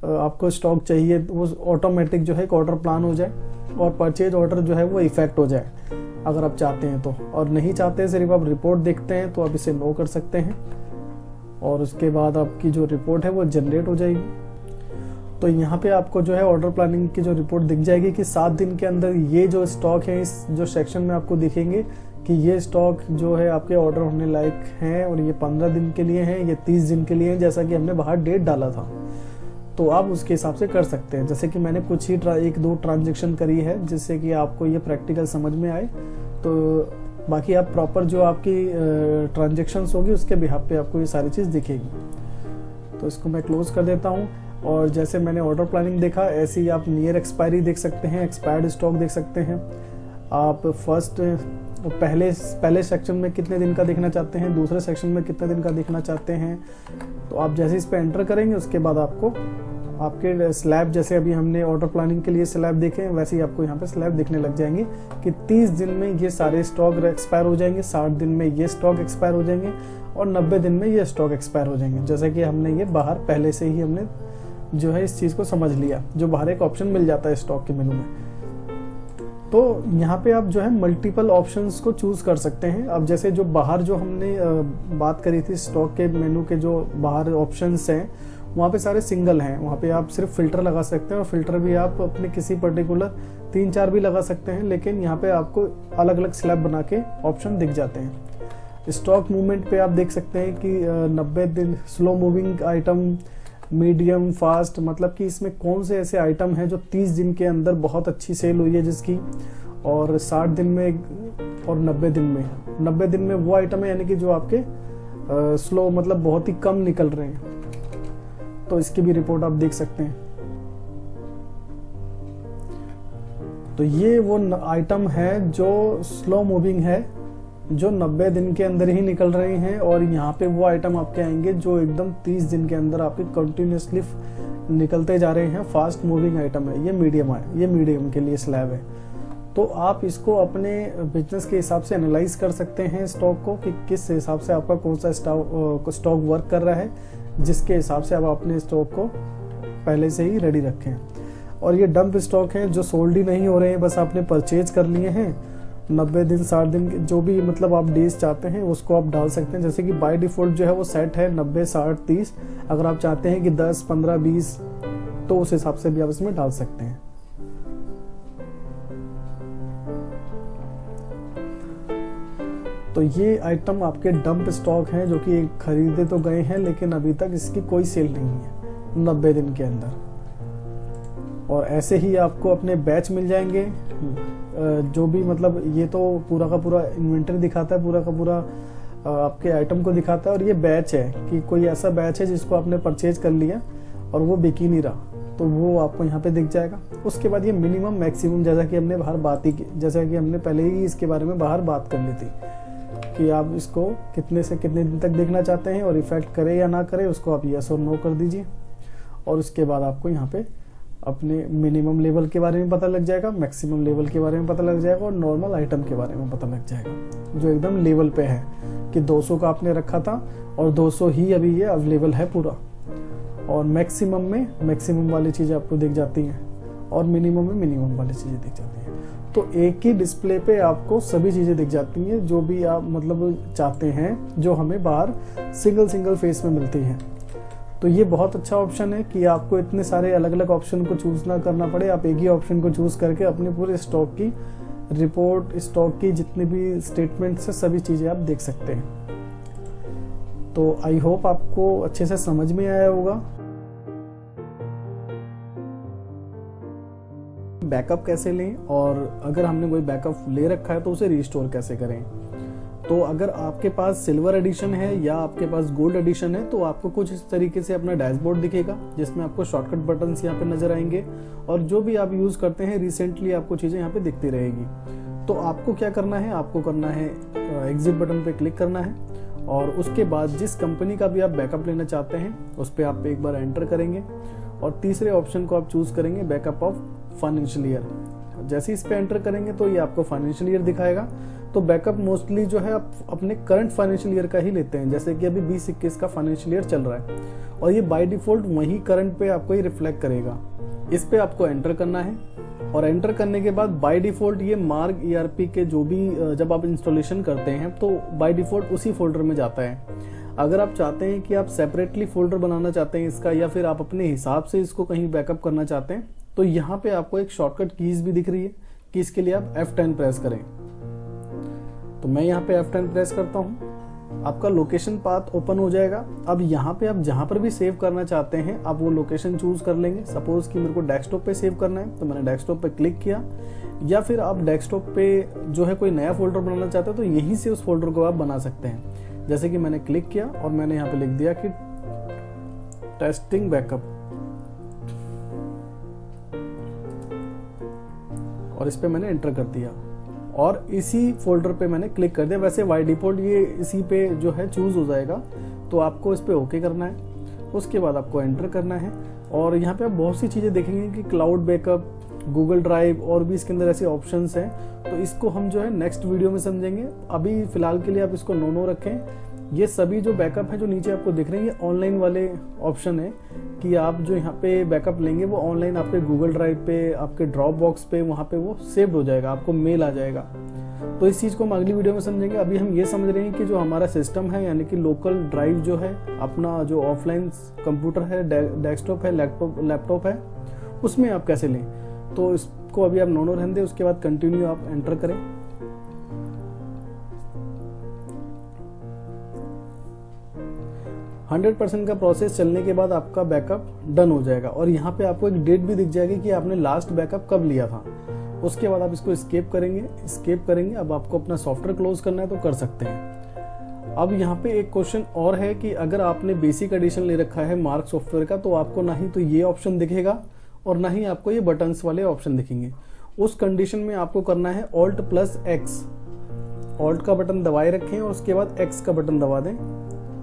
आपको स्टॉक चाहिए वो ऑटोमेटिक जो है एक ऑर्डर प्लान हो जाए और परचेज ऑर्डर जो है वो इफेक्ट हो जाए अगर आप चाहते हैं तो। और नहीं चाहते हैं, सिर्फ आप रिपोर्ट देखते हैं, तो आप इसे नो कर सकते हैं और उसके बाद आपकी जो रिपोर्ट है वो जनरेट हो जाएगी। तो यहाँ पे आपको जो है ऑर्डर प्लानिंग की जो रिपोर्ट दिख जाएगी कि 7 दिन के अंदर ये जो स्टॉक है, इस जो सेक्शन में आपको दिखेंगे कि ये स्टॉक जो है आपके ऑर्डर होने लायक हैं और ये 15 दिन के लिए हैं, ये 30 दिन के लिए हैं, जैसा कि हमने बाहर डेट डाला था। तो आप उसके हिसाब से कर सकते हैं। जैसे कि मैंने कुछ ही 1-2 ट्रांजेक्शन करी है जिससे कि आपको ये प्रैक्टिकल समझ में आए। तो बाकी आप प्रॉपर जो आपकी ट्रांजेक्शन्स होगी उसके बिहाफ पे आपको ये सारी चीज़ दिखेगी। तो इसको मैं क्लोज कर देता हूँ। और जैसे मैंने ऑर्डर प्लानिंग देखा, ऐसे ही आप नियर एक्सपायरी देख सकते हैं, एक्सपायर्ड स्टॉक देख सकते हैं। आप पहले सेक्शन में कितने दिन का देखना चाहते हैं, दूसरे सेक्शन में कितने दिन का देखना चाहते हैं। तो आप जैसे इस पर एंटर करेंगे उसके बाद आपको आपके स्लैब, जैसे अभी हमने ऑर्डर प्लानिंग के लिए स्लैब देखे हैं, वैसे ही आपको यहाँ पे स्लैब दिखने लग जाएंगे कि 30 दिन में ये सारे स्टॉक एक्सपायर हो जाएंगे, 60 दिन में ये स्टॉक एक्सपायर हो जाएंगे और 90 दिन में ये स्टॉक एक्सपायर हो जाएंगे। जैसे कि हमने ये बाहर पहले से ही हमने जो है इस चीज़ को समझ लिया, जो बाहर एक ऑप्शन मिल जाता है स्टॉक के मेनू में। तो यहाँ पे आप जो है मल्टीपल ऑप्शंस को चूज कर सकते हैं। अब जैसे जो बाहर जो हमने बात करी थी स्टॉक के मेनू के जो बाहर ऑप्शंस हैं वहाँ पे सारे सिंगल हैं, वहाँ पे आप सिर्फ फिल्टर लगा सकते हैं और फिल्टर भी आप अपने किसी पर्टिकुलर 3-4 भी लगा सकते हैं, लेकिन यहाँ पे आपको अलग अलग स्लैब बना के ऑप्शन दिख जाते हैं। स्टॉक मूवमेंट पे आप देख सकते हैं कि 90 दिन slow moving item, medium, fast, मतलब कि इसमें कौन से ऐसे आइटम हैं जो 30 दिन के अंदर बहुत अच्छी सेल हुई है जिसकी, और 60 दिन में और 90 दिन में। 90 दिन में वो आइटम है यानी कि जो आपके स्लो मतलब बहुत ही कम निकल रहे हैं, तो इसकी भी रिपोर्ट आप देख सकते हैं। तो ये वो आइटम है जो स्लो मूविंग है जो 90 दिन के अंदर ही निकल रहे हैं, और यहाँ पे वो आइटम आपके आएंगे जो एकदम 30 दिन के अंदर आपके कंटिन्यूसली निकलते जा रहे हैं। फास्ट मूविंग आइटम है, ये मीडियम के लिए स्लैब है। तो आप इसको अपने बिजनेस के हिसाब से एनालाइज कर सकते हैं स्टॉक को, कि किस हिसाब से आपका कौन सा स्टॉक वर्क कर रहा है, जिसके हिसाब से आप अपने स्टॉक को पहले से ही रेडी रखें। और ये डंप स्टॉक है जो सोल्ड ही नहीं हो रहे हैं, बस आपने परचेज कर लिए हैं। 90 दिन 60 दिन जो भी मतलब आप डेज चाहते हैं उसको आप डाल सकते हैं। जैसे कि बाय डिफ़ॉल्ट जो है वो सेट है 90 60 30। अगर आप चाहते हैं कि 10 15 20 तो उस हिसाब से भी आप इसमें डाल सकते हैं। तो ये आइटम आपके डंप स्टॉक हैं जो कि खरीदे तो गए हैं, लेकिन अभी तक इसकी कोई सेल नहीं है 90 दिन के अंदर। और ऐसे ही आपको अपने बैच मिल जाएंगे, जो भी मतलब ये तो पूरा का पूरा इन्वेंटरी दिखाता है, पूरा का पूरा आपके आइटम को दिखाता है। और ये बैच है कि कोई ऐसा बैच है जिसको आपने परचेज कर लिया और वो बिक ही नहीं रहा, तो वो आपको यहाँ पे दिख जाएगा। उसके बाद ये मिनिमम मैक्सिमम, जैसा कि हमने पहले ही इसके बारे में बाहर बात कर ली थी कि आप इसको कितने से कितने दिन तक देखना चाहते हैं, और इफेक्ट करे या ना करे उसको आप यस और नो कर दीजिए। और उसके बाद आपको यहाँ पे अपने मिनिमम लेवल के बारे में पता लग जाएगा, मैक्सिमम लेवल के बारे में पता लग जाएगा, और नॉर्मल आइटम के बारे में पता लग जाएगा जो एकदम लेवल पे है कि 200 का आपने रखा था और 200 ही अभी ये अवेलेबल है पूरा। और मैक्सिमम में मैक्सिमम वाली चीज़ें आपको दिख जाती हैं, और मिनिमम में मिनिमम वाली चीज़ें दिख जाती हैं। तो एक ही डिस्प्ले पे आपको सभी चीज़ें दिख जाती हैं जो भी आप मतलब चाहते हैं, जो हमें बाहर सिंगल फेस में मिलती हैं। तो ये बहुत अच्छा ऑप्शन है कि आपको इतने सारे अलग अलग ऑप्शन को चूज ना करना पड़े। आप एक ही ऑप्शन को चूज करके अपने पूरे स्टॉक की रिपोर्ट, स्टॉक की जितने भी स्टेटमेंट्स है, सभी चीज़ें आप देख सकते हैं। तो आई होप आपको अच्छे से समझ में आया होगा। बैकअप कैसे लें, और अगर हमने कोई बैकअप ले रखा है तो उसे रिस्टोर कैसे करें। तो अगर आपके पास सिल्वर एडिशन है या आपके पास गोल्ड एडिशन है तो आपको कुछ इस तरीके से अपना डैशबोर्ड दिखेगा, जिसमें आपको शॉर्टकट बटन्स यहाँ पे नजर आएंगे, और जो भी आप यूज करते हैं रिसेंटली आपको चीजें यहाँ पे दिखती रहेगी। तो आपको क्या करना है, आपको करना है एग्जिट बटन पे क्लिक करना है, और उसके बाद जिस कंपनी का भी आप बैकअप लेना चाहते हैं उस पर आप एक बार एंटर करेंगे, और तीसरे ऑप्शन को आप चूज करेंगे बैकअप ऑफ फाइनेंशियल ईयर। जैसे इस पे एंटर करेंगे तो ये आपको फाइनेंशियल ईयर दिखाएगा। तो बैकअप मोस्टली जो है आप अपने करंट फाइनेंशियल ईयर का ही लेते हैं, जैसे कि अभी 2021 का फाइनेंशियल ईयर चल रहा है, और ये बाय डिफॉल्ट वही करंट पे आपको ये रिफ्लेक्ट करेगा। इस पे आपको एंटर करना है, और एंटर करने के बाद बाय डिफॉल्ट ये मार्ग ईआरपी के जो भी जब आप इंस्टॉलेशन करते हैं तो बाय डिफॉल्ट उसी फोल्डर में जाता है। अगर आप चाहते हैं कि आप सेपरेटली फोल्डर बनाना चाहते हैं इसका, या फिर आप अपने हिसाब से इसको कहीं बैकअप करना चाहते हैं, तो यहाँ पे आपको एक शॉर्टकट कीज भी दिख रही है कि इसके लिए आप F10 प्रेस करें। तो मैं यहाँ पे F10 प्रेस करता हूँ, आपका लोकेशन पाथ ओपन हो जाएगा। अब यहाँ पे आप जहाँ पर भी सेव करना चाहते हैं आप वो लोकेशन चूज कर लेंगे। सपोज कि मेरे को डेस्कटॉप पे सेव करना है तो मैंने डेस्कटॉप पे क्लिक किया, या फिर आप डेस्कटॉप पे जो है कोई नया फोल्डर बनाना चाहते हो तो यहीं से उस फोल्डर को आप बना सकते हैं। जैसे कि मैंने क्लिक किया और मैंने यहाँ पे लिख दिया कि टेस्टिंग बैकअप, और इस पे मैंने एंटर कर दिया और इसी फोल्डर पे मैंने क्लिक कर दिया। वैसे बाय डिफॉल्ट ये इसी पे जो है चूज हो जाएगा, तो आपको इस पे ओके करना है। उसके बाद आपको एंटर करना है, और यहाँ पे आप बहुत सी चीज़ें देखेंगे कि क्लाउड बैकअप, गूगल ड्राइव, और भी इसके अंदर ऐसे ऑप्शंस हैं। तो इसको हम जो है नेक्स्ट वीडियो में समझेंगे। अभी फिलहाल के लिए आप इसको नो रखें। ये सभी जो बैकअप है जो नीचे आपको दिख रहे हैं, ये ऑनलाइन वाले ऑप्शन है कि आप जो यहाँ पे बैकअप लेंगे वो ऑनलाइन आपके गूगल ड्राइव पे, आपके ड्रॉप बॉक्स पे, वहाँ पे वो सेव हो जाएगा, आपको मेल आ जाएगा। तो इस चीज़ को हम अगली वीडियो में समझेंगे। अभी हम ये समझ रहे हैं कि जो हमारा सिस्टम है, यानी कि लोकल ड्राइव जो है, अपना जो ऑफलाइन कंप्यूटर है, डेस्कटॉप है, लैपटॉप है, उसमें आप कैसे लें। तो इसको अभी आप नो रहने दें, उसके बाद कंटिन्यू आप एंटर करें। हंड्रेड 100% का प्रोसेस चलने के बाद आपका बैकअप डन हो जाएगा, और यहाँ पे आपको एक डेट भी दिख जाएगी कि आपने लास्ट बैकअप कब लिया था। उसके बाद आप इसको स्केप करेंगे। अब आपको अपना सॉफ्टवेयर क्लोज करना है तो कर सकते हैं। अब यहाँ पे एक क्वेश्चन और है कि अगर आपने बेसिक एडिशन ले रखा है मार्क सॉफ्टवेयर का, तो आपको ना ही तो ये ऑप्शन दिखेगा और ना ही आपको ये बटन्स वाले ऑप्शन दिखेंगे। उस कंडीशन में आपको करना है Alt+X। ऑल्ट का बटन दबाए रखें और उसके बाद एक्स का बटन दबा दें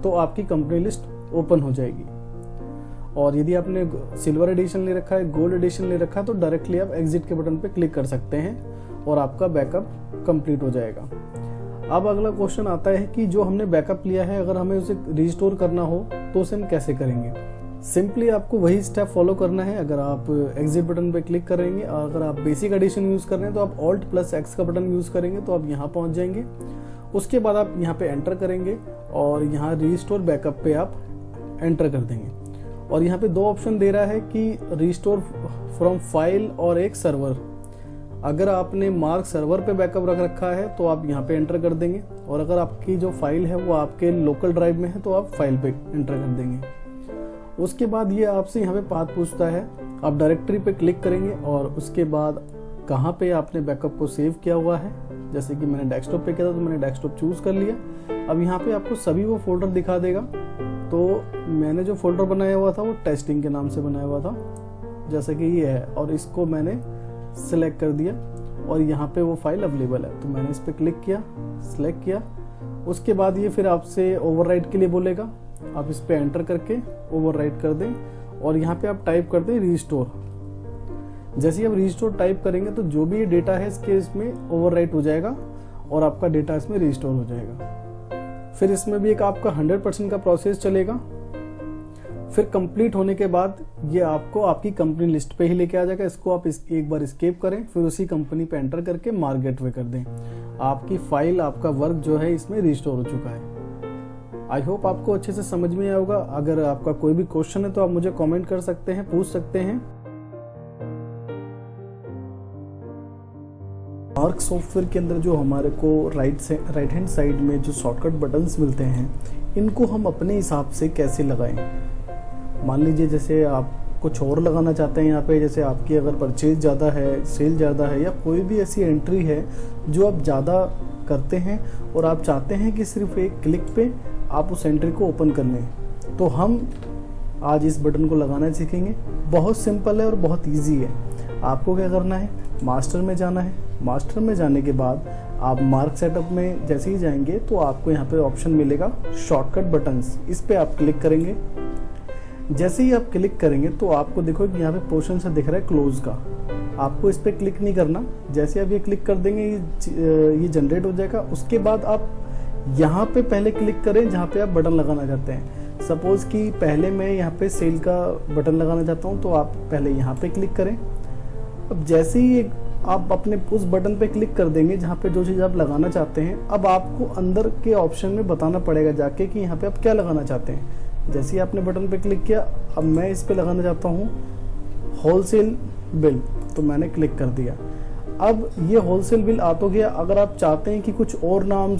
तो आपकी कंपनी लिस्ट ओपन हो जाएगी। और यदि आपने सिल्वर एडिशन ले रखा है, गोल्ड एडिशन ले रखा है, तो डायरेक्टली आप एग्जिट के बटन पे क्लिक कर सकते हैं और आपका बैकअप कंप्लीट हो जाएगा। अब अगला क्वेश्चन आता है कि जो हमने बैकअप लिया है अगर हमें उसे रिस्टोर करना हो तो उसे हम कैसे करेंगे। सिंपली आपको वही स्टेप फॉलो करना है। अगर आप एग्जिट बटन पे क्लिक करेंगे और अगर आप बेसिक एडिशन यूज़ कर रहे हैं तो आप ऑल्ट प्लस एक्स का बटन यूज़ करेंगे तो आप यहाँ पहुँच जाएंगे। उसके बाद आप यहाँ पे एंटर करेंगे और यहाँ रिस्टोर बैकअप पे आप एंटर कर देंगे। और यहाँ पे 2 ऑप्शन दे रहा है कि रिस्टोर फ्रॉम फाइल और एक सर्वर। अगर आपने मार्क सर्वर पे बैकअप रख रखा है तो आप यहाँ पे एंटर कर देंगे, और अगर आपकी जो फाइल है वो आपके लोकल ड्राइव में है तो आप फाइल पे एंटर कर देंगे। उसके बाद ये आपसे यहाँ पे पाथ पूछता है, आप डायरेक्टरी पे क्लिक करेंगे और उसके बाद कहाँ पे आपने बैकअप को सेव किया हुआ है। जैसे कि मैंने डेस्कटॉप पे किया था तो मैंने डेस्कटॉप चूज कर लिया। अब यहाँ पे आपको सभी वो फोल्डर दिखा देगा। तो मैंने जो फोल्डर बनाया हुआ था वो टेस्टिंग के नाम से बनाया हुआ था, जैसे कि ये है, और इसको मैंने सिलेक्ट कर दिया और यहाँ पे वो फाइल अवेलेबल है। तो मैंने इस पर क्लिक किया, सिलेक्ट किया। उसके बाद ये फिर आपसे ओवरराइट के लिए बोलेगा, आप इस पे एंटर करके ओवरराइट कर दें और यहाँ पे आप टाइप कर दें रिस्टोर। जैसे ही आप रिस्टोर टाइप करेंगे तो जो भी ये डेटा है इसके इसमें ओवरराइट हो जाएगा और आपका डेटा इसमें रिस्टोर हो जाएगा। फिर इसमें भी एक आपका 100% का प्रोसेस चलेगा। फिर कंप्लीट होने के बाद ये आपको आपकी कंपनी लिस्ट पे ही लेके आ जाएगा। इसको आप एक बार एस्केप करें, फिर उसी कंपनी पे एंटर करके मार्क गेटवे कर दें। आपकी फाइल, आपका वर्क जो है इसमें रिस्टोर हो चुका है। आई होप आपको अच्छे से समझ में आया होगा। अगर आपका कोई भी क्वेश्चन है तो आप मुझे कमेंट कर सकते हैं, पूछ सकते हैं। मार्क सॉफ्टवेयर के अंदर जो हमारे को राइट हैंड साइड में जो शॉर्टकट बटन्स मिलते हैं, इनको हम अपने हिसाब से कैसे लगाएं। मान लीजिए जैसे आप कुछ और लगाना चाहते हैं यहाँ पे, जैसे आपकी अगर परचेज ज़्यादा है, सेल ज़्यादा है, या कोई भी ऐसी एंट्री है जो आप ज़्यादा करते हैं और आप चाहते हैं कि सिर्फ एक क्लिक पे आप उस एंट्री को ओपन कर लें, तो हम आज इस बटन को लगाना सीखेंगे। बहुत सिंपल है और बहुत ईजी है। आपको क्या करना है, मास्टर में जाना है। मास्टर में जाने के बाद आप मार्क सेटअप में जैसे ही जाएंगे तो आपको यहाँ पे ऑप्शन मिलेगा शॉर्टकट बटन्स। इस पे आप क्लिक करेंगे। जैसे ही आप क्लिक करेंगे तो आपको देखो कि यहाँ पे पोर्शन सा दिख रहा है क्लोज का। आपको इस पे क्लिक नहीं करना। जैसे आप ये क्लिक कर देंगे ये जनरेट हो जाएगा। उसके बाद आप यहाँ पे पहले क्लिक करें जहाँ पे आप बटन लगाना चाहते हैं। सपोज कि पहले मैं यहाँ पे सेल का बटन लगाना चाहता हूँ तो आप पहले यहाँ पे क्लिक करें। अब जैसे ही आप अपने उस बटन पे क्लिक कर देंगे जहाँ पे जो चीज़ आप लगाना चाहते हैं, अब आपको अंदर के ऑप्शन में बताना पड़ेगा जाके कि यहाँ पे आप क्या लगाना चाहते हैं। जैसे ही आपने बटन पे क्लिक किया, अब मैं इस पे लगाना चाहता हूँ होलसेल बिल, तो मैंने क्लिक कर दिया। अब ये होलसेल बिल आ तो गया। अगर आप चाहते हैं कि कुछ और नाम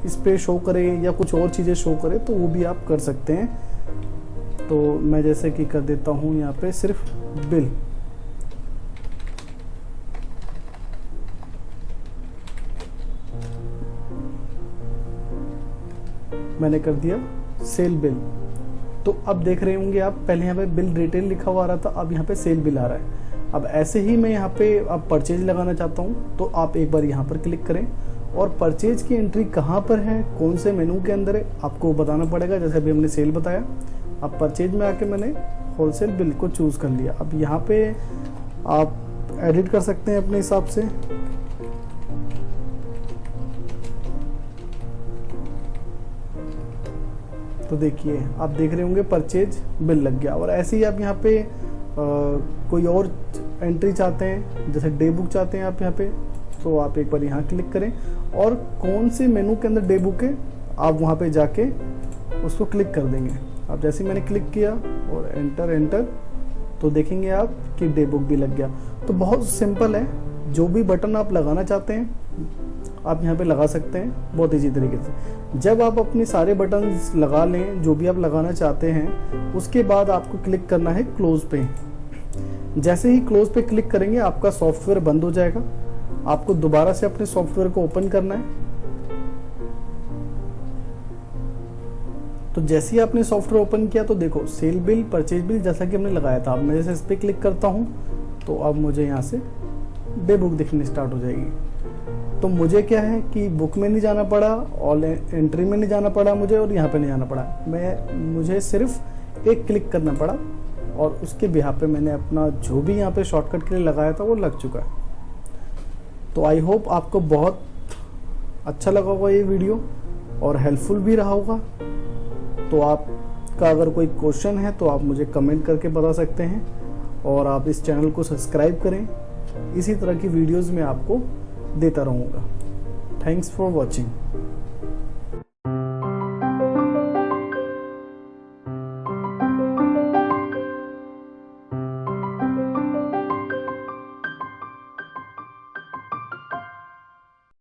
इस पे शो करें या कुछ और चीज़ें शो करें तो वो भी आप कर सकते हैं। तो मैं जैसे कि कर देता हूँ यहाँ पे सिर्फ बिल। मैंने कर दिया सेल बिल। तो अब देख रहे होंगे आप, पहले यहाँ पे बिल रिटेल लिखा हुआ आ रहा था, अब यहाँ पे सेल बिल आ रहा है। अब ऐसे ही मैं यहाँ पे अब परचेज लगाना चाहता हूँ तो आप एक बार यहाँ पर क्लिक करें और परचेज की एंट्री कहाँ पर है, कौन से मेनू के अंदर है, आपको बताना पड़ेगा। जैसे अभी हमने सेल बताया, अब परचेज में आके मैंने होलसेल बिल को चूज़ कर लिया। अब यहाँ पे आप एडिट कर सकते हैं अपने हिसाब से। तो देखिए, आप देख रहे होंगे परचेज बिल लग गया। और ऐसे ही आप यहाँ पे कोई और एंट्री चाहते हैं, जैसे डे बुक चाहते हैं आप यहाँ पे, तो आप एक बार यहाँ क्लिक करें और कौन से मेनू के अंदर डे बुक है आप वहाँ पे जाके उसको क्लिक कर देंगे। अब जैसे मैंने क्लिक किया और एंटर तो देखेंगे आप कि डे बुक भी लग गया। तो बहुत सिंपल है, जो भी बटन आप लगाना चाहते हैं आप यहाँ पे लगा सकते हैं बहुत ईजी तरीके से। जब आप अपने सारे बटन्स लगा लें जो भी आप लगाना चाहते हैं, उसके बाद आपको क्लिक करना है क्लोज पे। जैसे ही क्लोज पे क्लिक करेंगे आपका सॉफ्टवेयर बंद हो जाएगा। आपको दोबारा से अपने सॉफ्टवेयर को ओपन करना है। तो जैसे ही आपने सॉफ्टवेयर ओपन किया तो देखो सेल बिल, परचेज बिल जैसा कि हमने लगाया था। अब मैं जैसे इस पर क्लिक करता हूँ तो अब मुझे यहाँ से डे बुक दिखनी स्टार्ट हो जाएगी। तो मुझे क्या है कि बुक में नहीं जाना पड़ा, ऑल एंट्री में नहीं जाना पड़ा मुझे, और यहाँ पे नहीं जाना पड़ा। मुझे सिर्फ एक क्लिक करना पड़ा और उसके बिहाफ पे मैंने अपना जो भी यहाँ पे शॉर्टकट के लिए लगाया था वो लग चुका है। तो आई होप आपको बहुत अच्छा लगा होगा ये वीडियो और हेल्पफुल भी रहा होगा। तो आपका अगर कोई क्वेश्चन है तो आप मुझे कमेंट करके बता सकते हैं, और आप इस चैनल को सब्सक्राइब करें। इसी तरह की वीडियोस मैं आपको देता रहूँगा। Thanks for watching.